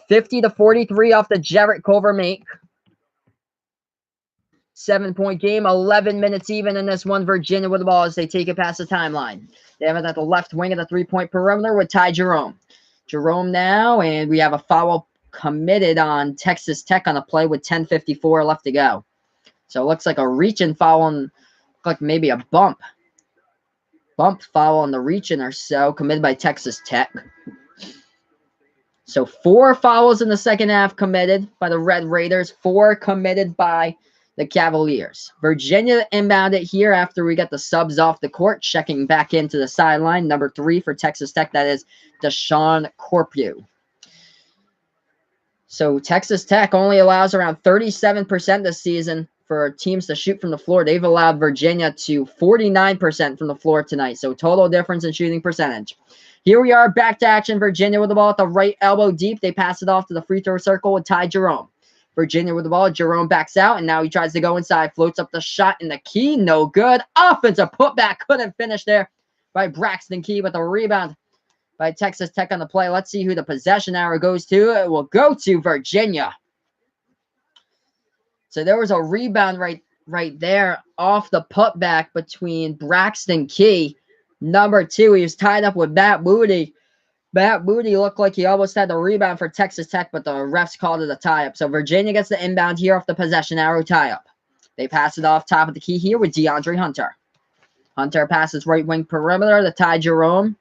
50-43 off the Jarrett Culver make. 7-point game, 11 minutes even in this one. Virginia with the ball as they take it past the timeline. They have it at the left wing of the three-point perimeter with Ty Jerome. Jerome now, and we have a foul committed on Texas Tech on a play with 10:54 left to go. So it looks like a reach and foul on, like maybe a bump foul on the reach-in or so committed by Texas Tech. So 4 fouls in the second half committed by the Red Raiders, 4 committed by the Cavaliers. Virginia inbounded here after we got the subs off the court, checking back into the sideline. Number 3 for Texas Tech, that is Deshaun Corpue. So Texas Tech only allows around 37% this season for teams to shoot from the floor. They've allowed Virginia to 49% from the floor tonight. So total difference in shooting percentage. Here we are back to action. Virginia with the ball at the right elbow deep. They pass it off to the free throw circle with Ty Jerome. Virginia with the ball. Jerome backs out, and now he tries to go inside. Floats up the shot in the key. No good. Offensive putback. Couldn't finish there by Braxton Key with a rebound by Texas Tech on the play. Let's see who the possession arrow goes to. It will go to Virginia. So there was a rebound right there off the putback between Braxton Key. Number 2, he was tied up with Matt Moody. Matt Moody looked like he almost had the rebound for Texas Tech, but the refs called it a tie-up. So Virginia gets the inbound here off the possession arrow tie-up. They pass it off top of the key here with DeAndre Hunter. Hunter passes right wing perimeter to Ty Jerome.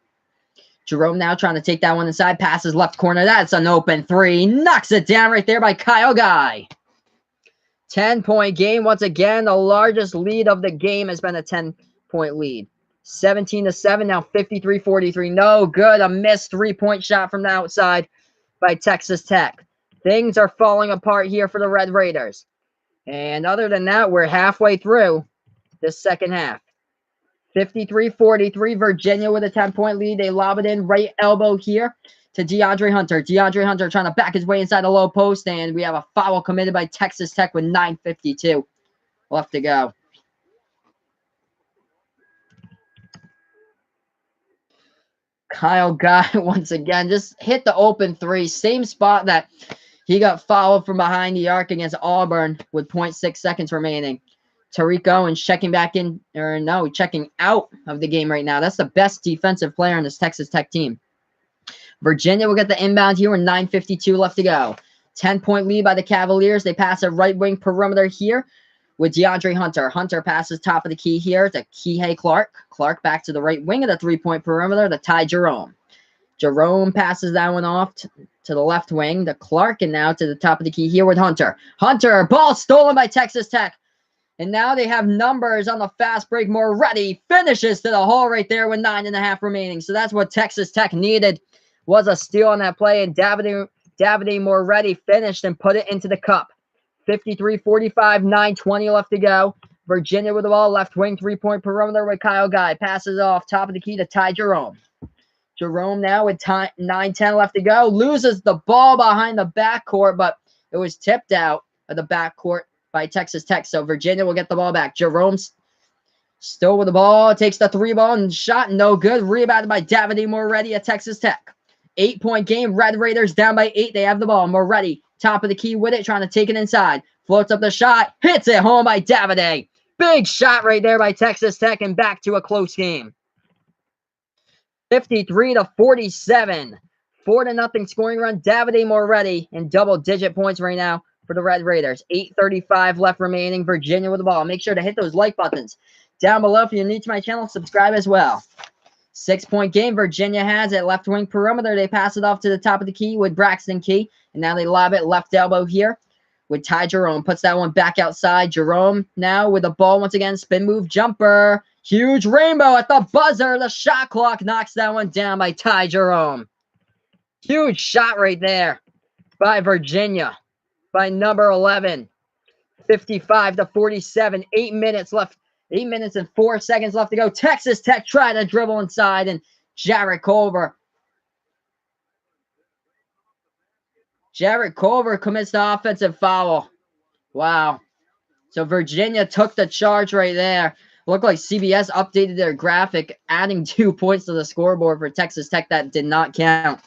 Jerome now trying to take that one inside. Passes left corner. That's an open 3. Knocks it down right there by Kyle Guy. 10-point game. Once again, the largest lead of the game has been a 10-point lead. 17-7, now 53-43. No good. A missed 3-point shot from the outside by Texas Tech. Things are falling apart here for the Red Raiders. And other than that, we're halfway through this second half. 53-43, Virginia with a 10-point lead. They lob it in right elbow here to DeAndre Hunter. DeAndre Hunter trying to back his way inside the low post, and we have a foul committed by Texas Tech with 9:52 left to go. Kyle Guy, once again, just hit the open 3. Same spot that he got fouled from behind the arc against Auburn with 0.6 seconds remaining. Tarik Owens checking out of the game right now. That's the best defensive player on this Texas Tech team. Virginia will get the inbound here with 9:52 left to go. 10-point lead by the Cavaliers. They pass a right wing perimeter here with DeAndre Hunter. Hunter passes top of the key here to Kihei Clark. Clark back to the right wing of the three-point perimeter to Ty Jerome. Jerome passes that one off to the left wing to Clark, and now to the top of the key here with Hunter. Hunter, ball stolen by Texas Tech. And now they have numbers on the fast break. Moretti finishes to the hole right there with 9.5 remaining. So that's what Texas Tech needed, was a steal on that play, and Davide Moretti finished and put it into the cup. 53-45, 9:20 left to go. Virginia with the ball, left wing, three-point perimeter with Kyle Guy. Passes off, top of the key to Ty Jerome. Jerome now with 9:10 left to go. Loses the ball behind the backcourt, but it was tipped out of the backcourt by Texas Tech. So Virginia will get the ball back. Jerome's still with the ball. Takes the three ball and shot. No good. Rebounded by Davide Moretti at Texas Tech. 8-point game. Red Raiders down by 8. They have the ball. Moretti, top of the key with it, trying to take it inside. Floats up the shot. Hits it home by Davide. Big shot right there by Texas Tech, and back to a close game. 53-47. 4-0 scoring run. Davide Moretti in double-digit points right now for the Red Raiders. 8:35 left remaining. Virginia with the ball. Make sure to hit those like buttons down below. If you're new to my channel, subscribe as well. 6-point game. Virginia has it. Left wing perimeter. They pass it off to the top of the key with Braxton Key. And now they lob it left elbow here with Ty Jerome. Puts that one back outside. Jerome now with the ball once again. Spin move jumper. Huge rainbow at the buzzer. The shot clock knocks that one down by Ty Jerome. Huge shot right there by Virginia. By number 11. 55-47. 8 minutes left. 8 minutes and 4 seconds left to go. Texas Tech tried to dribble inside, and Jarrett Culver commits the offensive foul. Wow. So Virginia took the charge right there. Looked like CBS updated their graphic, adding 2 points to the scoreboard for Texas Tech. That did not count.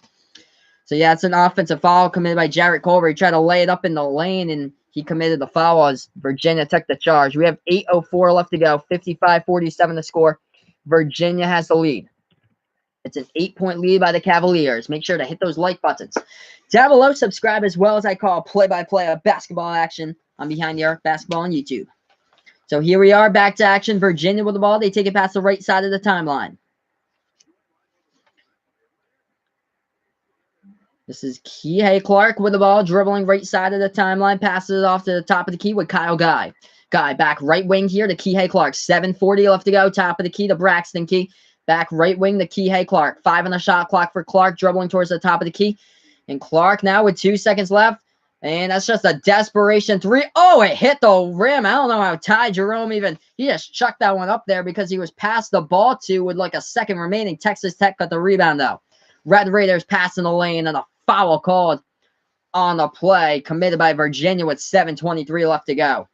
So, yeah, it's an offensive foul committed by Jarrett Culver. He tried to lay it up in the lane, and he committed the foul as Virginia took the charge. We have 8:04 left to go. 55-47 to score. Virginia has the lead. It's an 8-point lead by the Cavaliers. Make sure to hit those like buttons. Down below, subscribe as well as I call play-by-play of basketball action on Behind the Arc Basketball on YouTube. So here we are, back to action. Virginia with the ball. They take it past the right side of the timeline. This is Kihei Clark with the ball, dribbling right side of the timeline, passes it off to the top of the key with Kyle Guy. Guy back right wing here to Kihei Clark. 7:40 left to go. Top of the key to Braxton Key. Back right wing to Kihei Clark. 5 on the shot clock for Clark, dribbling towards the top of the key. And Clark now with 2 seconds left. And that's just a desperation three. Oh, it hit the rim. I don't know how Ty Jerome he just chucked that one up there because he was past the ball to with like a second remaining. Texas Tech got the rebound though. Red Raiders passing the lane, and a foul called on the play committed by Virginia with 7:23 left to go.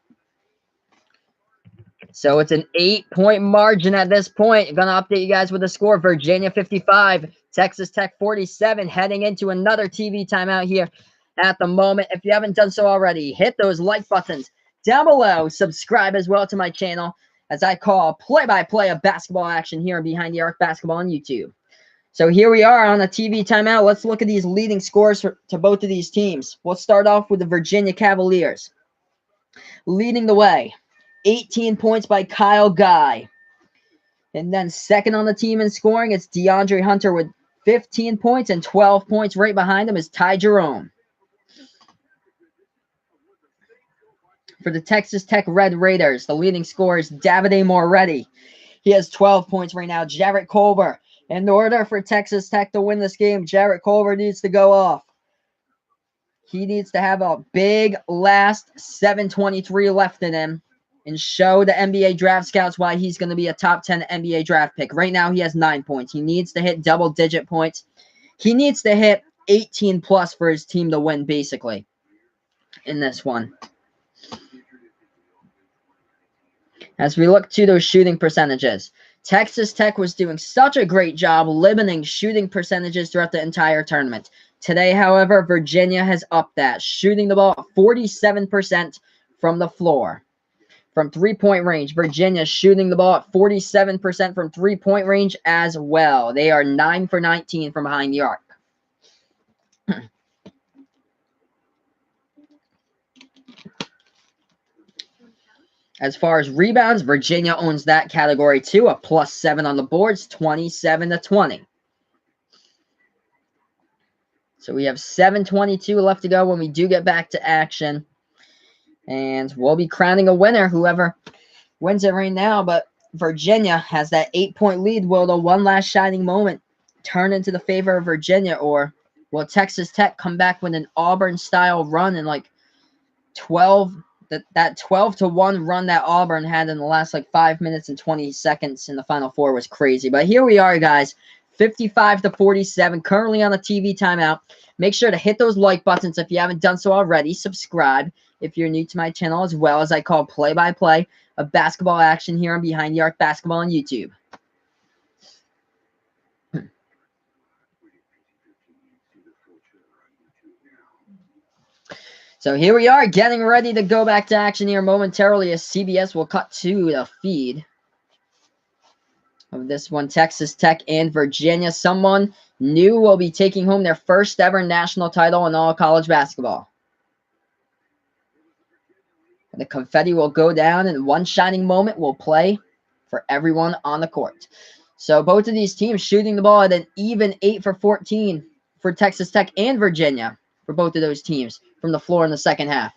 So it's an 8-point margin at this point. I'm going to update you guys with the score. Virginia 55, Texas Tech 47, heading into another TV timeout here at the moment. If you haven't done so already, hit those like buttons down below. Subscribe as well to my channel as I call play-by-play of basketball action here Behind the Arc Basketball on YouTube. So here we are on a TV timeout. Let's look at these leading scores to both of these teams. We'll start off with the Virginia Cavaliers. Leading the way, 18 points by Kyle Guy. And then second on the team in scoring, it's DeAndre Hunter with 15 points, and 12 points right behind him is Ty Jerome. For the Texas Tech Red Raiders, the leading scorer is Davide Moretti. He has 12 points right now. Jarrett Culver. In order for Texas Tech to win this game, Jarrett Culver needs to go off. He needs to have a big last 7:23 left in him and show the NBA draft scouts why he's going to be a top 10 NBA draft pick. Right now, he has 9 points. He needs to hit double-digit points. He needs to hit 18-plus for his team to win, basically, in this one. As we look to those shooting percentages, Texas Tech was doing such a great job limiting shooting percentages throughout the entire tournament. Today, however, Virginia has upped that, shooting the ball 47% from the floor. From three-point range, Virginia shooting the ball at 47% from three-point range as well. They are 9 for 19 from behind the arc. As far as rebounds, Virginia owns that category too, a +7 on the boards, 27-20. So we have 7:22 left to go when we do get back to action. And we'll be crowning a winner, whoever wins it right now. But Virginia has that 8-point lead. Will the one last shining moment turn into the favor of Virginia? Or will Texas Tech come back with an Auburn-style run in like 12 that 12-1 run that Auburn had in the last like 5 minutes and 20 seconds in the Final Four was crazy. But here we are, guys, 55-47, currently on a TV timeout. Make sure to hit those like buttons if you haven't done so already. Subscribe if you're new to my channel, as well as I call play-by-play of basketball action here on Behind the Arc Basketball on YouTube. So here we are, getting ready to go back to action here momentarily as CBS will cut to the feed of this one. Texas Tech and Virginia. Someone new will be taking home their first ever national title in all college basketball. The confetti will go down, and one shining moment will play for everyone on the court. So both of these teams shooting the ball at an even 8 for 14 for Texas Tech and Virginia for both of those teams from the floor in the second half.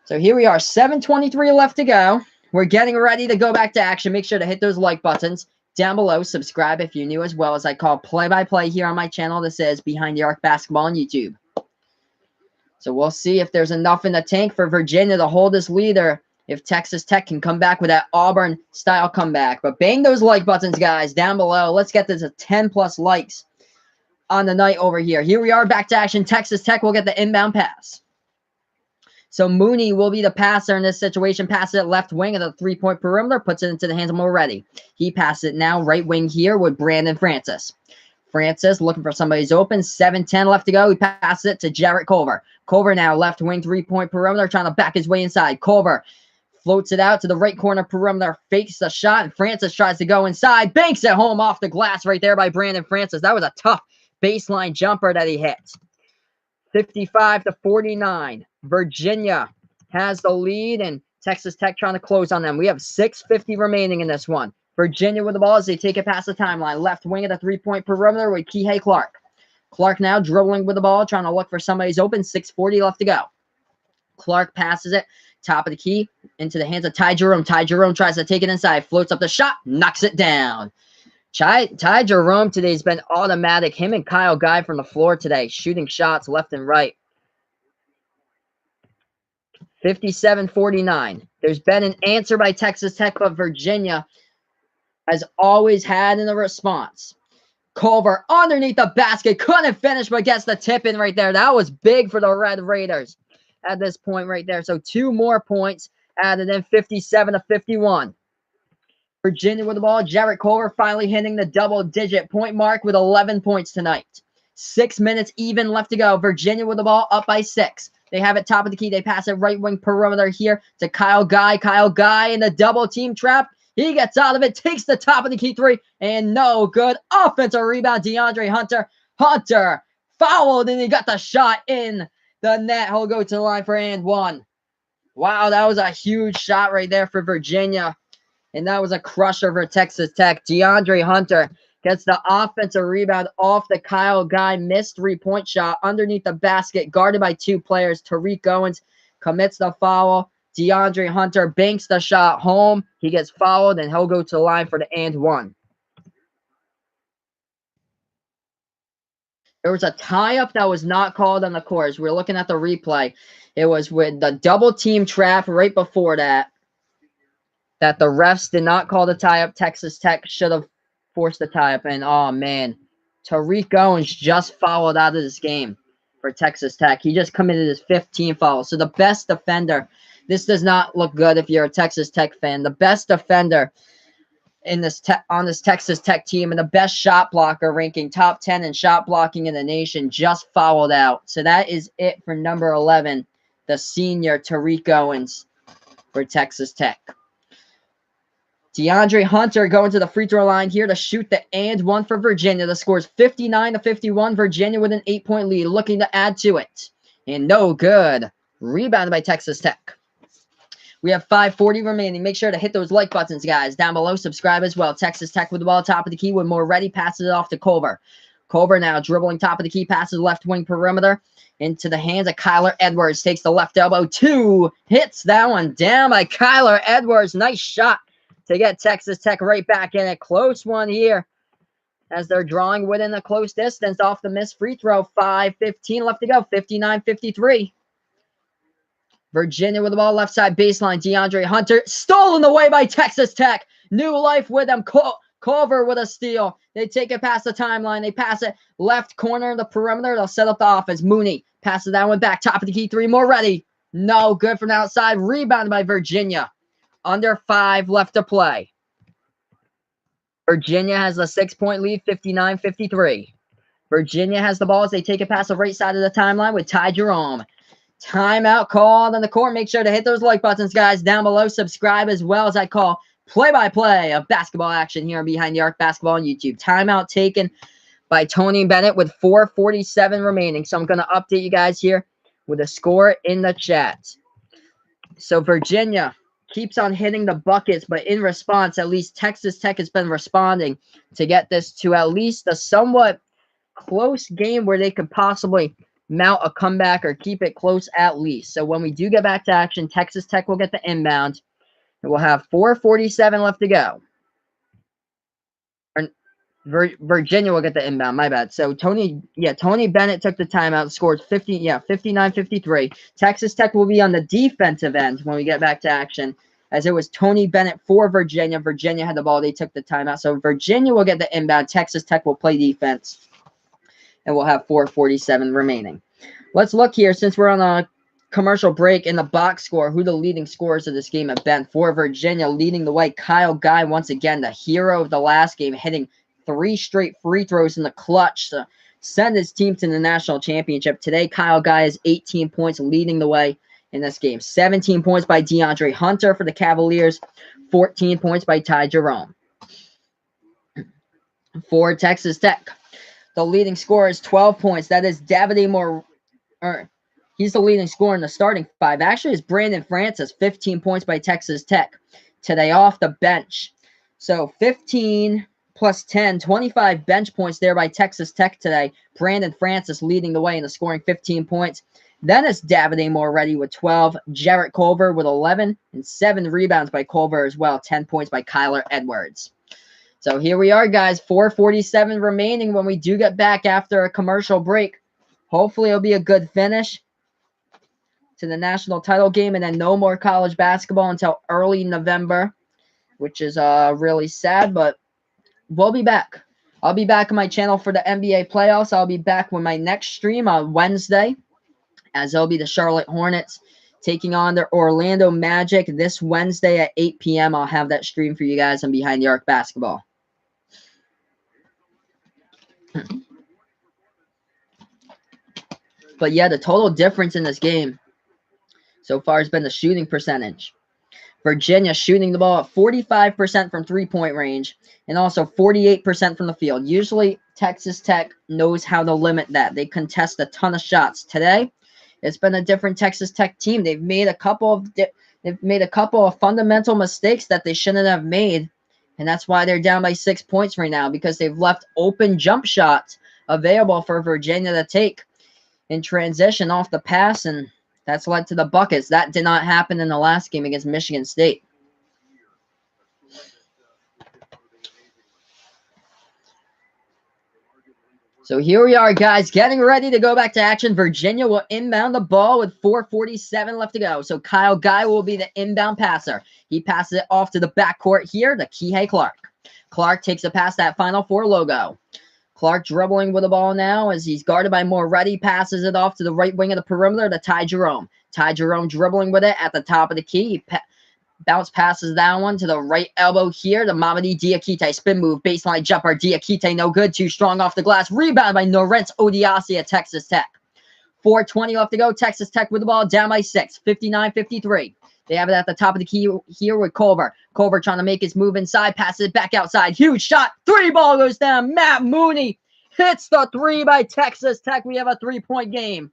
So here we are, 7:23 left to go. We're getting ready to go back to action. Make sure to hit those like buttons down below. Subscribe if you're new, as well as I call play-by-play here on my channel. This is Behind the Arc Basketball on YouTube. So we'll see if there's enough in the tank for Virginia to hold this lead, or if Texas Tech can come back with that Auburn-style comeback. But bang those like buttons, guys, down below. Let's get this to 10+ likes on the night over here. Here we are, back to action. Texas Tech will get the inbound pass. So Mooney will be the passer in this situation. Passes it left wing at the three-point perimeter. Puts it into the hands of Moretti. He passes it now right wing here with Brandon Francis. Francis looking for somebody's open. 7:10 left to go. He passes it to Jarrett Culver. Culver now left wing three-point perimeter. Trying to back his way inside. Culver floats it out to the right corner perimeter. Fakes the shot. And Francis tries to go inside. Banks it home off the glass right there by Brandon Francis. That was a tough baseline jumper that he hit. 55-49. Virginia has the lead, and Texas Tech trying to close on them. We have 6:50 remaining in this one. Virginia with the ball as they take it past the timeline. Left wing at the three-point perimeter with Kihei Clark. Clark now dribbling with the ball, trying to look for somebody's open. 6:40 left to go. Clark passes it, top of the key, into the hands of Ty Jerome. Ty Jerome tries to take it inside, floats up the shot, knocks it down. Ty Jerome today has been automatic. Him and Kyle Guy from the floor today, shooting shots left and right. 57-49. There's been an answer by Texas Tech, but Virginia has always had in a response. Culver underneath the basket. Couldn't finish, but gets the tip in right there. That was big for the Red Raiders at this point right there. So 2 more points added in, 57-51. Virginia with the ball. Jarrett Culver finally hitting the double-digit point mark with 11 points tonight. 6 minutes even left to go. Virginia with the ball, up by 6. They have it top of the key. They pass it right wing perimeter here to Kyle Guy. Kyle Guy in the double team trap. He gets out of it, takes the top of the key three, and no good. Offensive rebound, DeAndre Hunter. Hunter fouled, and he got the shot in the net. He'll go to the line for and one. Wow, that was a huge shot right there for Virginia. And that was a crusher for Texas Tech. DeAndre Hunter gets the offensive rebound off the Kyle Guy missed three-point shot underneath the basket, guarded by 2 players. Tarik Owens commits the foul. DeAndre Hunter banks the shot home. He gets fouled, and he'll go to the line for the and one. There was a tie-up that was not called on the court. We're looking at the replay. It was with the double team trap right before that the refs did not call the tie-up. Texas Tech should have forced the tie-up. And, oh, man, Tarik Owens just fouled out of this game for Texas Tech. He just committed his 15th foul. So the best defender, this does not look good if you're a Texas Tech fan. The best defender in this on this Texas Tech team and the best shot blocker, ranking top 10 in shot blocking in the nation, just fouled out. So that is it for number 11, the senior Tarik Owens for Texas Tech. DeAndre Hunter going to the free throw line here to shoot the and one for Virginia. The score is 59-51. Virginia with an 8-point lead, looking to add to it. And no good. Rebounded by Texas Tech. We have 5:40 remaining. Make sure to hit those like buttons, guys. Down below, subscribe as well. Texas Tech with the ball top of the key with Moretti, passes it off to Culver. Culver now dribbling top of the key, passes left wing perimeter into the hands of Kyler Edwards. Takes the left elbow, 2. Hits that one down by Kyler Edwards. Nice shot to get Texas Tech right back in a close one here as they're drawing within a close distance off the missed free throw. 5:15 left to go, 59-53. Virginia with the ball, left side baseline. DeAndre Hunter stolen away by Texas Tech. New life with them. Culver with a steal. They take it past the timeline. They pass it left corner of the perimeter. They'll set up the offense. Mooney passes that one back. Top of the key three. More ready. No good from the outside. Rebounded by Virginia. Under 5 left to play. Virginia has a 6-point lead, 59-53. Virginia has the ball as they take it past the right side of the timeline with Ty Jerome. Timeout called on the court. Make sure to hit those like buttons, guys, down below. Subscribe as well as I call play-by-play of basketball action here on Behind the Arc Basketball on YouTube. Timeout taken by Tony Bennett with 4:47 remaining. So I'm going to update you guys here with a score in the chat. So Virginia keeps on hitting the buckets, but in response, at least Texas Tech has been responding to get this to at least a somewhat close game where they could possibly mount a comeback or keep it close at least. So when we do get back to action, Texas Tech will get the inbound, and we'll have 4:47 left to go. Virginia will get the inbound, my bad. So Tony Bennett took the timeout, scored 59-53. Texas Tech will be on the defensive end when we get back to action, as it was Tony Bennett for Virginia. Virginia had the ball, they took the timeout. So Virginia will get the inbound, Texas Tech will play defense, and we'll have 4:47 remaining. Let's look here, since we're on a commercial break, in the box score, who the leading scorers of this game have been. For Virginia, leading the way, Kyle Guy, once again, the hero of the last game, hitting 3 straight free throws in the clutch to send his team to the national championship. Today, Kyle Guy has 18 points, leading the way in this game. 17 points by DeAndre Hunter for the Cavaliers, 14 points by Ty Jerome. For Texas Tech, the leading scorer is 12 points. That is Davide Moore. He's the leading scorer in the starting 5. Actually, it's Brandon Francis, 15 points by Texas Tech today off the bench. So 15 plus 10, 25 bench points there by Texas Tech today. Brandon Francis leading the way in the scoring, 15 points. Then it's Davide Moore ready with 12. Jarrett Culver with 11 and 7 rebounds by Culver as well. 10 points by Kyler Edwards. So here we are, guys. 4:47 remaining when we do get back after a commercial break. Hopefully it'll be a good finish to the national title game, and then no more college basketball until early November, which is really sad, but we'll be back. I'll be back on my channel for the NBA playoffs. I'll be back with my next stream on Wednesday, as it'll be the Charlotte Hornets taking on the Orlando Magic this Wednesday at 8 p.m. I'll have that stream for you guys on Behind the Arc Basketball. But yeah, the total difference in this game so far has been the shooting percentage. Virginia shooting the ball at 45% from three-point range and also 48% from the field. Usually, Texas Tech knows how to limit that. They contest a ton of shots. Today, it's been a different Texas Tech team. They've made a couple of fundamental mistakes that they shouldn't have made, and that's why they're down by 6 points right now, because they've left open jump shots available for Virginia to take in transition off the pass, and that's led to the buckets. That did not happen in the last game against Michigan State. So here we are, guys, getting ready to go back to action. Virginia will inbound the ball with 4:47 left to go. So Kyle Guy will be the inbound passer. He passes it off to the backcourt here to Kihei Clark. Clark takes it past that Final Four logo. Clark dribbling with the ball now as he's guarded by Moretti, passes it off to the right wing of the perimeter to Ty Jerome. Ty Jerome dribbling with it at the top of the key. Bounce passes that one to the right elbow here to Mamadi Diakite. Spin move, baseline jumper. Diakite no good, too strong off the glass. Rebound by Norrentz Odiasi at Texas Tech. 4:20 left to go. Texas Tech with the ball down by 6, 59-53. They have it at the top of the key here with Culver. Culver trying to make his move inside, passes it back outside. Huge shot. 3 ball goes down. Matt Mooney hits the 3 by Texas Tech. We have a 3-point game.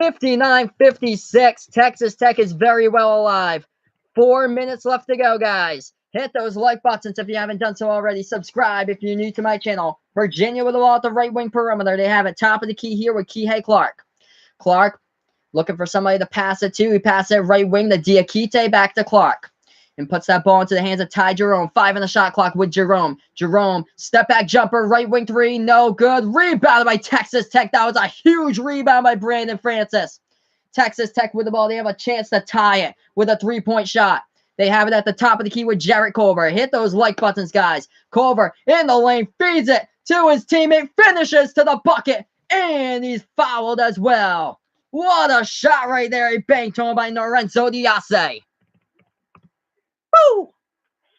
59-56. Texas Tech is very well alive. 4 minutes left to go, guys. Hit those like buttons if you haven't done so already. Subscribe if you're new to my channel. Virginia with the ball at the right wing perimeter. They have it top of the key here with Kihei Clark. Clark looking for somebody to pass it to. He passes it right wing to Diakite, back to Clark. And puts that ball into the hands of Ty Jerome. 5 on the shot clock with Jerome. Jerome, step back jumper, right wing 3, no good. Rebounded by Texas Tech. That was a huge rebound by Brandon Francis. Texas Tech with the ball. They have a chance to tie it with a three-point shot. They have it at the top of the key with Jarrett Culver. Hit those like buttons, guys. Culver in the lane, feeds it to his teammate, finishes to the bucket, and he's fouled as well. What a shot right there. He banked home by Lorenzo Diasse. Woo!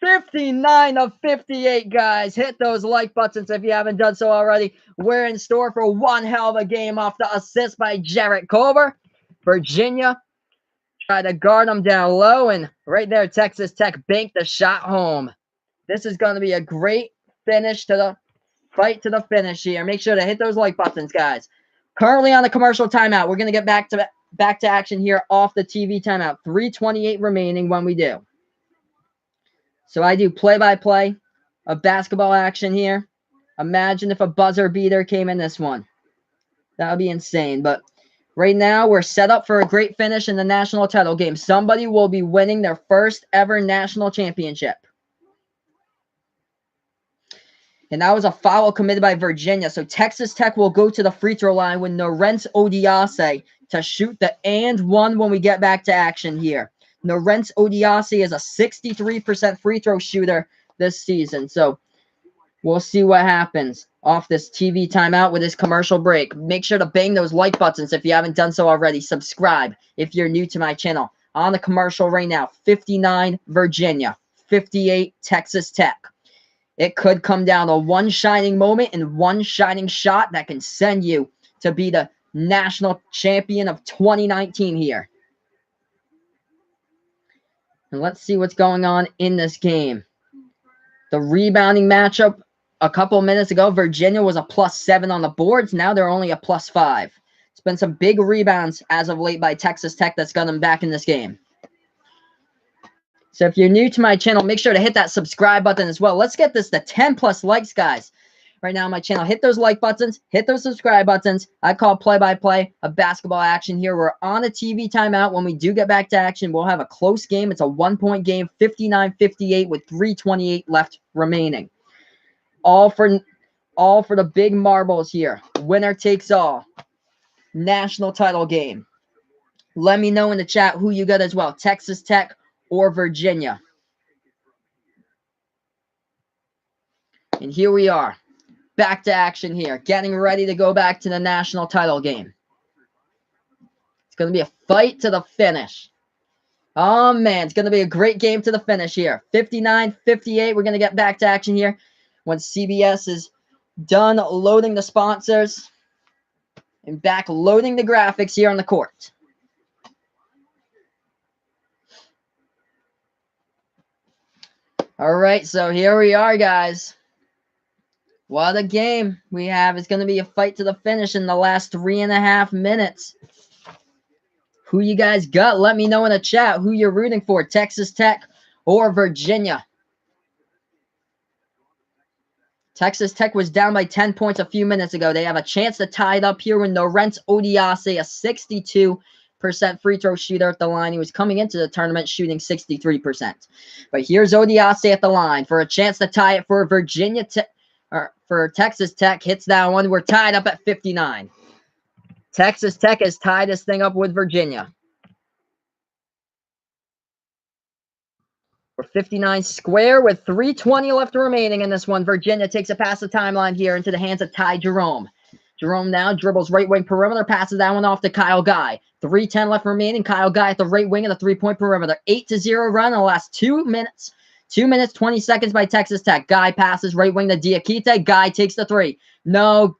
59 of 58, guys. Hit those like buttons if you haven't done so already. We're in store for one hell of a game off the assist by Jarrett Culver. Virginia tried to guard him down low, and right there, Texas Tech banked the shot home. This is going to be a great finish to the fight to the finish here. Make sure to hit those like buttons, guys. Currently on the commercial timeout. We're going to get back to action here off the TV timeout. 3:28 remaining when we do. So I do play-by-play of basketball action here. Imagine if a buzzer beater came in this one. That would be insane. But right now, we're set up for a great finish in the national title game. Somebody will be winning their first ever national championship. And that was a foul committed by Virginia. So Texas Tech will go to the free throw line with Lorenzo Diasse to shoot the and one when we get back to action here. Lorenzo Diasse is a 63% free throw shooter this season. So we'll see what happens off this TV timeout with this commercial break. Make sure to bang those like buttons if you haven't done so already. Subscribe if you're new to my channel. On the commercial right now, 59 Virginia, 58 Texas Tech. It could come down to one shining moment and one shining shot that can send you to be the national champion of 2019 here. And let's see what's going on in this game. The rebounding matchup a couple minutes ago, Virginia was a +7 on the boards. Now they're only a +5. It's been some big rebounds as of late by Texas Tech that's got them back in this game. So if you're new to my channel, make sure to hit that subscribe button as well. Let's get this to 10+ likes, guys. Right now on my channel, hit those like buttons, hit those subscribe buttons. I call play-by-play of basketball action here. We're on a TV timeout. When we do get back to action, we'll have a close game. It's a one-point game, 59-58 with 3:28 left remaining. All for the big marbles here. Winner takes all. National title game. Let me know in the chat who you got as well, Texas Tech or Virginia. And here we are. Back to action here. Getting ready to go back to the national title game. It's going to be a fight to the finish. Oh, man. It's going to be a great game to the finish here. 59-58. We're going to get back to action here when CBS is done loading the sponsors and back loading the graphics here on the court. All right, so here we are, guys. What a game we have. It's going to be a fight to the finish in the last 3.5 minutes. Who you guys got? Let me know in the chat who you're rooting for, Texas Tech or Virginia. Texas Tech was down by 10 points a few minutes ago. They have a chance to tie it up here with Lorenzo Diasse, a 62% free throw shooter at the line. He was coming into the tournament shooting 63%. But here's Diasse at the line for a chance to tie it for Virginia for Texas Tech. Hits that one. We're tied up at 59. Texas Tech has tied this thing up with Virginia. We're 59 square with 3:20 left remaining in this one. Virginia takes it past the timeline here into the hands of Ty Jerome. Jerome now dribbles right wing perimeter, passes that one off to Kyle Guy. 3:10 left remaining. Kyle Guy at the right wing of the three-point perimeter. 8-0 run in the last 2 minutes. 2 minutes, 20 seconds by Texas Tech. Guy passes right wing to Diakite. Guy takes the three. No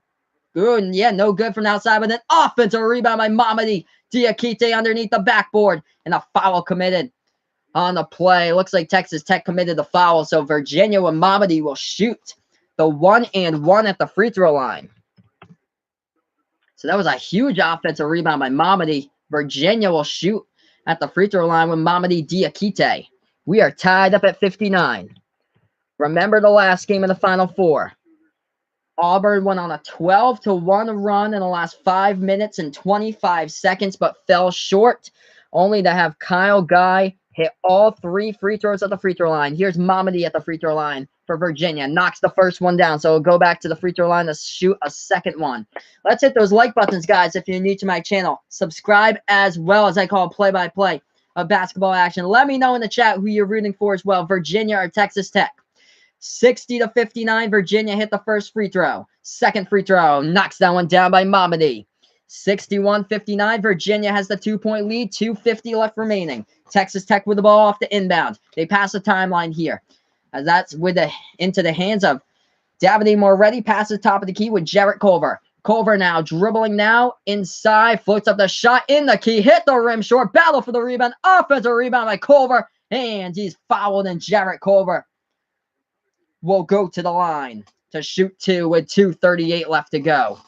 good. Yeah, no good from the outside, but then offensive rebound by Mamadi Diakite underneath the backboard. And a foul committed on the play. Looks like Texas Tech committed the foul, so Virginia and Mamadi will shoot the 1-and-1 at the free throw line. So that was a huge offensive rebound by Mamadi. Virginia will shoot at the free throw line with Mamadi Diakite. We are tied up at 59. Remember the last game of the Final Four. Auburn went on a 12-1 run in the last 5 minutes and 25 seconds, but fell short, only to have Kyle Guy hit all 3 free throws at the free throw line. Here's Mamadi at the free throw line for Virginia. Knocks the first one down, so it'll go back to the free throw line to shoot a second one. Let's hit those like buttons, guys, if you're new to my channel. Subscribe as well, as I call play-by-play of basketball action. Let me know in the chat who you're rooting for as well, Virginia or Texas Tech. 60-59, Virginia hit the first free throw. Second free throw, knocks that one down by Mamadi. 61-59, Virginia has the 2-point lead, 2:50 left remaining. Texas Tech with the ball off the inbound. They pass the timeline here. As that's into the hands of Davide Moretti. Passes top of the key with Jarrett Culver. Culver now dribbling now inside. Floats up the shot in the key. Hit the rim short. Battle for the rebound. Offensive rebound by Culver. And he's fouled, and Jarrett Culver will go to the line to shoot two with 2:38 left to go.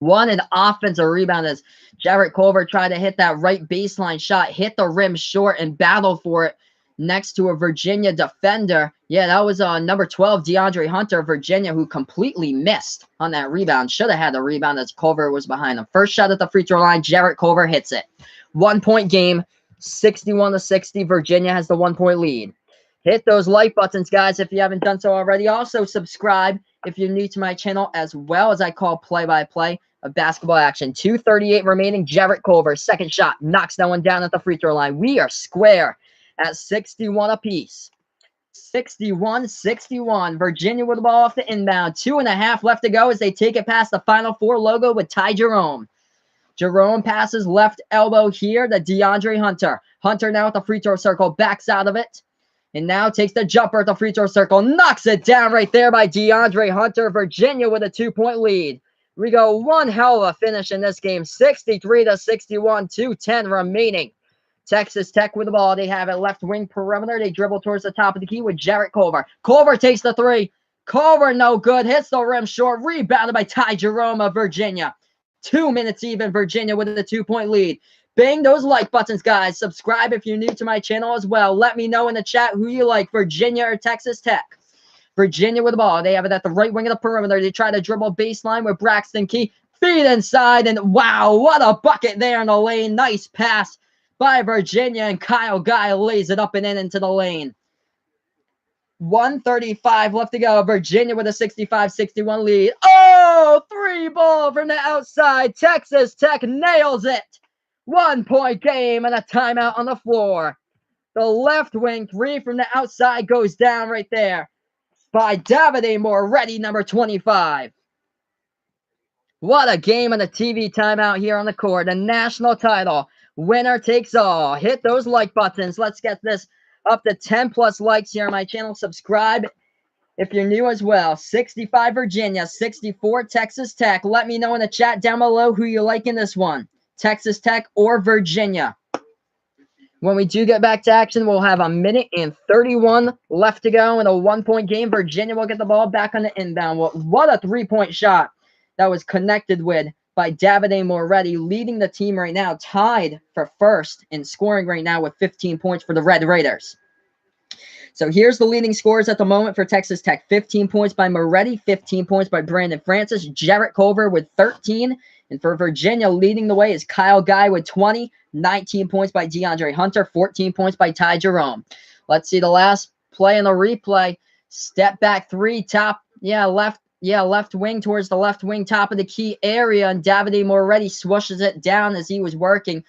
An offensive rebound as Jarrett Culver tried to hit that right baseline shot, hit the rim short, and battled for it next to a Virginia defender. Yeah, that was number 12, DeAndre Hunter, Virginia, who completely missed on that rebound. Should have had the rebound as Culver was behind him. First shot at the free throw line, Jarrett Culver hits it. 1-point game, 61-60. Virginia has the 1-point lead. Hit those like buttons, guys, if you haven't done so already. Also, subscribe if you're new to my channel, as well as I call play-by-play of basketball action. 2:38 remaining. Jarrett Culver, second shot, knocks that one down at the free throw line. We are square at 61 apiece. 61-61. Virginia with the ball off the inbound. 2.5 left to go as they take it past the Final Four logo with Ty Jerome. Jerome passes left elbow here to DeAndre Hunter. Hunter now at the free throw circle, backs out of it. And now takes the jumper at the free throw circle. Knocks it down right there by DeAndre Hunter. Virginia with a 2-point lead. We go one hell of a finish in this game. 63-61. 2:10 remaining. Texas Tech with the ball. They have it left wing perimeter. They dribble towards the top of the key with Jarrett Culver. Culver takes the three. Culver no good. Hits the rim short. Rebounded by Ty Jerome of Virginia. 2 minutes even. Virginia with a 2-point lead. Bang those like buttons, guys. Subscribe if you're new to my channel as well. Let me know in the chat who you like, Virginia or Texas Tech. Virginia with the ball. They have it at the right wing of the perimeter. They try to dribble baseline with Braxton Key. Feed inside, and wow, what a bucket there in the lane. Nice pass by Virginia, and Kyle Guy lays it up and in into the lane. 1:35 left to go. Virginia with a 65-61 lead. Oh, 3-ball from the outside. Texas Tech nails it. 1-point game and a timeout on the floor. The left wing three from the outside goes down right there by Davide Moretti, number 25. What a game and a TV timeout here on the court. A national title. Winner takes all. Hit those like buttons. Let's get this up to 10+ likes here on my channel. Subscribe if you're new as well. 65 Virginia, 64 Texas Tech. Let me know in the chat down below who you like in this one. Texas Tech or Virginia. When we do get back to action, we'll have 1:31 left to go in a 1-point game. Virginia will get the ball back on the inbound. What a 3-point shot that was connected with by Davide Moretti, leading the team right now, tied for first in scoring right now with 15 points for the Red Raiders. So here's the leading scores at the moment for Texas Tech. 15 points by Moretti, 15 points by Brandon Francis, Jarrett Culver with 13. And for Virginia, leading the way is Kyle Guy with 20, 19 points by DeAndre Hunter, 14 points by Ty Jerome. Let's see the last play in the replay. Step back three, left wing towards the left wing, top of the key area, and Davide Moretti swooshes it down as he was working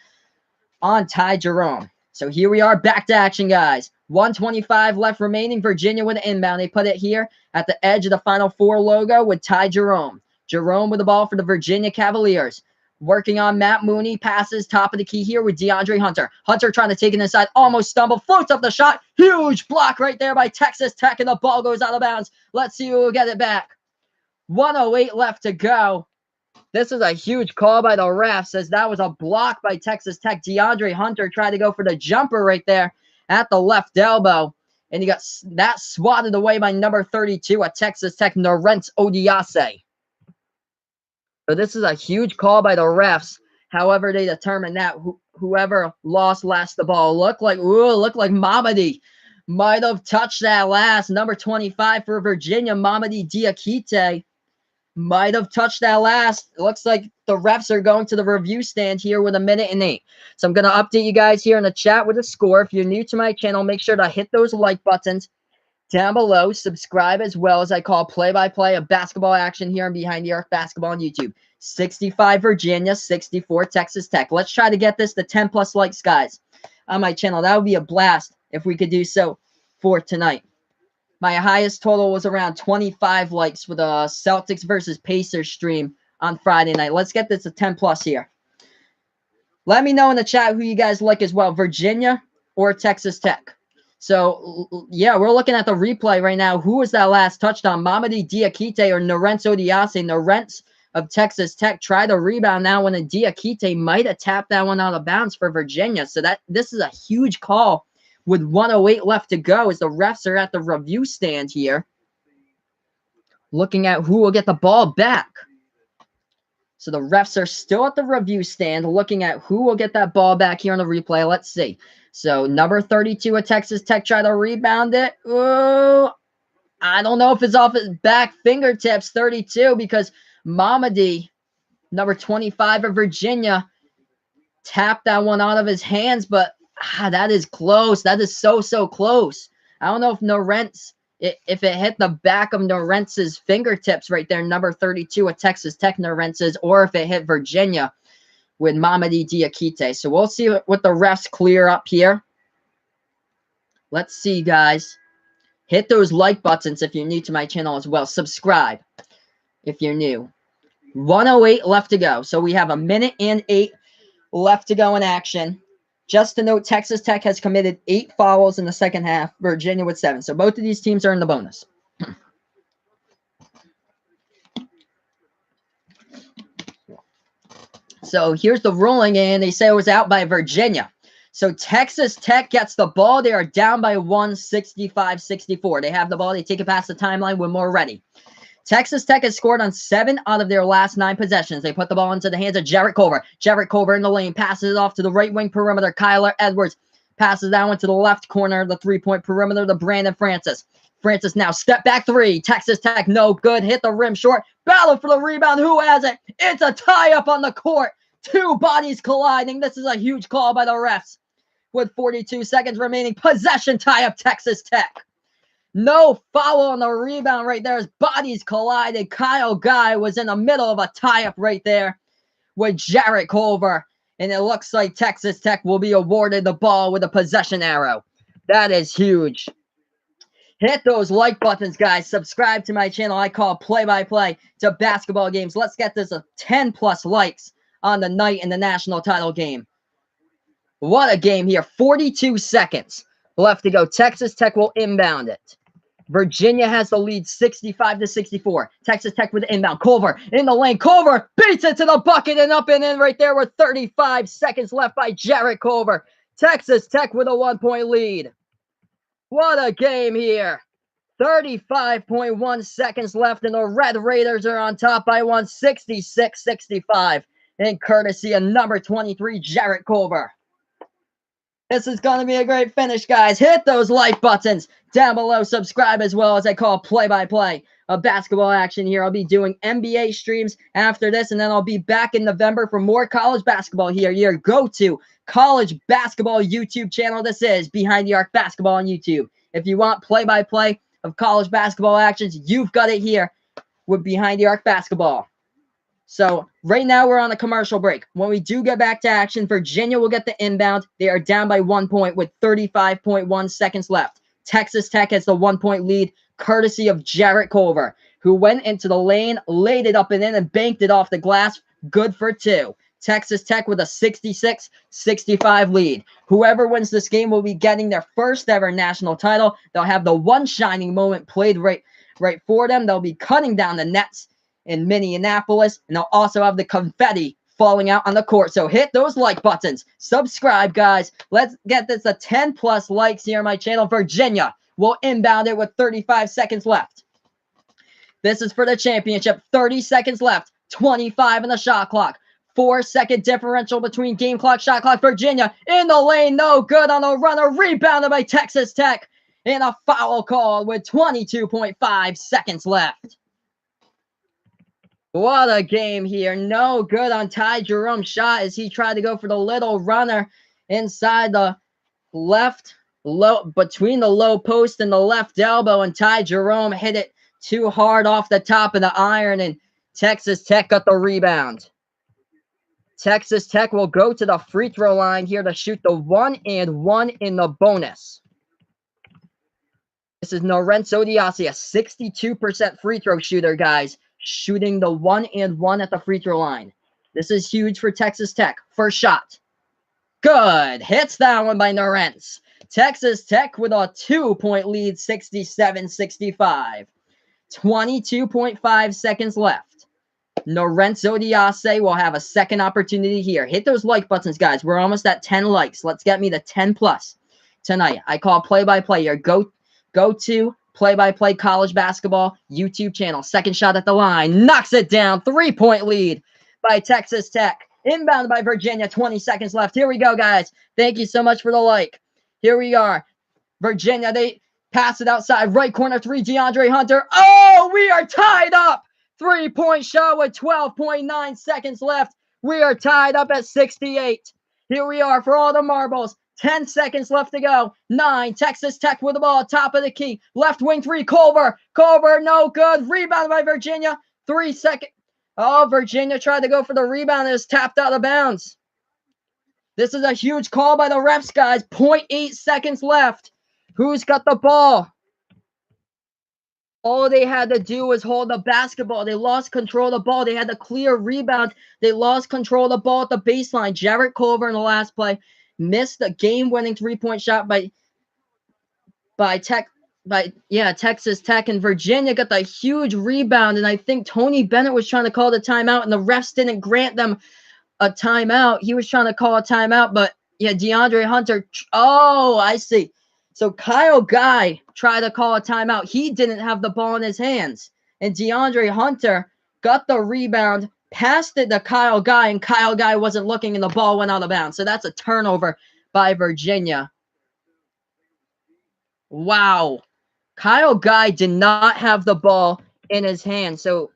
on Ty Jerome. So here we are, back to action, guys. 1:25 left remaining. Virginia with an inbound. They put it here at the edge of the Final Four logo with Ty Jerome. Jerome with the ball for the Virginia Cavaliers. Working on Matt Mooney. Passes top of the key here with DeAndre Hunter. Hunter trying to take it inside. Almost stumbled. Floats up the shot. Huge block right there by Texas Tech, and the ball goes out of bounds. Let's see who will get it back. 1:08 left to go. This is a huge call by the refs, as that was a block by Texas Tech. DeAndre Hunter tried to go for the jumper right there at the left elbow, and he got that swatted away by number 32 at Texas Tech, Narentz Odiase. So this is a huge call by the refs. However, they determined that whoever lost the ball looked like Mamadi might have touched that last. Number 25 for Virginia, Mamadi Diakite, might have touched that last. It looks like the refs are going to the review stand here with 1:08. So I'm going to update you guys here in the chat with the score. If you're new to my channel, make sure to hit those like buttons. down below. Subscribe as well as I call play-by-play of basketball action here on Behind the Arc Basketball on YouTube. 65 Virginia, 64 Texas Tech. Let's try to get this to 10 plus likes, guys, on my channel. That would be a blast if we could do so for tonight. My highest total was around 25 likes for the Celtics versus Pacers stream on Friday night. Let's get this to 10 plus here. Let me know in the chat who you guys like as well, Virginia or Texas Tech. So, yeah, we're looking at the replay right now. Who was that last touchdown? Mamadi Diakite or Narentz Odiase? Narentz of Texas Tech tried a rebound now when a Diakite might have tapped that one out of bounds for Virginia. So this is a huge call with 1:08 left to go as the refs are at the review stand here, looking at who will get the ball back. So the refs are still at the review stand looking at who will get that ball back here on the replay. Let's see. So number 32 at Texas Tech tried to rebound it. Ooh, I don't know if it's off his back fingertips, 32, because Mamadi, number 25 of Virginia, tapped that one out of his hands, but that is close. That is so close. I don't know if Narentz, if it hit the back of Narentz's fingertips right there, number 32 at Texas Tech Narentz's, or if it hit Virginia with Mamadi Diakite. So we'll see what the refs clear up here. Let's see, guys. Hit those like buttons if you're new to my channel as well. Subscribe if you're new. 1:08 left to go. So we have 1:08 left to go in action. Just to note, Texas Tech has committed 8 fouls in the second half. Virginia with 7. So both of these teams are in the bonus. So here's the ruling, and they say it was out by Virginia. So Texas Tech gets the ball. They are down by 1, 65-64. They have the ball. They take it past the timeline when we're ready. Texas Tech has scored on 7 out of their last 9 possessions. They put the ball into the hands of Jarrett Culver. Jarrett Culver in the lane, passes it off to the right wing perimeter. Kyler Edwards passes that one to the left corner of the three-point perimeter to Brandon Francis. Francis now step back 3. Texas Tech no good. Hit the rim short. Battle for the rebound. Who has it? It's a tie-up on the court. 2 bodies colliding. This is a huge call by the refs. With 42 seconds remaining, possession tie-up Texas Tech. No foul on the rebound right there as bodies collided. Kyle Guy was in the middle of a tie-up right there with Jarrett Culver. And it looks like Texas Tech will be awarded the ball with a possession arrow. That is huge. Hit those like buttons, guys. Subscribe to my channel. I call play-by-play to basketball games. Let's get this a 10 plus likes on the night in the national title game. What a game here. 42 seconds left to go. Texas Tech will inbound it. Virginia has the lead 65-64. Texas Tech with the inbound. Culver in the lane. Culver beats it to the bucket and up and in right there with 35 seconds left by Jarrett Culver. Texas Tech with a 1-point lead. What a game here. 35.1 seconds left and the Red Raiders are on top by 166-65. And courtesy of number 23, Jarrett Culver. This is going to be a great finish, guys. Hit those like buttons down below. Subscribe as well as I call play-by-play of basketball action here. I'll be doing NBA streams after this, and then I'll be back in November for more college basketball here. Your go-to college basketball YouTube channel. This is Behind the Arc Basketball on YouTube. If you want play-by-play of college basketball actions, you've got it here with Behind the Arc Basketball. So right now we're on a commercial break. When we do get back to action, Virginia will get the inbound. They are down by 1 point with 35.1 seconds left. Texas Tech has the 1-point lead, courtesy of Jarrett Culver, who went into the lane, laid it up and in, and banked it off the glass. Good for 2. Texas Tech with a 66-65 lead. Whoever wins this game will be getting their first ever national title. They'll have the one shining moment played right for them. They'll be cutting down the nets in Minneapolis, and they'll also have the confetti falling out on the court. So hit those like buttons. Subscribe, guys. Let's get this a 10 plus likes here on my channel. Virginia will inbound it with 35 seconds left. This is for the championship. 30 seconds left. 25 in the shot clock. 4-second differential between game clock, shot clock. Virginia in the lane. No good on a runner. Rebounded by Texas Tech. And a foul call with 22.5 seconds left. What a game here. No good on Ty Jerome's shot as he tried to go for the little runner inside the left low between the low post and the left elbow, and Ty Jerome hit it too hard off the top of the iron, and Texas Tech got the rebound. Texas Tech will go to the free throw line here to shoot the 1-and-1 in the bonus. This is Lorenzo Diassi, a 62% free throw shooter, guys, shooting the 1-and-1 at the free throw line. This is huge for Texas Tech. First shot. Good. Hits that one by Lorenz. Texas Tech with a 2-point lead, 67-65. 22.5 seconds left. Lorenzo Diassi will have a second opportunity here. Hit those like buttons, guys. We're almost at 10 likes. Let's get me to 10 plus tonight. I call play-by-play your go-to play-by-play college basketball YouTube channel. Second shot at the line. Knocks it down. 3-point lead by Texas Tech. Inbound by Virginia. 20 seconds left. Here we go, guys. Thank you so much for the like. Here we are. Virginia, they pass it outside. Right corner three, DeAndre Hunter. Oh, we are tied up. 3-point shot with 12.9 seconds left. We are tied up at 68. Here we are for all the marbles. 10 seconds left to go. 9. Texas Tech with the ball. Top of the key. Left wing three. Culver. Culver, no good. Rebound by Virginia. 3 seconds. Oh, Virginia tried to go for the rebound. It was tapped out of bounds. This is a huge call by the refs, guys. 0.8 seconds left. Who's got the ball? All they had to do was hold the basketball. They lost control of the ball. They had to clear rebound. They lost control of the ball at the baseline. Jarrett Culver in the last play missed the game-winning 3-point shot by Texas Tech, and Virginia got the huge rebound. And I think Tony Bennett was trying to call the timeout, and the refs didn't grant them a timeout. He was trying to call a timeout, but yeah, DeAndre Hunter. Oh, I see. So Kyle Guy tried to call a timeout. He didn't have the ball in his hands. And DeAndre Hunter got the rebound, passed it to Kyle Guy, and Kyle Guy wasn't looking, and the ball went out of bounds. So that's a turnover by Virginia. Wow. Kyle Guy did not have the ball in his hand. So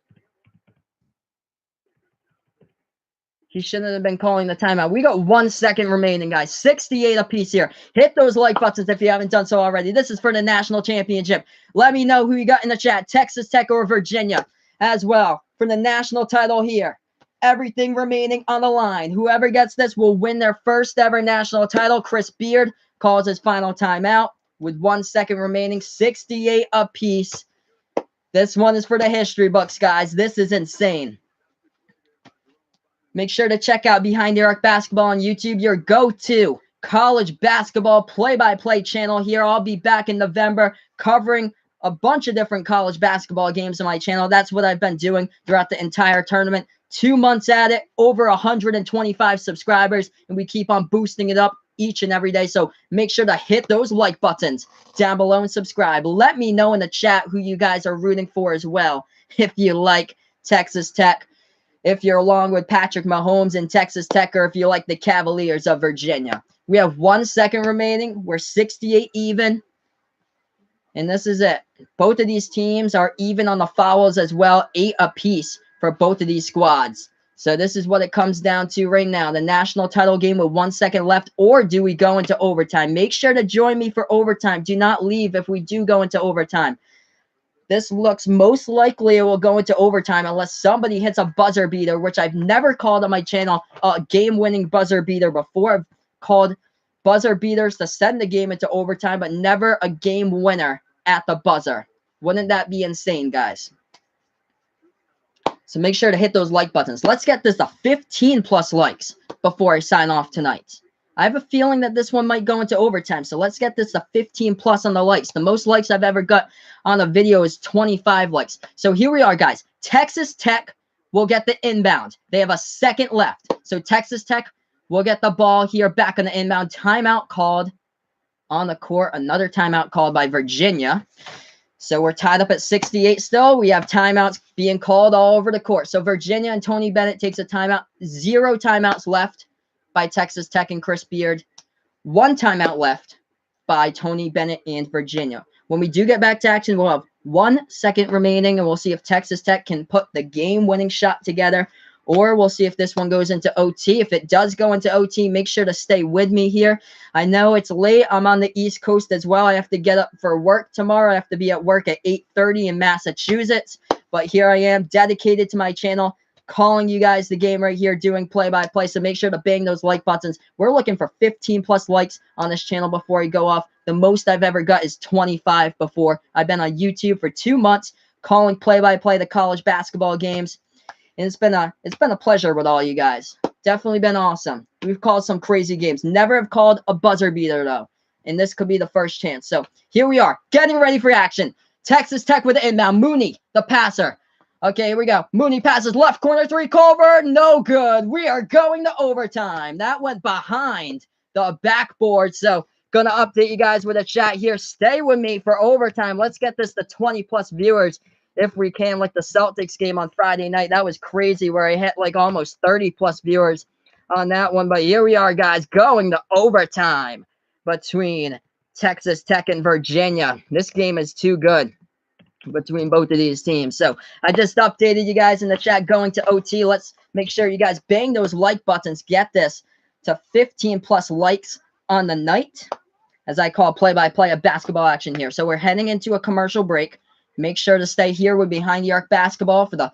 he shouldn't have been calling the timeout. We got 1 second remaining, guys. 68 apiece here. Hit those like buttons if you haven't done so already. This is for the national championship. Let me know who you got in the chat. Texas Tech or Virginia as well for the national title here. Everything remaining on the line. Whoever gets this will win their first ever national title. Chris Beard calls his final timeout with 1 second remaining. 68 apiece. This one is for the history books, guys. This is insane. Make sure to check out Behind the Arc Basketball on YouTube, your go-to college basketball play-by-play channel here. I'll be back in November covering a bunch of different college basketball games on my channel. That's what I've been doing throughout the entire tournament. 2 months at it, over 125 subscribers, and we keep on boosting it up each and every day. So make sure to hit those like buttons down below and subscribe. Let me know in the chat who you guys are rooting for as well. If you like Texas Tech, if you're along with Patrick Mahomes and Texas Tech, or if you like the Cavaliers of Virginia. We have 1 second remaining. We're 68 even. And this is it. Both of these teams are even on the fouls as well. 8 apiece for both of these squads. So this is what it comes down to right now. The national title game with 1 second left. Or do we go into overtime? Make sure to join me for overtime. Do not leave if we do go into overtime. This looks most likely it will go into overtime unless somebody hits a buzzer beater, which I've never called on my channel a game-winning buzzer beater before. I've called buzzer beaters to send the game into overtime, but never a game winner at the buzzer. Wouldn't that be insane, guys? So make sure to hit those like buttons. Let's get this to 15 plus likes before I sign off tonight. I have a feeling that this one might go into overtime, so let's get this to 15 plus on the likes. The most likes I've ever got on a video is 25 likes. So here we are, guys. Texas Tech will get the inbound. They have a second left. So Texas Tech will get the ball here back on the inbound. Timeout called on the court. Another timeout called by Virginia. So we're tied up at 68 still. We have timeouts being called all over the court. So Virginia and Tony Bennett takes a timeout. 0 timeouts left by Texas Tech and Chris Beard. 1 timeout left by Tony Bennett and Virginia. When we do get back to action, we'll have 1 second remaining, and we'll see if Texas Tech can put the game-winning shot together or we'll see if this one goes into OT. If it does go into OT, make sure to stay with me here. I know it's late. I'm on the East Coast as well. I have to get up for work tomorrow. I have to be at work at 8:30 in Massachusetts. But here I am, dedicated to my channel, calling you guys the game right here, doing play-by-play. So make sure to bang those like buttons. We're looking for 15 plus likes on this channel before we go off. The most I've ever got is 25 before. I've been on YouTube for 2 months calling play-by-play the college basketball games. And it's been a pleasure with all you guys. Definitely been awesome. We've called some crazy games. Never have called a buzzer beater though. And this could be the first chance. So here we are, getting ready for action. Texas Tech with the inbound. Mooney, the passer. Okay, here we go. Mooney passes left corner three. Culver, no good. We are going to overtime. That went behind the backboard. So gonna update you guys with a chat here. Stay with me for overtime. Let's get this to 20 plus viewers if we can, like the Celtics game on Friday night. That was crazy where I hit like almost 30 plus viewers on that one. But here we are, guys, going to overtime between Texas Tech and Virginia. This game is too good between both of these teams. So I just updated you guys in the chat going to OT. Let's make sure you guys bang those like buttons. Get this to 15 plus likes on the night as I call play-by-play of basketball action here. So we're heading into a commercial break. Make sure to stay here with Behind the Arc Basketball for the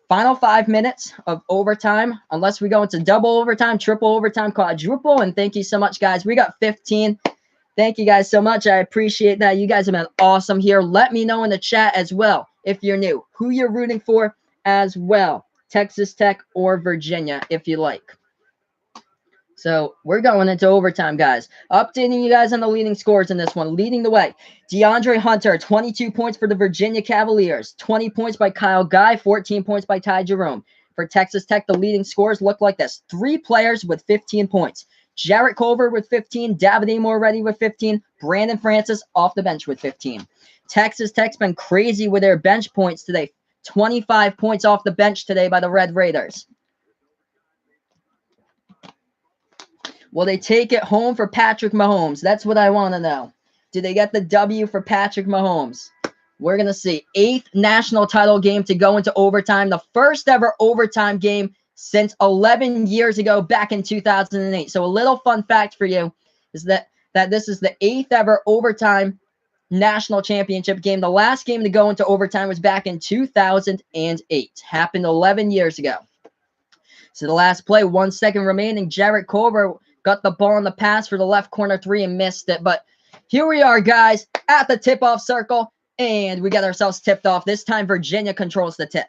final 5 minutes of overtime, unless we go into double overtime, triple overtime, quadruple. And thank you so much, guys. We got 15. Thank you guys so much. I appreciate that. You guys have been awesome here. Let me know in the chat as well, if you're new, who you're rooting for as well. Texas Tech or Virginia, if you like. So we're going into overtime, guys. Updating you guys on the leading scores in this one. Leading the way, DeAndre Hunter, 22 points for the Virginia Cavaliers. 20 points by Kyle Guy, 14 points by Ty Jerome. For Texas Tech, the leading scores look like this. 3 players with 15 points. Jarrett Culver with 15. David Moretti with 15. Brandon Francis off the bench with 15. Texas Tech's been crazy with their bench points today. 25 points off the bench today by the Red Raiders. Will they take it home for Patrick Mahomes? That's what I want to know. Do they get the W for Patrick Mahomes? We're going to see 8th national title game to go into overtime. The first ever overtime game since 11 years ago, back in 2008. So a little fun fact for you is that this is the 8th ever overtime national championship game. The last game to go into overtime was back in 2008. Happened 11 years ago. So the last play, 1 second remaining. Jarrett Culver got the ball in the pass for the left corner three and missed it. But here we are, guys, at the tip-off circle, and we got ourselves tipped off. This time, Virginia controls the tip.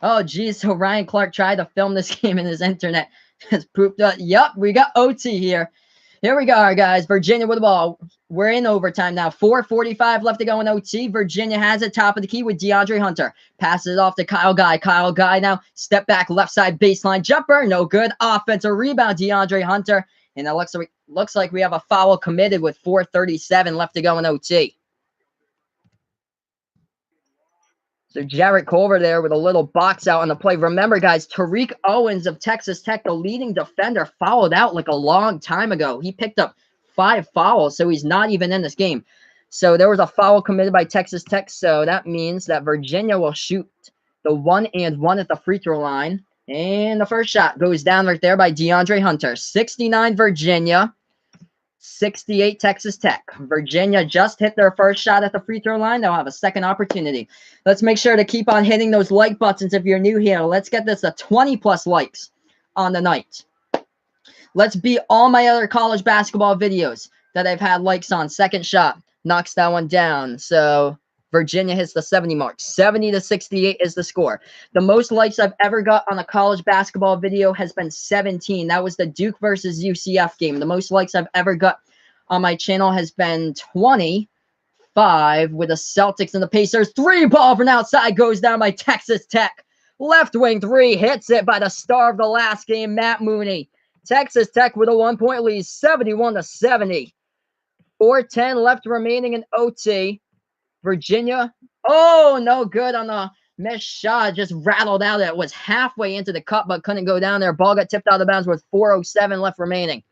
Oh, geez, so Ryan Clark tried to film this game and his internet has pooped up. Yup, we got OT here. Here we go, guys. Virginia with the ball. We're in overtime now. 4:45 left to go in OT. Virginia has it top of the key with DeAndre Hunter. Passes it off to Kyle Guy. Kyle Guy now step back left side baseline jumper. No good. Offensive rebound, DeAndre Hunter. And it looks like we have a foul committed with 4:37 left to go in OT. So Jarrett Culver there with a little box out on the play. Remember, guys, Tarik Owens of Texas Tech, the leading defender, fouled out like a long time ago. He picked up 5 fouls, so he's not even in this game. So there was a foul committed by Texas Tech, so that means that Virginia will shoot the 1-and-1 at the free throw line. And the first shot goes down right there by DeAndre Hunter. 69 Virginia, 68 Texas Tech. Virginia just hit their first shot at the free throw line. They'll have a second opportunity. Let's make sure to keep on hitting those like buttons if you're new here. Let's get this to 20 plus likes on the night. Let's beat all my other college basketball videos that I've had likes on. Second shot knocks that one down. So Virginia hits the 70 mark. 70-68 is the score. The most likes I've ever got on a college basketball video has been 17. That was the Duke versus UCF game. The most likes I've ever got on my channel has been 25 with the Celtics and the Pacers. 3 ball from outside goes down by Texas Tech. Left wing 3 hits it by the star of the last game, Matt Mooney. Texas Tech with a 1-point lead, 71-70. 4:10 left remaining in OT. Virginia, oh, no good on the missed shot. Just rattled out. It was halfway into the cup, but couldn't go down there. Ball got tipped out of bounds with 4:07 left remaining.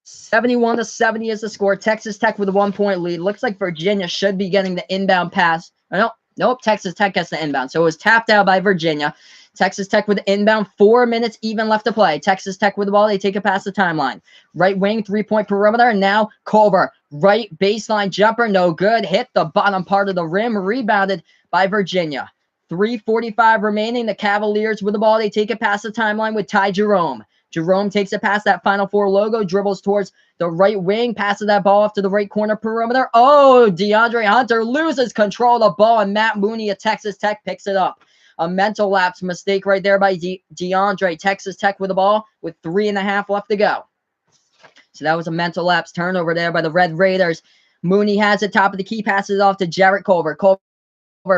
71-70 is the score. Texas Tech with a 1-point lead. Looks like Virginia should be getting the inbound pass. No, Nope, Texas Tech gets the inbound. So it was tapped out by Virginia. Texas Tech with the inbound, 4 minutes even left to play. Texas Tech with the ball, they take it past the timeline. Right wing, 3-point perimeter, and now Culver. Right baseline jumper, no good. Hit the bottom part of the rim, rebounded by Virginia. 3:45 remaining. The Cavaliers with the ball, they take it past the timeline with Ty Jerome. Jerome takes it past that Final Four logo, dribbles towards the right wing, passes that ball off to the right corner perimeter. Oh, DeAndre Hunter loses control of the ball, and Matt Mooney of Texas Tech picks it up. A mental lapse mistake right there by DeAndre. Texas Tech with the ball with 3.5 left to go. So that was a mental lapse turnover there by the Red Raiders. Mooney has it, top of the key, passes it off to Jarrett Culver. Culver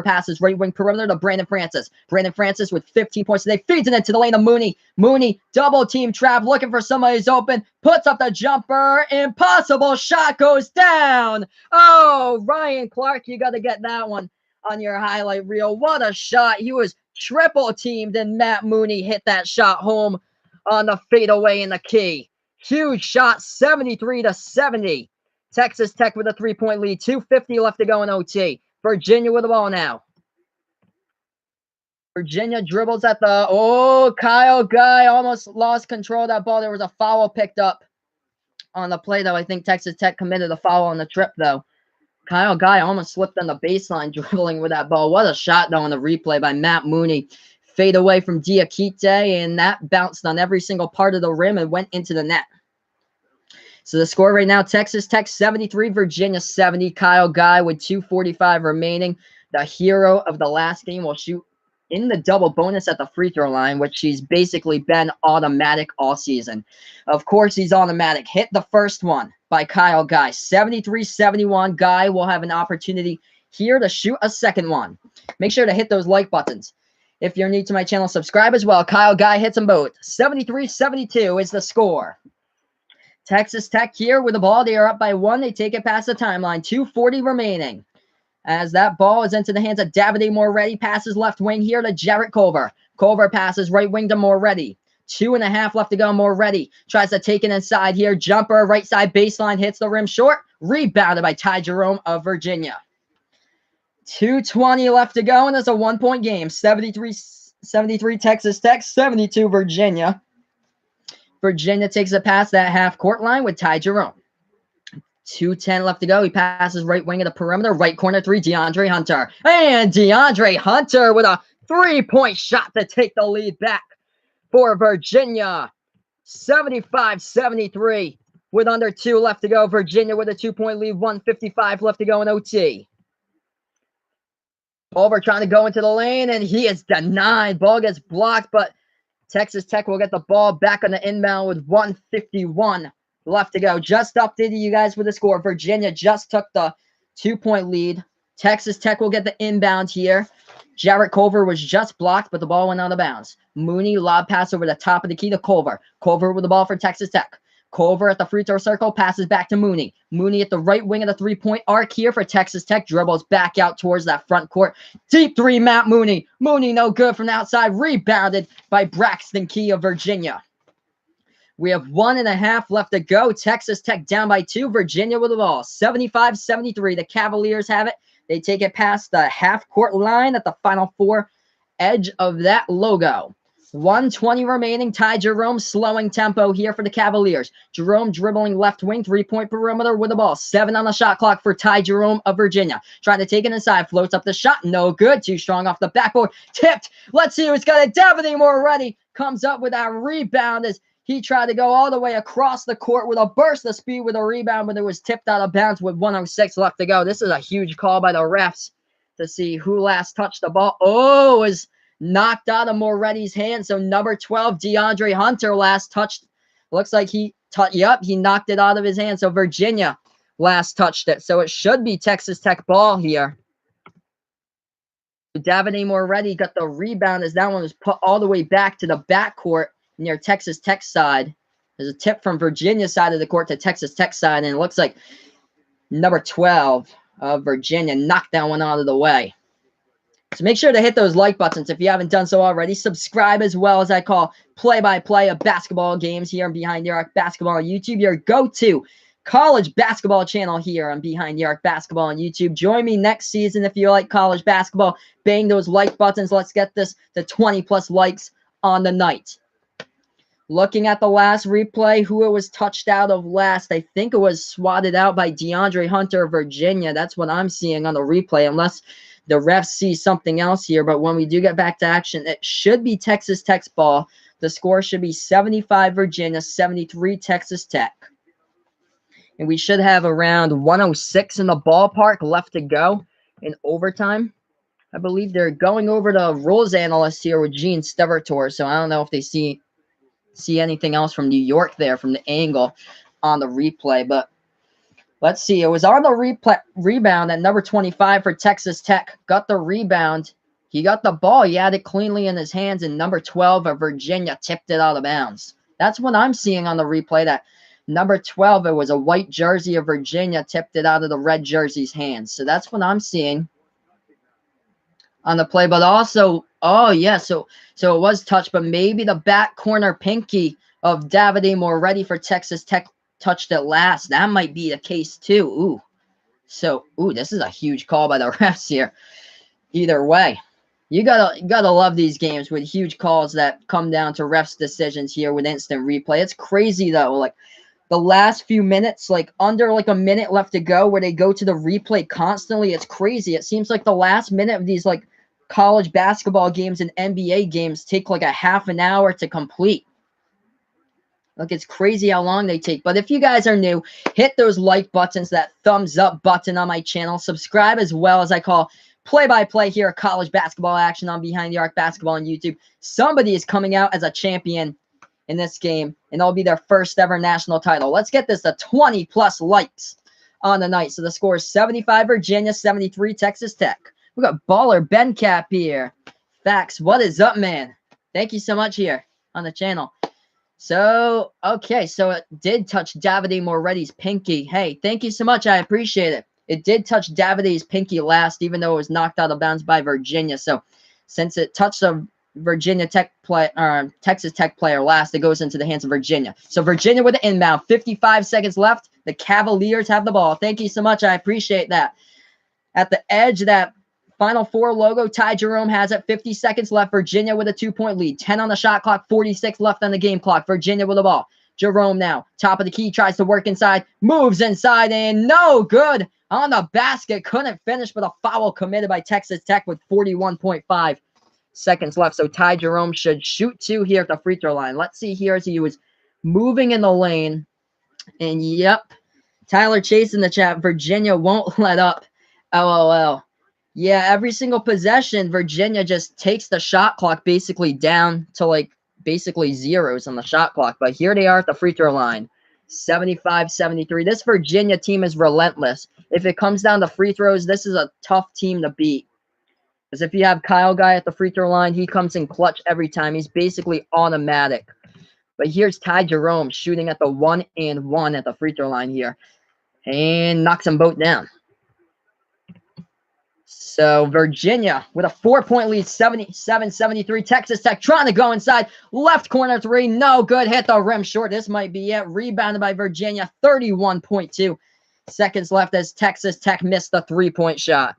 passes right wing perimeter to Brandon Francis. Brandon Francis with 15 points today, feeds it into the lane of Mooney. Mooney, double team trap, looking for somebody who's open, puts up the jumper, impossible shot goes down. Oh, Ryan Clark, you got to get that one on your highlight reel. What a shot. He was triple teamed, and Matt Mooney hit that shot home on the fadeaway in the key. Huge shot, 73-70. Texas Tech with a 3-point lead, 2:50 left to go in OT. Virginia with the ball now. Virginia dribbles at the, Kyle Guy almost lost control of that ball. There was a foul picked up on the play, though. I think Texas Tech committed a foul on the trip, though. Kyle Guy almost slipped on the baseline dribbling with that ball. What a shot, though, on the replay by Matt Mooney. Fade away from Diakite, and that bounced on every single part of the rim and went into the net. So the score right now, Texas Tech 73, Virginia 70. Kyle Guy with 2:45 remaining. The hero of the last game will shoot in the double bonus at the free throw line, which he's basically been automatic all season. Of course, he's automatic. Hit the first one by Kyle Guy. 73-71. Guy will have an opportunity here to shoot a second one. Make sure to hit those like buttons. If you're new to my channel, subscribe as well. Kyle Guy hits them both. 73-72 is the score. Texas Tech here with the ball. They are up by 1. They take it past the timeline. 2:40 remaining. As that ball is into the hands of Davide Moretti. Passes left wing here to Jarrett Culver. Culver passes right wing to Moretti. 2.5 left to go. Moretti tries to take it inside here. Jumper, right side baseline, hits the rim short. Rebounded by Ty Jerome of Virginia. 2:20 left to go, and it's a 1-point game. 73 Texas Tech, 72 Virginia. Virginia takes it past that half-court line with Ty Jerome. 2:10 left to go. He passes right wing of the perimeter. Right corner 3, DeAndre Hunter. And DeAndre Hunter with a 3-point shot to take the lead back for Virginia. 75-73 with under 2 left to go. Virginia with a 2-point lead. 1:55 left to go in OT. Culver trying to go into the lane, and he is denied. Ball gets blocked, but Texas Tech will get the ball back on the inbound with 1:51 left to go. Just updated you guys with the score. Virginia just took the 2-point lead. Texas Tech will get the inbound here. Jarrett Culver was just blocked, but the ball went out of bounds. Mooney lob pass over the top of the key to Culver. Culver with the ball for Texas Tech. Culver at the free throw circle, passes back to Mooney. Mooney at the right wing of the 3-point arc here for Texas Tech. Dribbles back out towards that front court. Deep 3, Matt Mooney. Mooney no good from the outside. Rebounded by Braxton Key of Virginia. We have 1.5 left to go. Texas Tech down by 2. Virginia with the ball. 75-73. The Cavaliers have it. They take it past the half-court line at the Final Four edge of that logo. 1:20 remaining. Ty Jerome slowing tempo here for the Cavaliers. Jerome dribbling left wing, 3-point perimeter with the ball. 7 on the shot clock for Ty Jerome of Virginia. Trying to take it inside. Floats up the shot. No good. Too strong off the backboard. Tipped. Let's see who's got it. Davide Moretti comes up with that rebound as he tried to go all the way across the court with a burst of speed with a rebound, but it was tipped out of bounds with 1:06 left to go. This is a huge call by the refs to see who last touched the ball. Oh, it was knocked out of Moretti's hand. So number 12, DeAndre Hunter last touched. Looks like he knocked it out of his hand. So Virginia last touched it. So it should be Texas Tech ball here. Davide Moretti got the rebound as that one was put all the way back to the backcourt near Texas Tech side. There's a tip from Virginia side of the court to Texas Tech side, and it looks like number 12 of Virginia knocked that one out of the way. So make sure to hit those like buttons if you haven't done so already. Subscribe as well, as I call play-by-play of basketball games here on Behind Your Arc Basketball on YouTube, your go-to college basketball channel here on Behind the Arc Basketball on YouTube. Join me next season if you like college basketball. Bang those like buttons. Let's get this to 20+ likes on the night. Looking at the last replay, who it was touched out of last, I think it was swatted out by DeAndre Hunter of Virginia. That's what I'm seeing on the replay, unless the refs see something else here. But when we do get back to action, it should be Texas Tech's ball. The score should be 75 Virginia, 73 Texas Tech. And we should have around 106 in the ballpark left to go in overtime. I believe they're going over to rules analyst here with Gene Stevertor, so I don't know if they see anything else from New York there from the angle on the replay. But let's see. It was on the rebound at number 25 for Texas Tech. Got the rebound. He got the ball. He had it cleanly in his hands, and number 12 of Virginia tipped it out of bounds. That's what I'm seeing on the replay, that number 12, it was a white jersey of Virginia, tipped it out of the red jersey's hands. So that's what I'm seeing on the play. But also, oh, yeah, so it was touched, but maybe the back corner pinky of Davide Moretti for Texas Tech touched it last. That might be the case, too. Ooh. So, this is a huge call by the refs here. Either way, you gotta love these games with huge calls that come down to refs' decisions here with instant replay. It's crazy, though. Like, the last few minutes, like under like a minute left to go, where they go to the replay constantly. It's crazy. It seems like the last minute of these like college basketball games and NBA games take like a half an hour to complete. Like, it's crazy how long they take. But if you guys are new, hit those like buttons, that thumbs up button on my channel. Subscribe as well, as I call play-by-play here, college basketball action on Behind the Arc Basketball on YouTube. Somebody is coming out as a champion in this game, and that'll be their first ever national title. Let's get this to 20+ likes on the night. So the score is 75 Virginia, 73 Texas Tech. We got Baller Ben Cap here. Facts, what is up, man? Thank you so much here on the channel. So, okay, so it did touch Davide Moretti's pinky. Hey, thank you so much. I appreciate it. It did touch Davide's pinky last, even though it was knocked out of bounds by Virginia. So, since it touched a Virginia Tech Texas Tech player last, it goes into the hands of Virginia. So, Virginia with the inbound. 55 seconds left. The Cavaliers have the ball. Thank you so much. I appreciate that. At the edge, that Final Four logo, Ty Jerome has it. 50 seconds left. Virginia with a 2-point lead. 10 on the shot clock. 46 left on the game clock. Virginia with the ball. Jerome now. Top of the key. Tries to work inside. Moves inside. And no good on the basket. Couldn't finish, but a foul committed by Texas Tech with 41.5 seconds left. So Ty Jerome should shoot 2 here at the free throw line. Let's see here as he was moving in the lane. And yep. Tyler Chase in the chat. Virginia won't let up. LOL. Yeah, every single possession, Virginia just takes the shot clock basically down to like basically zeros on the shot clock. But here they are at the free throw line, 75-73. This Virginia team is relentless. If it comes down to free throws, this is a tough team to beat. Because if you have Kyle Guy at the free throw line, he comes in clutch every time. He's basically automatic. But here's Ty Jerome shooting at the 1-and-1 at the free throw line here. And knocks them both down. So Virginia with a 4-point lead, 77-73. Texas Tech trying to go inside. Left corner 3, no good. Hit the rim short. This might be it. Rebounded by Virginia. 31.2 seconds left as Texas Tech missed the 3-point shot.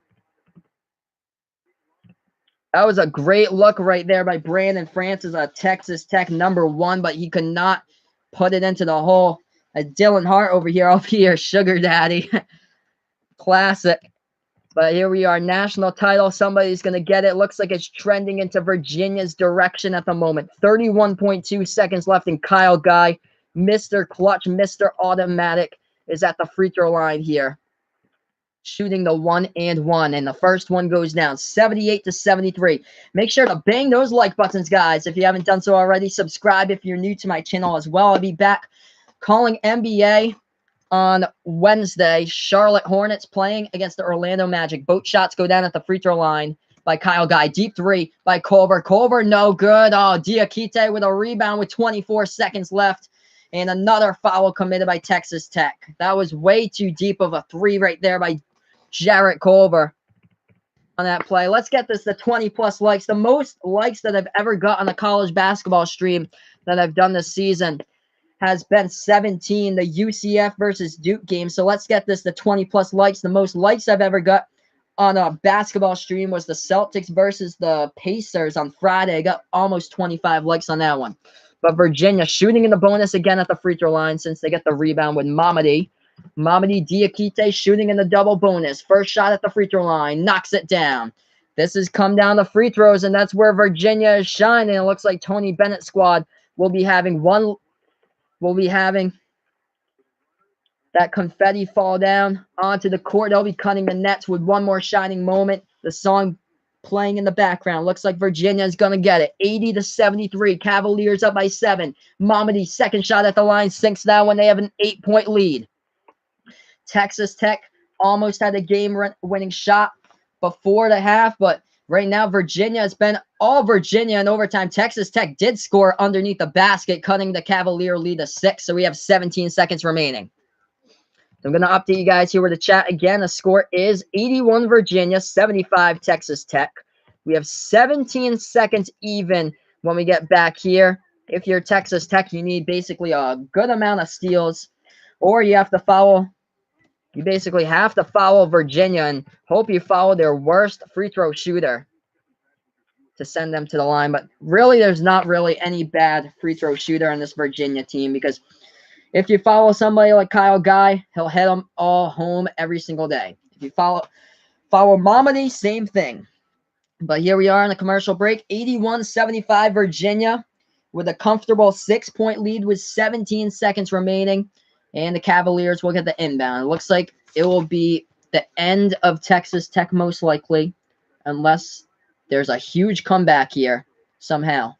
That was a great look right there by Brandon Francis, a Texas Tech #1, but he could not put it into the hole. Dylan Hart over here, sugar daddy. Classic. But here we are, national title. Somebody's going to get it. Looks like it's trending into Virginia's direction at the moment. 31.2 seconds left, and Kyle Guy, Mr. Clutch, Mr. Automatic, is at the free throw line here, shooting the 1-and-1, and the first one goes down, 78-73. Make sure to bang those like buttons, guys, if you haven't done so already. Subscribe if you're new to my channel as well. I'll be back calling NBA on Wednesday. Charlotte Hornets playing against the Orlando Magic. Both shots go down at the free throw line by Kyle Guy. Deep 3 by Culver. Culver, no good. Oh, Diakite with a rebound with 24 seconds left. And another foul committed by Texas Tech. That was way too deep of a 3 right there by Jarrett Culver on that play. Let's get this to 20+ likes. The most likes that I've ever got on a college basketball stream that I've done this season. has been 17, the UCF versus Duke game. So let's get this to 20+ likes. The most likes I've ever got on a basketball stream was the Celtics versus the Pacers on Friday. I got almost 25 likes on that one. But Virginia shooting in the bonus again at the free throw line since they get the rebound with Mamadi. Mamadi Diakite shooting in the double bonus. First shot at the free throw line. Knocks it down. This has come down to free throws, and that's where Virginia is shining. It looks like Tony Bennett's squad will be having that confetti fall down onto the court. They'll be cutting the nets with one more shining moment. The song playing in the background. Looks like Virginia is going to get it. 80-73. Cavaliers up by 7. Mamadi, second shot at the line, sinks that one. They have an 8-point lead. Texas Tech almost had a game-winning shot before the half, but right now Virginia has been all Virginia in overtime. Texas Tech did score underneath the basket, cutting the Cavalier lead to 6, so we have 17 seconds remaining. So I'm going to update you guys here with the chat again. The score is 81 Virginia, 75 Texas Tech. We have 17 seconds even when we get back here. If you're Texas Tech, you need basically a good amount of steals, or you have to follow. You basically have to follow Virginia and hope you follow their worst free throw shooter to send them to the line. But really, there's not really any bad free throw shooter on this Virginia team, because if you follow somebody like Kyle Guy, he'll hit them all home every single day. If you follow Mamadi, same thing. But here we are in a commercial break. 81-75 Virginia with a comfortable 6-point lead with 17 seconds remaining. And the Cavaliers will get the inbound. It looks like it will be the end of Texas Tech most likely, unless there's a huge comeback here somehow.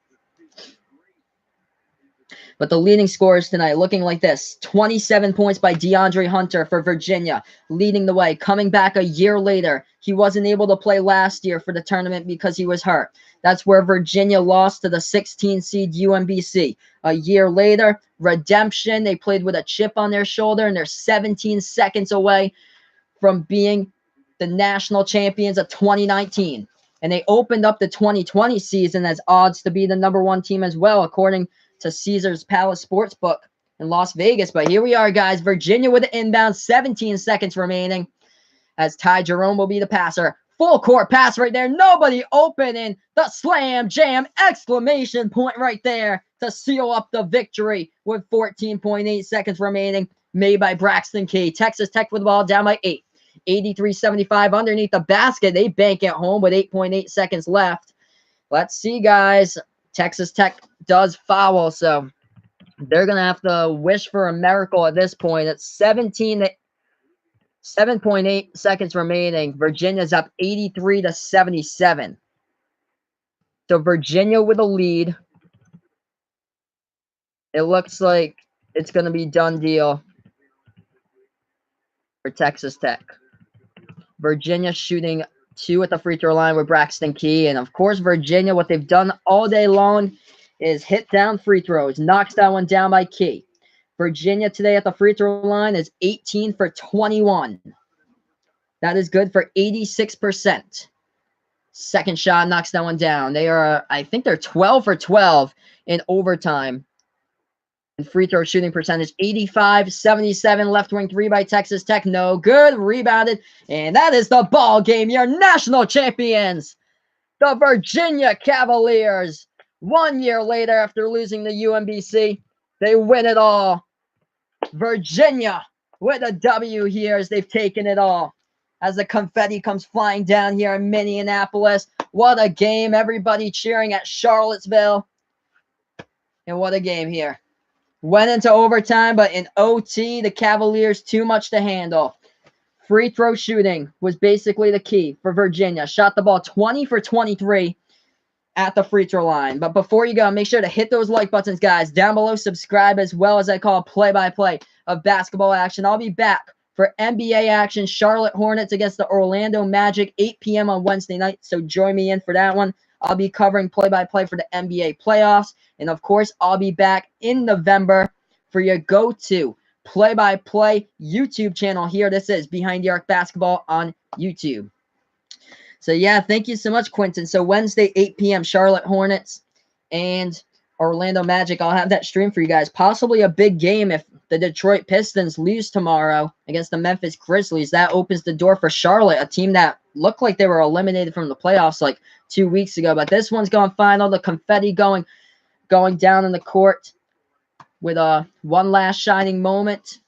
But the leading scorers tonight looking like this. 27 points by DeAndre Hunter for Virginia, leading the way. Coming back a year later. He wasn't able to play last year for the tournament because he was hurt. That's where Virginia lost to the 16 seed UMBC. A year later, redemption. They played with a chip on their shoulder, and they're 17 seconds away from being the national champions of 2019. And they opened up the 2020 season as odds to be the #1 team as well, according to Caesars Palace Sportsbook in Las Vegas. But here we are, guys. Virginia with the inbound, 17 seconds remaining, as Ty Jerome will be the passer. Full court pass right there. Nobody open, and the slam jam exclamation point right there to seal up the victory with 14.8 seconds remaining, made by Braxton Key. Texas Tech with the ball down by 8. 83-75 underneath the basket. They bank it home with 8.8 seconds left. Let's see, guys. Texas Tech does foul, so they're going to have to wish for a miracle at this point. It's 7.8 seconds remaining. Virginia's up 83-77. So Virginia with a lead. It looks like it's going to be done deal for Texas Tech. Virginia shooting 2 at the free throw line with Braxton Key. And, of course, Virginia, what they've done all day long is hit down free throws. Knocks that one down by Key. Virginia today at the free throw line is 18 for 21. That is good for 86%. Second shot knocks that one down. They are, I think they're 12 for 12 in overtime. And free throw shooting percentage, 85-77. Left wing 3 by Texas Tech. No good. Rebounded. And that is the ball game. Your national champions, the Virginia Cavaliers. 1 year later, after losing to UMBC, they win it all. Virginia with a W here as they've taken it all. As the confetti comes flying down here in Minneapolis. What a game. Everybody cheering at Charlottesville. And what a game here. Went into overtime, but in OT, the Cavaliers too much to handle. Free throw shooting was basically the key for Virginia. Shot the ball 20 for 23 at the free throw line. But before you go, make sure to hit those like buttons, guys. Down below, subscribe, as well as I call play-by-play of basketball action. I'll be back for NBA action. Charlotte Hornets against the Orlando Magic, 8 p.m. on Wednesday night. So join me in for that one. I'll be covering play-by-play for the NBA playoffs. And, of course, I'll be back in November for your go-to play-by-play YouTube channel here. This is Behind the Arc Basketball on YouTube. So, yeah, thank you so much, Quentin. So, Wednesday, 8 p.m., Charlotte Hornets and Orlando Magic. I'll have that stream for you guys. Possibly a big game if the Detroit Pistons lose tomorrow against the Memphis Grizzlies. That opens the door for Charlotte, a team that looked like they were eliminated from the playoffs like 2 weeks ago. But this one's going final. The confetti going down in the court with one last shining moment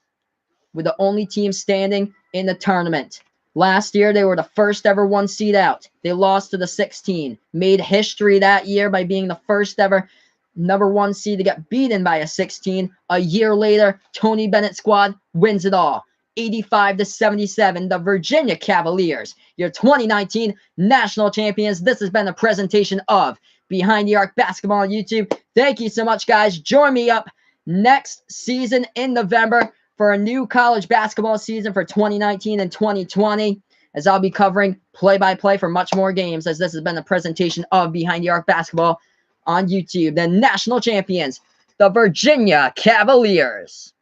with the only team standing in the tournament. Last year, they were the first ever 1 seed out. They lost to the 16. Made history that year by being the first ever number 1 seed to get beaten by a 16. A year later, Tony Bennett's squad wins it all. 85-77, the Virginia Cavaliers, your 2019 national champions. This has been a presentation of Behind the Arc Basketball on YouTube. Thank you so much, guys. Join me up next season in November for a new college basketball season for 2019 and 2020, as I'll be covering play-by-play for much more games, as this has been a presentation of Behind the Arc Basketball on YouTube. The national champions, the Virginia Cavaliers.